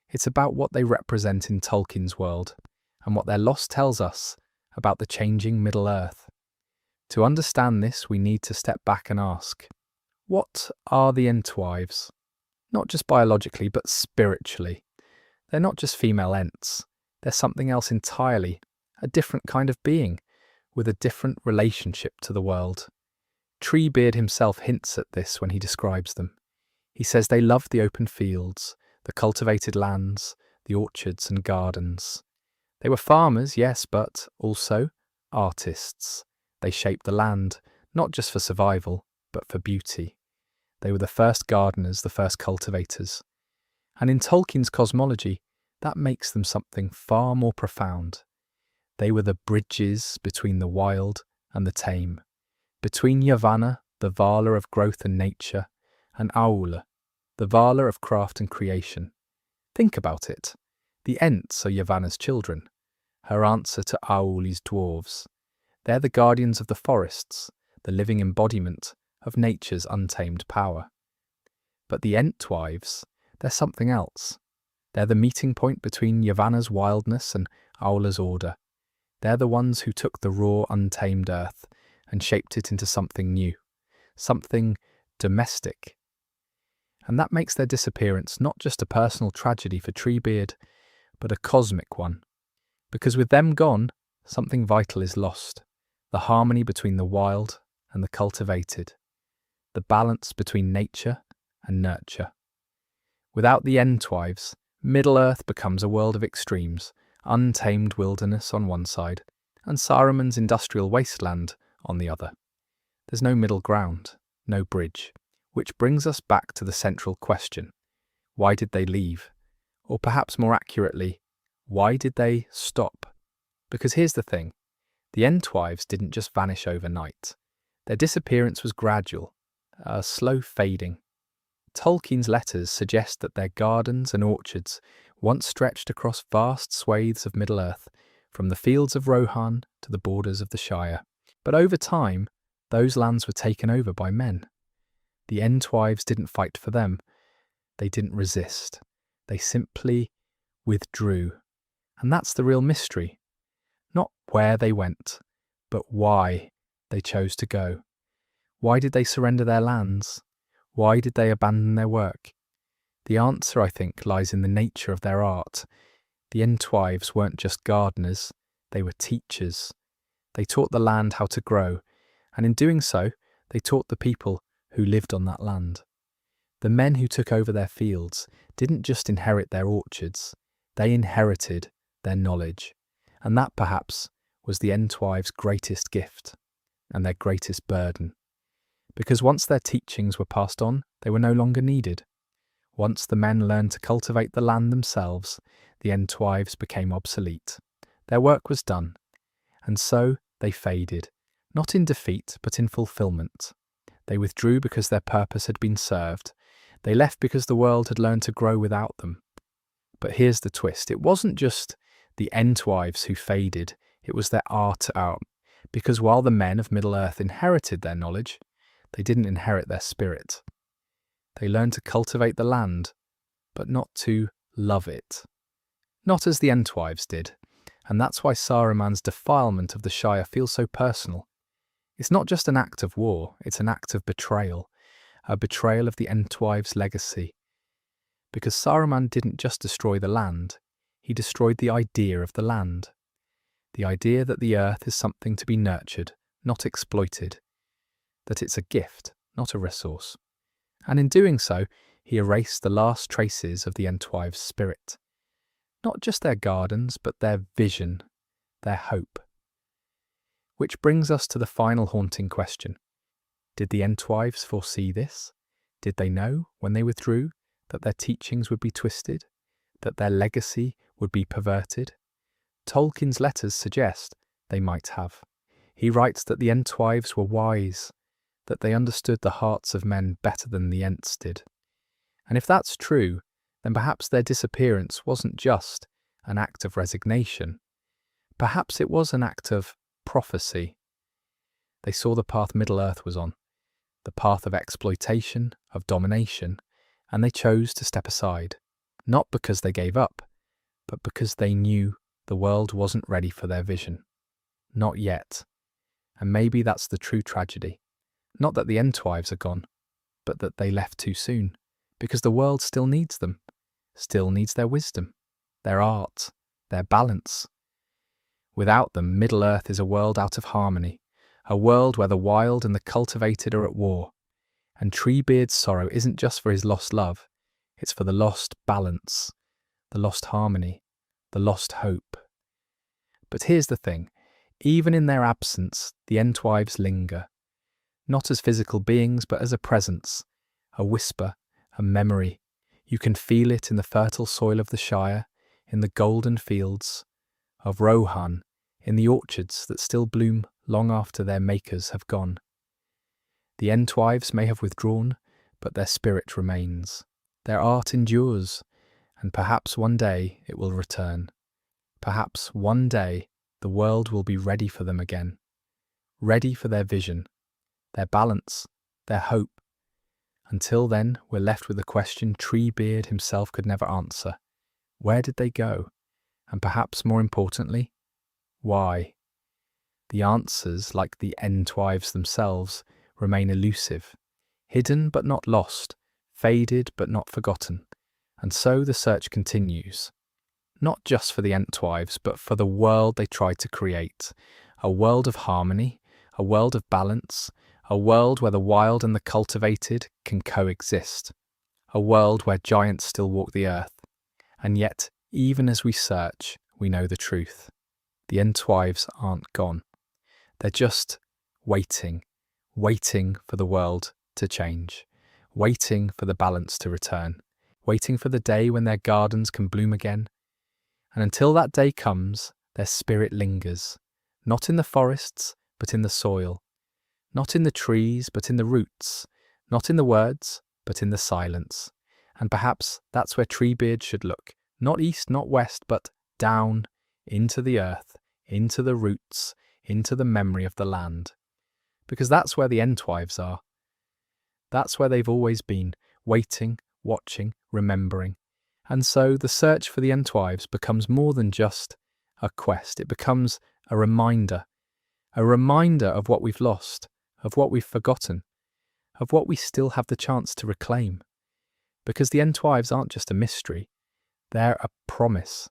It's about what they represent in Tolkien's world, and what their loss tells us about the changing Middle-earth. To understand this, we need to step back and ask, what are the Entwives? Not just biologically, but spiritually. They're not just female Ents. They're something else entirely, a different kind of being, with a different relationship to the world. Treebeard himself hints at this when he describes them. He says they love the open fields, the cultivated lands, the orchards and gardens. They were farmers, yes, but also artists. They shaped the land, not just for survival, but for beauty. They were the first gardeners, the first cultivators. And in Tolkien's cosmology, that makes them something far more profound. They were the bridges between the wild and the tame, between Yavanna, the Vala of growth and nature, and Aula, the Vala of craft and creation. Think about it. The Ents are Yavanna's children, her answer to Auli's dwarves. They're the guardians of the forests, the living embodiment of nature's untamed power. But the Entwives, they're something else. They're the meeting point between Yavanna's wildness and Aula's order. They're the ones who took the raw, untamed earth and shaped it into something new, something domestic. And that makes their disappearance not just a personal tragedy for Treebeard, but a cosmic one. Because with them gone, something vital is lost. The harmony between the wild and the cultivated. The balance between nature and nurture. Without the Entwives, Middle-earth becomes a world of extremes, untamed wilderness on one side, and Saruman's industrial wasteland on the other. There's no middle ground, no bridge, which brings us back to the central question. Why did they leave? Or perhaps more accurately, why did they stop? Because here's the thing, the Entwives didn't just vanish overnight. Their disappearance was gradual, a slow fading. Tolkien's letters suggest that their gardens and orchards once stretched across vast swathes of Middle-earth, from the fields of Rohan to the borders of the Shire. But over time, those lands were taken over by men. The Entwives didn't fight for them. They didn't resist. They simply withdrew. And that's the real mystery. Not where they went, But why they chose to go? Why did they surrender their lands? Why did they abandon their work? The answer, I think, lies in the nature of their art. The Entwives weren't just gardeners, they were teachers. They taught the land how to grow, and in doing so, they taught the people who lived on that land. The men who took over their fields didn't just inherit their orchards, they inherited their knowledge. And that, perhaps, was the Entwives' greatest gift and their greatest burden. Because once their teachings were passed on, they were no longer needed. Once the men learned to cultivate the land themselves, the Entwives became obsolete. Their work was done, and so they faded, not in defeat but in fulfillment. They withdrew because their purpose had been served. They left because the world had learned to grow without them. But here's the twist. It wasn't just the Entwives who faded, it was their art out. Because while the men of Middle-earth inherited their knowledge, they didn't inherit their spirit. They learned to cultivate the land, but not to love it. Not as the Entwives did, and that's why Saruman's defilement of the Shire feels so personal. It's not just an act of war, it's an act of betrayal, a betrayal of the Entwives' legacy. Because Saruman didn't just destroy the land, he destroyed the idea of the land. The idea that the earth is something to be nurtured, not exploited. That it's a gift, not a resource. And in doing so, he erased the last traces of the Entwives' spirit. Not just their gardens, but their vision, their hope. Which brings us to the final haunting question. Did the Entwives foresee this? Did they know, when they withdrew, that their teachings would be twisted? That their legacy would be perverted? Tolkien's letters suggest they might have. He writes that the Entwives were wise, that they understood the hearts of men better than the Ents did. And if that's true, then perhaps their disappearance wasn't just an act of resignation. Perhaps it was an act of prophecy. They saw the path Middle-earth was on, the path of exploitation, of domination, and they chose to step aside, not because they gave up, but because they knew the world wasn't ready for their vision. Not yet. And maybe that's the true tragedy. Not that the Entwives are gone, but that they left too soon, because the world still needs them, still needs their wisdom, their art, their balance. Without them, Middle-earth is a world out of harmony, a world where the wild and the cultivated are at war. And Treebeard's sorrow isn't just for his lost love, it's for the lost balance, the lost harmony, the lost hope. But here's the thing, even in their absence, the Entwives linger, not as physical beings, but as a presence, a whisper, a memory. You can feel it in the fertile soil of the Shire, in the golden fields of Rohan, in the orchards that still bloom long after their makers have gone. The Entwives may have withdrawn, but their spirit remains. Their art endures, and perhaps one day it will return. Perhaps one day the world will be ready for them again, ready for their vision, their balance, their hope. Until then, we're left with a question Treebeard himself could never answer. Where did they go? And perhaps more importantly, why? The answers, like the Entwives themselves, remain elusive, hidden but not lost, faded but not forgotten. And so the search continues. Not just for the Entwives, but for the world they tried to create. A world of harmony, a world of balance, a world where the wild and the cultivated can coexist. A world where giants still walk the earth. And yet, even as we search, we know the truth. The Entwives aren't gone. They're just waiting for the world to change, waiting for the balance to return, waiting for the day when their gardens can bloom again. And until that day comes, their spirit lingers, not in the forests, but in the soil, not in the trees, but in the roots, not in the words, but in the silence. And perhaps that's where Treebeard should look, not east, not west, but down into the earth, into the roots, into the memory of the land. Because that's where the Entwives are. That's where they've always been, waiting, watching, remembering. And so the search for the Entwives becomes more than just a quest. It becomes a reminder a reminder of what we've lost, of what we've forgotten, of what we still have the chance to reclaim. Because the Entwives aren't just a mystery, they're a promise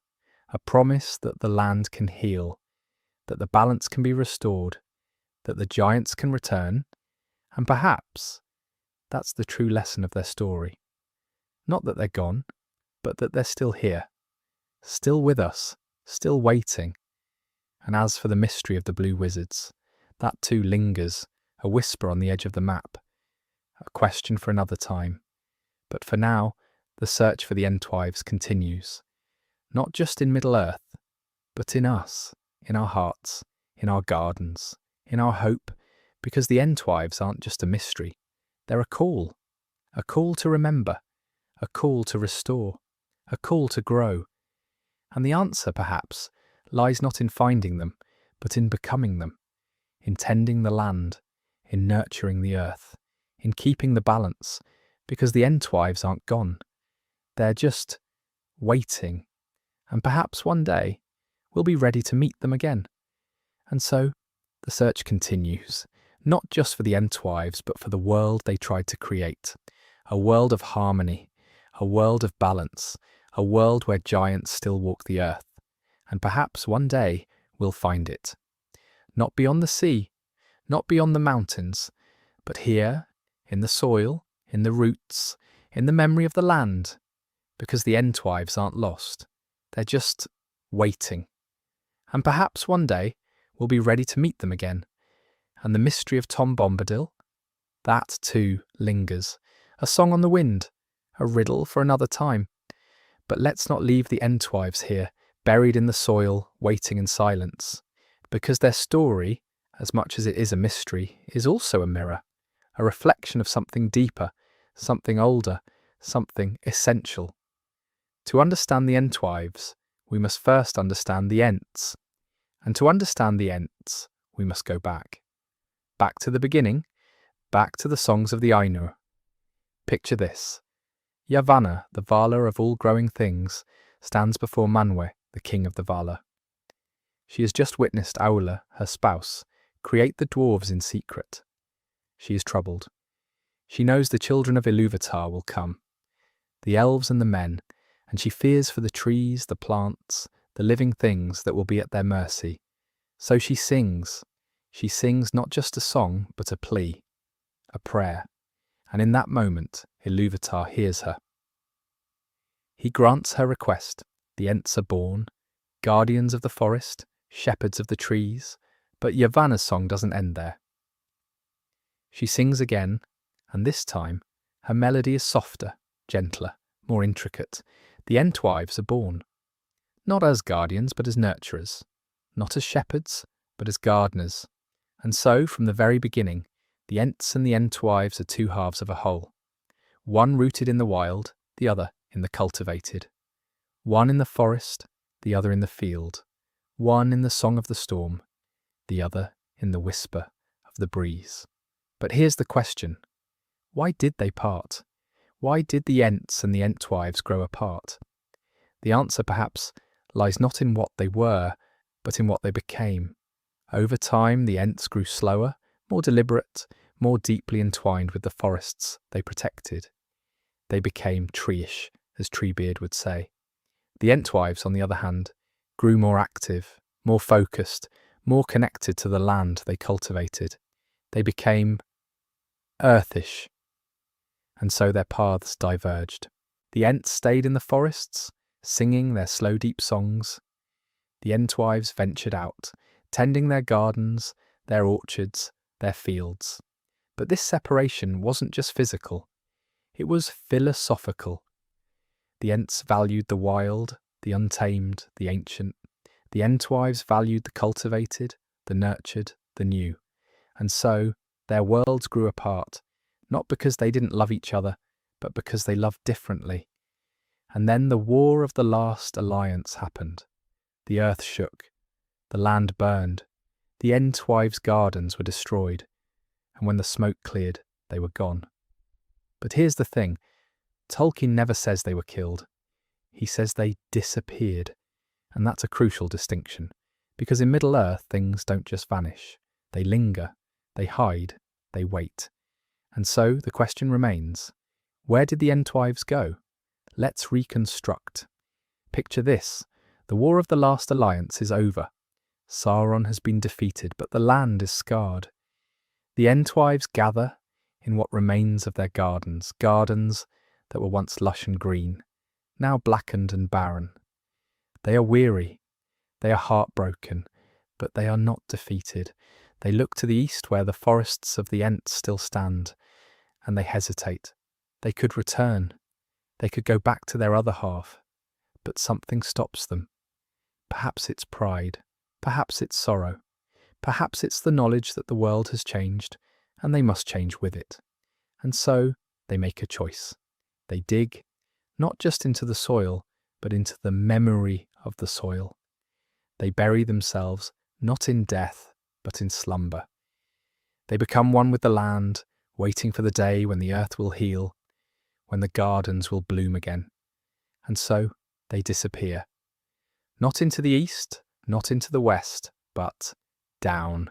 that the land can heal, that the balance can be restored, that the giants can return, and perhaps that's the true lesson of their story. Not that they're gone, but that they're still here, still with us, still waiting. And as for the mystery of the blue wizards, that too lingers, a whisper on the edge of the map, a question for another time. But for now, the search for the Entwives continues, not just in Middle-earth, but in us, in our hearts, in our gardens, in our hope, because the Entwives aren't just a mystery, they're a call to remember, a call to restore, a call to grow. And the answer, perhaps, lies not in finding them, but in becoming them, in tending the land, in nurturing the earth, in keeping the balance, because the Entwives aren't gone. They're just waiting, and perhaps one day we'll be ready to meet them again. And so, the search continues, not just for the Entwives, but for the world they tried to create, a world of harmony, a world of balance, a world where giants still walk the earth. And perhaps one day we'll find it. Not beyond the sea, not beyond the mountains, but here, in the soil, in the roots, in the memory of the land, because the Entwives aren't lost. They're just waiting. And perhaps one day we'll be ready to meet them again. And the mystery of Tom Bombadil, that too lingers, a song on the wind, a riddle for another time. But let's not leave the Entwives here, buried in the soil, waiting in silence, because their story, as much as it is a mystery, is also a mirror, a reflection of something deeper, something older, something essential. To understand the Entwives, we must first understand the Ents, and to understand the Ents, we must go back. Back to the beginning, back to the songs of the Ainur. Picture this. Yavanna, the Vala of all growing things, stands before Manwe, the king of the Vala. She has just witnessed Aula, her spouse, create the dwarves in secret. She is troubled. She knows the children of Iluvatar will come, the elves and the men, and she fears for the trees, the plants, the living things that will be at their mercy. So she sings. She sings not just a song, but a plea, a prayer. And in that moment, Iluvatar hears her. He grants her request. The Ents are born, guardians of the forest, shepherds of the trees, but Yavanna's song doesn't end there. She sings again, and this time, her melody is softer, gentler, more intricate. The Entwives are born, not as guardians, but as nurturers, not as shepherds, but as gardeners. And so, from the very beginning, the Ents and the Entwives are two halves of a whole, one rooted in the wild, the other in the cultivated, one in the forest, the other in the field, one in the song of the storm, the other in the whisper of the breeze. But here's the question. Why did they part? Why did the Ents and the Entwives grow apart? The answer perhaps lies not in what they were, but in what they became. Over time, the Ents grew slower, more deliberate, more deeply entwined with the forests they protected. They became tree-ish, as Treebeard would say. The Entwives, on the other hand, grew more active, more focused, more connected to the land they cultivated. They became earthish, and so their paths diverged. The Ents stayed in the forests, singing their slow deep songs. The Entwives ventured out, tending their gardens, their orchards, their fields. But this separation wasn't just physical, it was philosophical. The Ents valued the wild, the untamed, the ancient. The Entwives valued the cultivated, the nurtured, the new. And so their worlds grew apart, not because they didn't love each other, but because they loved differently. And then the war of the last alliance happened. The earth shook, the land burned, the Entwives' gardens were destroyed, and when the smoke cleared, they were gone. But here's the thing, Tolkien never says they were killed. He says they disappeared, and that's a crucial distinction, because in Middle-earth things don't just vanish, They linger, they hide, they wait. And so the question remains, where did the Entwives go? Let's reconstruct. Picture this, the War of the Last Alliance is over. Sauron has been defeated, but the land is scarred. The Entwives gather in what remains of their gardens that were once lush and green, now blackened and barren. They are weary, they are heartbroken, but they are not defeated. They look to the east where the forests of the Ents still stand, and they hesitate. They could return. They could go back to their other half, but something stops them. Perhaps it's pride, perhaps it's sorrow, perhaps it's the knowledge that the world has changed, and they must change with it. And so they make a choice. They dig, not just into the soil, but into the memory of the soil. They bury themselves not in death, but in slumber. They become one with the land, waiting for the day when the earth will heal, when the gardens will bloom again. And so they disappear. Not into the east, not into the west, but down,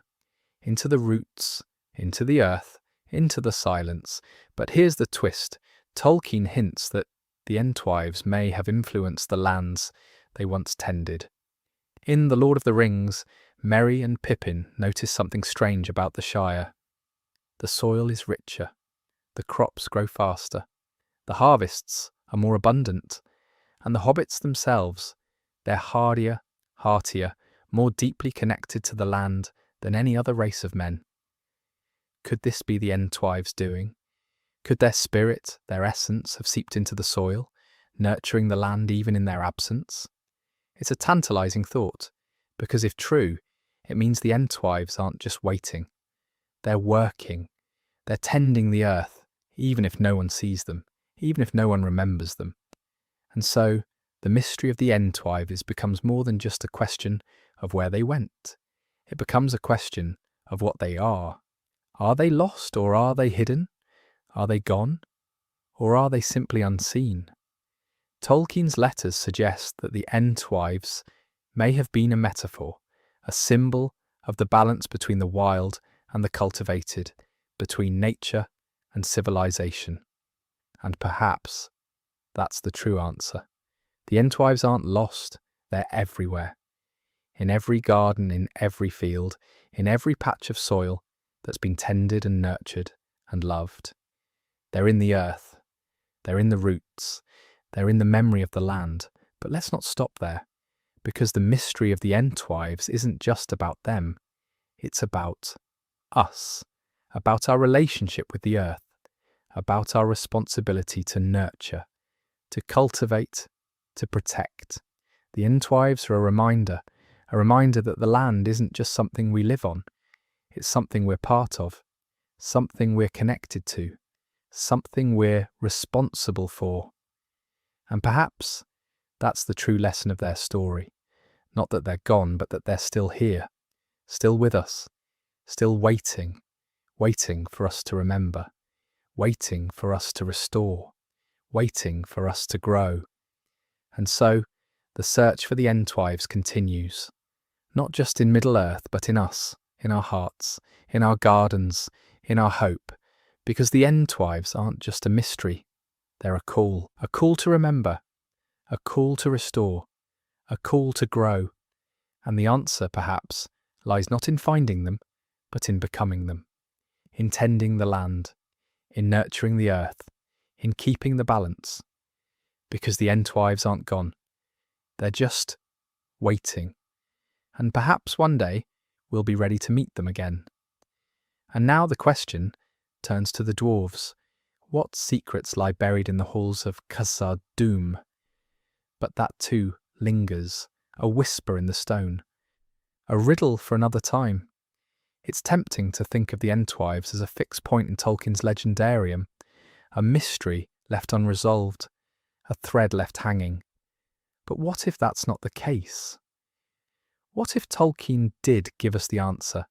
into the roots, into the earth, into the silence. But here's the twist. Tolkien hints that the Entwives may have influenced the lands they once tended. In The Lord of the Rings, Merry and Pippin notice something strange about the Shire. The soil is richer, the crops grow faster, the harvests are more abundant, and the hobbits themselves, they're hardier, heartier, more deeply connected to the land than any other race of men. Could this be the Entwives' doing? Could their spirit, their essence, have seeped into the soil, nurturing the land even in their absence? It's a tantalizing thought, because if true, it means the Entwives aren't just waiting. They're working. They're tending the earth, even if no one sees them, even if no one remembers them. And so, the mystery of the Entwives becomes more than just a question of where they went. It becomes a question of what they are. Are they lost, or are they hidden? Are they gone, or are they simply unseen? Tolkien's letters suggest that the Entwives may have been a metaphor, a symbol of the balance between the wild and the cultivated, between nature and civilization. And perhaps that's the true answer. The Entwives aren't lost, they're everywhere. In every garden, in every field, in every patch of soil that's been tended and nurtured and loved. They're in the earth, they're in the roots, they're in the memory of the land. But let's not stop there, because the mystery of the Entwives isn't just about them. It's about us, about our relationship with the earth, about our responsibility to nurture, to cultivate, to protect. The Entwives are a reminder that the land isn't just something we live on. It's something we're part of, something we're connected to, something we're responsible for. And perhaps that's the true lesson of their story. Not that they're gone, but that they're still here, still with us, still waiting for us to remember, waiting for us to restore, waiting for us to grow. And so, the search for the Entwives continues, not just in Middle-earth, but in us, in our hearts, in our gardens, in our hope, because the Entwives aren't just a mystery, they're a call to remember, a call to restore, a call to grow. And the answer, perhaps, lies not in finding them, but in becoming them, in tending the land, in nurturing the earth, in keeping the balance. Because the Entwives aren't gone, they're just waiting. And perhaps one day we'll be ready to meet them again. And now the question turns to the dwarves. What secrets lie buried in the halls of Khazad-dûm? But that too lingers, a whisper in the stone, a riddle for another time. It's tempting to think of the Entwives as a fixed point in Tolkien's legendarium, a mystery left unresolved, a thread left hanging. But what if that's not the case? What if Tolkien did give us the answer,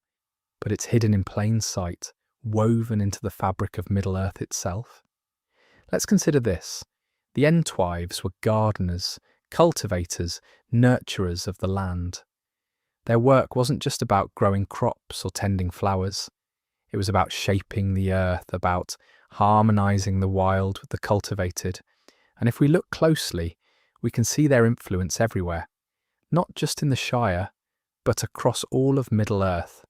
but it's hidden in plain sight, woven into the fabric of Middle-earth itself? Let's consider this. The Entwives were gardeners, cultivators, nurturers of the land. Their work wasn't just about growing crops or tending flowers. It was about shaping the earth, about harmonizing the wild with the cultivated. And if we look closely, we can see their influence everywhere, not just in the Shire, but across all of Middle-earth.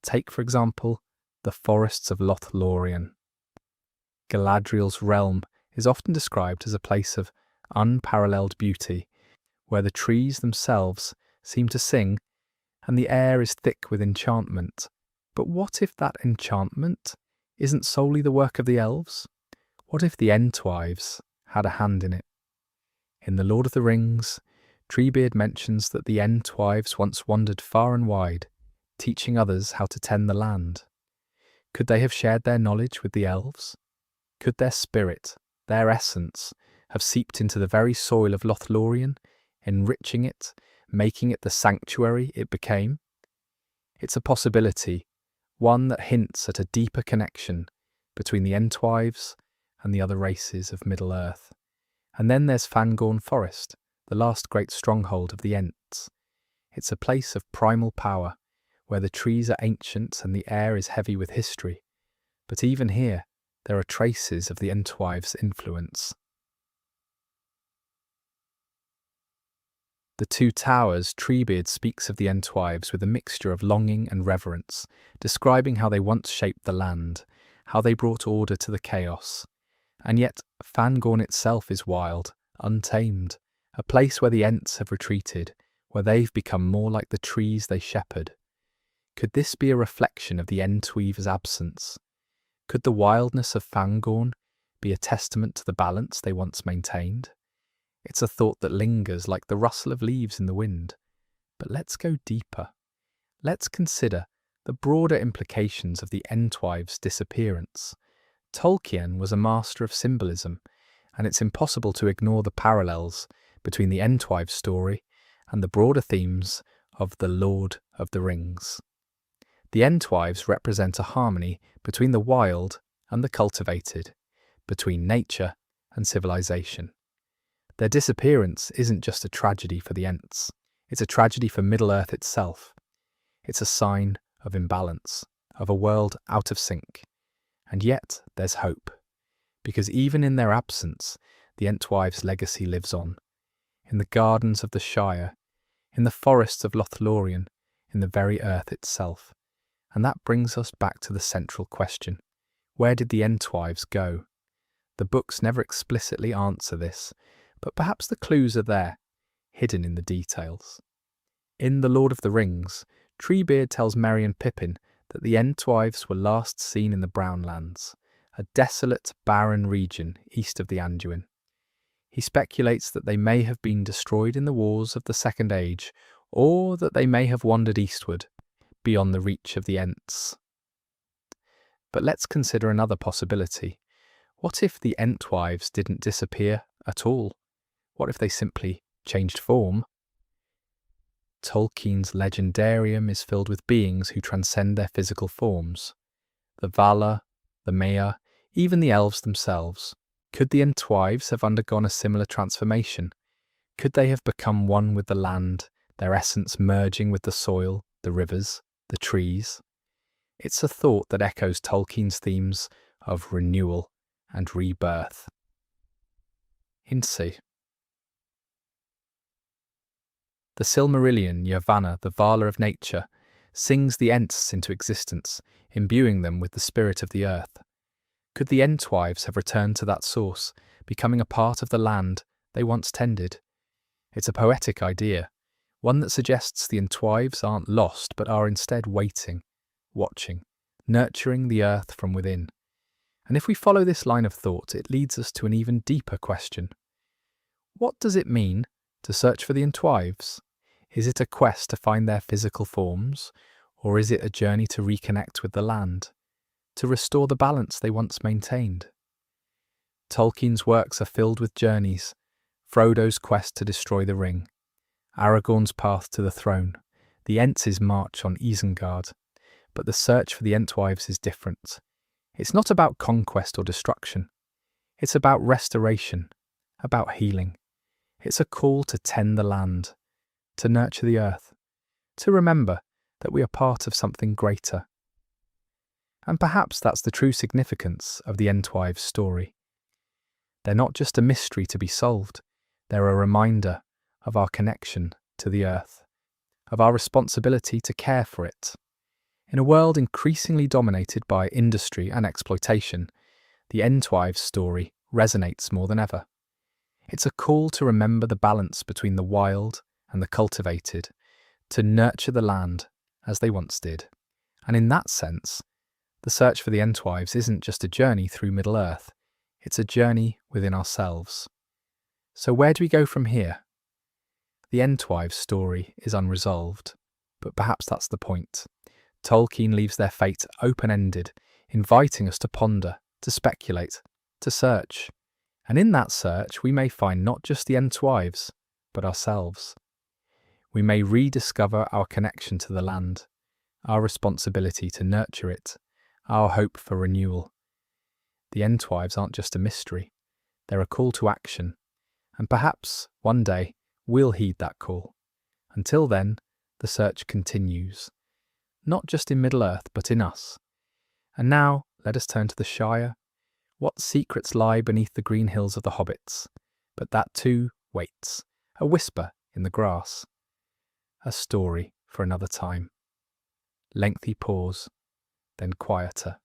Take, for example, the forests of Lothlorien. Galadriel's realm is often described as a place of unparalleled beauty, where the trees themselves seem to sing and the air is thick with enchantment. But what if that enchantment isn't solely the work of the elves? What if the Entwives had a hand in it? In The Lord of the Rings, Treebeard mentions that the Entwives once wandered far and wide, teaching others how to tend the land. Could they have shared their knowledge with the elves? Could their spirit, their essence, have seeped into the very soil of Lothlorien, enriching it, making it the sanctuary it became? It's a possibility, one that hints at a deeper connection between the Entwives and the other races of Middle-earth. And then there's Fangorn Forest, the last great stronghold of the Ents. It's a place of primal power, where the trees are ancient and the air is heavy with history. But even here, there are traces of the Entwives' influence. The Two Towers, Treebeard speaks of the Entwives with a mixture of longing and reverence, describing how they once shaped the land, how they brought order to the chaos. And yet, Fangorn itself is wild, untamed, a place where the Ents have retreated, where they've become more like the trees they shepherd. Could this be a reflection of the Entweaver's absence? Could the wildness of Fangorn be a testament to the balance they once maintained? It's a thought that lingers like the rustle of leaves in the wind. But let's go deeper. Let's consider the broader implications of the Entwives' disappearance. Tolkien was a master of symbolism, and it's impossible to ignore the parallels between the Entwives story and the broader themes of The Lord of the Rings. The Entwives represent a harmony between the wild and the cultivated, between nature and civilization. Their disappearance isn't just a tragedy for the Ents, it's a tragedy for Middle-earth itself. It's a sign of imbalance, of a world out of sync. And yet there's hope, because even in their absence, the Entwives' legacy lives on. In the gardens of the Shire, in the forests of Lothlorien, in the very earth itself. And that brings us back to the central question. Where did the Entwives go? The books never explicitly answer this, but perhaps the clues are there, hidden in the details. In The Lord of the Rings, Treebeard tells Merry and Pippin that the Entwives were last seen in the Brownlands, a desolate, barren region east of the Anduin. He speculates that they may have been destroyed in the wars of the Second Age, or that they may have wandered eastward, beyond the reach of the Ents. But let's consider another possibility. What if the Entwives didn't disappear at all? What if they simply changed form? Tolkien's legendarium is filled with beings who transcend their physical forms. The Valar, the Maiar, even the elves themselves. Could the Entwives have undergone a similar transformation? Could they have become one with the land, their essence merging with the soil, the rivers, the trees? It's a thought that echoes Tolkien's themes of renewal and rebirth. Ents. The Silmarillion, Yavanna, the Vala of nature, sings the Ents into existence, imbuing them with the spirit of the earth. Could the Entwives have returned to that source, becoming a part of the land they once tended? It's a poetic idea, one that suggests the Entwives aren't lost but are instead waiting, watching, nurturing the earth from within. And if we follow this line of thought, it leads us to an even deeper question. What does it mean to search for the Entwives? Is it a quest to find their physical forms, or is it a journey to reconnect with the land, to restore the balance they once maintained? Tolkien's works are filled with journeys, Frodo's quest to destroy the ring, Aragorn's path to the throne, the Ents' march on Isengard, but the search for the Entwives is different. It's not about conquest or destruction. It's about restoration, about healing. It's a call to tend the land, to nurture the earth, to remember that we are part of something greater. And perhaps that's the true significance of the Entwives' story. They're not just a mystery to be solved, they're a reminder of our connection to the earth, of our responsibility to care for it. In a world increasingly dominated by industry and exploitation, the Entwives' story resonates more than ever. It's a call to remember the balance between the wild and the cultivated, to nurture the land as they once did. And in that sense, the search for the Entwives isn't just a journey through Middle-earth, it's a journey within ourselves. So where do we go from here? The Entwives' story is unresolved, but perhaps that's the point. Tolkien leaves their fate open-ended, inviting us to ponder, to speculate, to search. And in that search, we may find not just the Entwives, but ourselves. We may rediscover our connection to the land, our responsibility to nurture it, our hope for renewal. The Entwives aren't just a mystery, they're a call to action, and perhaps, one day, we'll heed that call. Until then, the search continues, not just in Middle-earth, but in us. And now, let us turn to the Shire. What secrets lie beneath the green hills of the hobbits? But that too waits, a whisper in the grass. A story for another time. Lengthy pause, then quieter.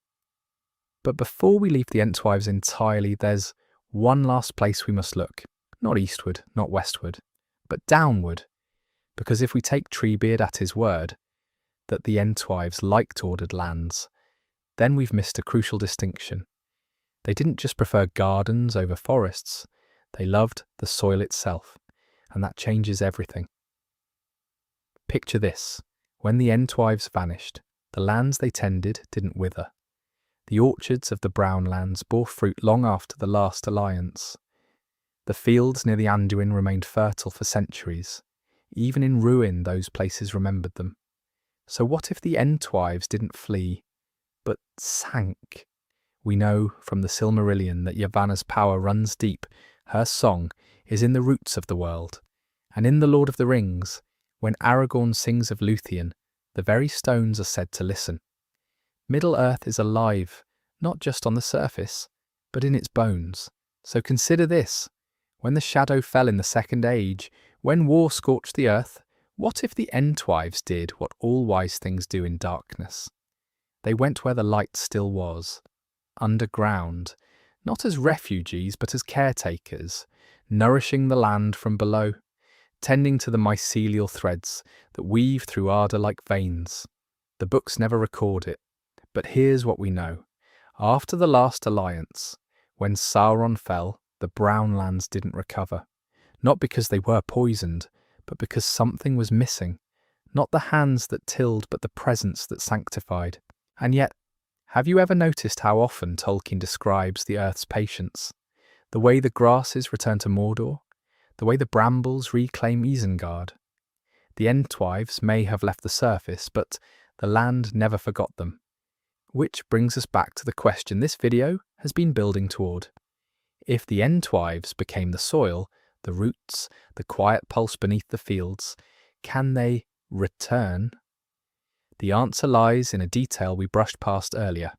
But before we leave the Entwives entirely, there's one last place we must look. Not eastward, not westward, but downward. Because if we take Treebeard at his word, that the Entwives liked ordered lands, then we've missed a crucial distinction. They didn't just prefer gardens over forests, they loved the soil itself, and that changes everything. Picture this. When the Entwives vanished, the lands they tended didn't wither. The orchards of the Brown Lands bore fruit long after the last alliance. The fields near the Anduin remained fertile for centuries. Even in ruin, those places remembered them. So what if the Entwives didn't flee, but sank? We know from the Silmarillion that Yavanna's power runs deep. Her song is in the roots of the world. And in The Lord of the Rings, when Aragorn sings of Luthien, the very stones are said to listen. Middle-earth is alive, not just on the surface, but in its bones. So consider this. When the shadow fell in the Second Age, when war scorched the earth, what if the Entwives did what all wise things do in darkness? They went where the light still was, underground, not as refugees but as caretakers, nourishing the land from below, tending to the mycelial threads that weave through ardour like veins. The books never record it, but here's what we know. After the last alliance, when Sauron fell, the Brown Lands didn't recover. Not because they were poisoned, but because something was missing. Not the hands that tilled, but the presence that sanctified. And yet, have you ever noticed how often Tolkien describes the earth's patience? The way the grasses return to Mordor? The way the brambles reclaim Isengard? The Entwives may have left the surface, but the land never forgot them. Which brings us back to the question this video has been building toward. If the Entwives became the soil, the roots, the quiet pulse beneath the fields, can they return? The answer lies in a detail we brushed past earlier,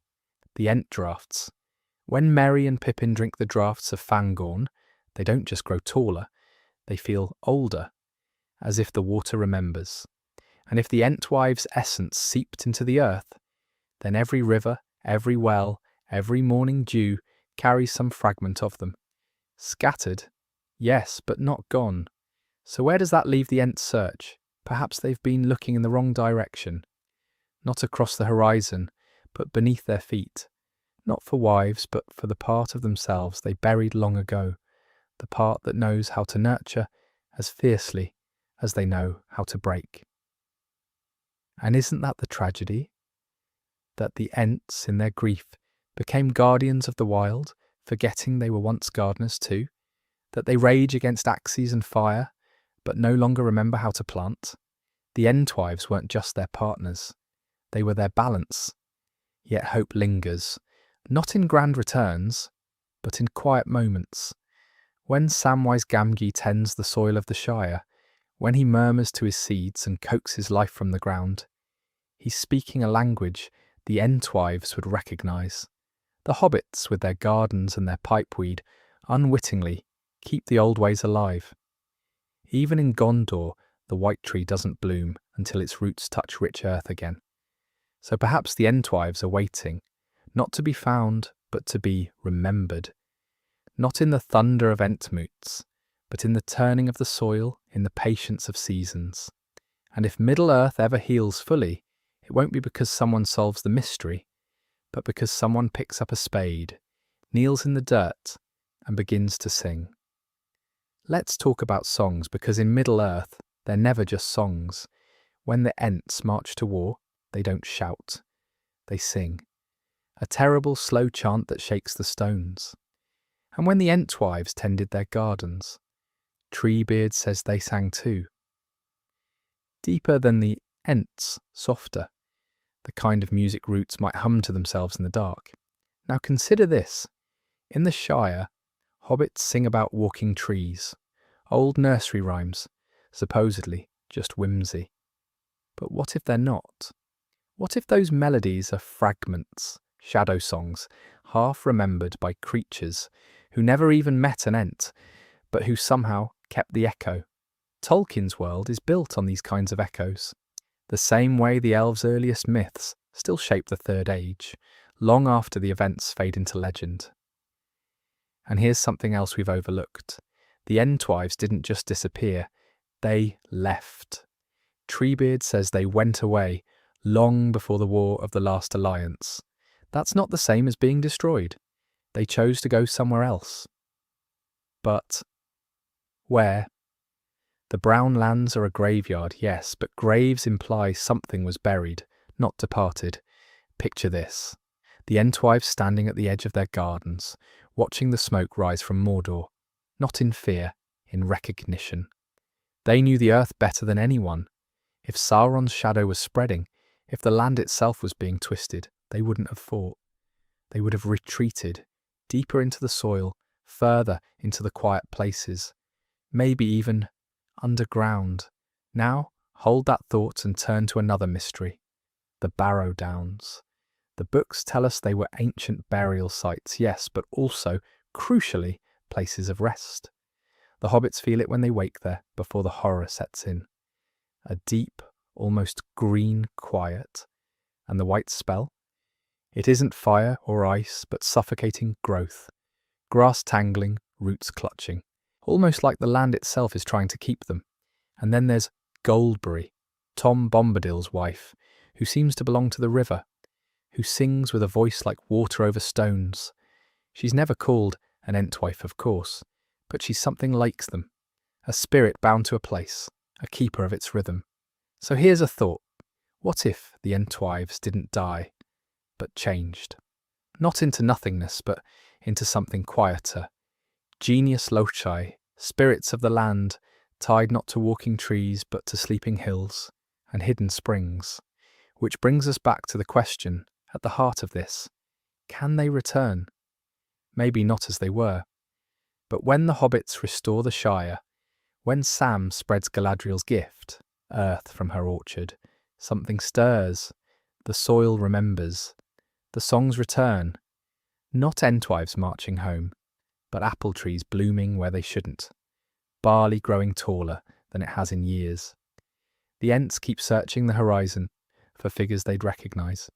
the Ent drafts. When Merry and Pippin drink the draughts of Fangorn, they don't just grow taller, they feel older, as if the water remembers. And if the Entwives' essence seeped into the earth, then every river, every well, every morning dew carries some fragment of them. Scattered, yes, but not gone. So where does that leave the Ents' search? Perhaps they've been looking in the wrong direction. Not across the horizon, but beneath their feet. Not for wives, but for the part of themselves they buried long ago, the part that knows how to nurture as fiercely as they know how to break. And isn't that the tragedy? That the Ents, in their grief, became guardians of the wild, forgetting they were once gardeners too? That they rage against axes and fire, but no longer remember how to plant? The Entwives weren't just their partners, they were their balance. Yet hope lingers, not in grand returns, but in quiet moments. When Samwise Gamgee tends the soil of the Shire, When he murmurs to his seeds and coaxes life from the ground, he's speaking a language the Entwives would recognise. The hobbits, with their gardens and their pipeweed, unwittingly keep the old ways alive. Even in Gondor, the white tree doesn't bloom until its roots touch rich earth again. So perhaps the Entwives are waiting, not to be found, but to be remembered. Not in the thunder of Entmoots, but in the turning of the soil, in the patience of seasons. And if Middle-earth ever heals fully, it won't be because someone solves the mystery, but because someone picks up a spade, kneels in the dirt, and begins to sing. Let's talk about songs, because in Middle-earth, they're never just songs. When the Ents march to war, they don't shout. They sing. A terrible slow chant that shakes the stones. And when the Entwives tended their gardens, Treebeard says they sang too. Deeper than the Ents, softer, the kind of music roots might hum to themselves in the dark. Now consider this. In the Shire, hobbits sing about walking trees, old nursery rhymes, supposedly just whimsy. But what if they're not? What if those melodies are fragments, shadow songs, half remembered by creatures who never even met an Ent, but who somehow kept the echo? Tolkien's world is built on these kinds of echoes, the same way the elves' earliest myths still shape the Third Age, long after the events fade into legend. And here's something else we've overlooked. The Entwives didn't just disappear, they left. Treebeard says they went away long before the War of the Last Alliance. That's not the same as being destroyed. They chose to go somewhere else. But where? The brown lands are a graveyard, yes, but graves imply something was buried, not departed. Picture this. The Entwives standing at the edge of their gardens, watching the smoke rise from Mordor, not in fear, in recognition. They knew the earth better than anyone. If Sauron's shadow was spreading, if the land itself was being twisted, they wouldn't have fought. They would have retreated, deeper into the soil, further into the quiet places, maybe even underground. Now, hold that thought and turn to another mystery, the Barrow Downs. The books tell us they were ancient burial sites, yes, but also, crucially, places of rest. The hobbits feel it when they wake there, before the horror sets in. A deep, almost green quiet. And the white spell? It isn't fire or ice, but suffocating growth. Grass tangling, roots clutching. Almost like the land itself is trying to keep them. And then there's Goldberry, Tom Bombadil's wife, who seems to belong to the river, who sings with a voice like water over stones. She's never called an Entwife, of course, but she's something like them, a spirit bound to a place, a keeper of its rhythm. So here's a thought. What if the Entwives didn't die, but changed? Not into nothingness, but into something quieter. Genius loci, spirits of the land, tied not to walking trees, but to sleeping hills and hidden springs. Which brings us back to the question, at the heart of this, can they return? Maybe not as they were. But when the hobbits restore the Shire, when Sam spreads Galadriel's gift, earth from her orchard, something stirs, the soil remembers, the songs return, not Entwives marching home, but apple trees blooming where they shouldn't, barley growing taller than it has in years. The Ents keep searching the horizon for figures they'd recognise.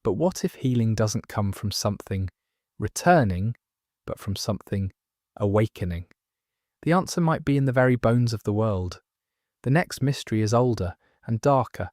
But what if healing doesn't come from something returning, but from something awakening? The answer might be in the very bones of the world. The next mystery is older and darker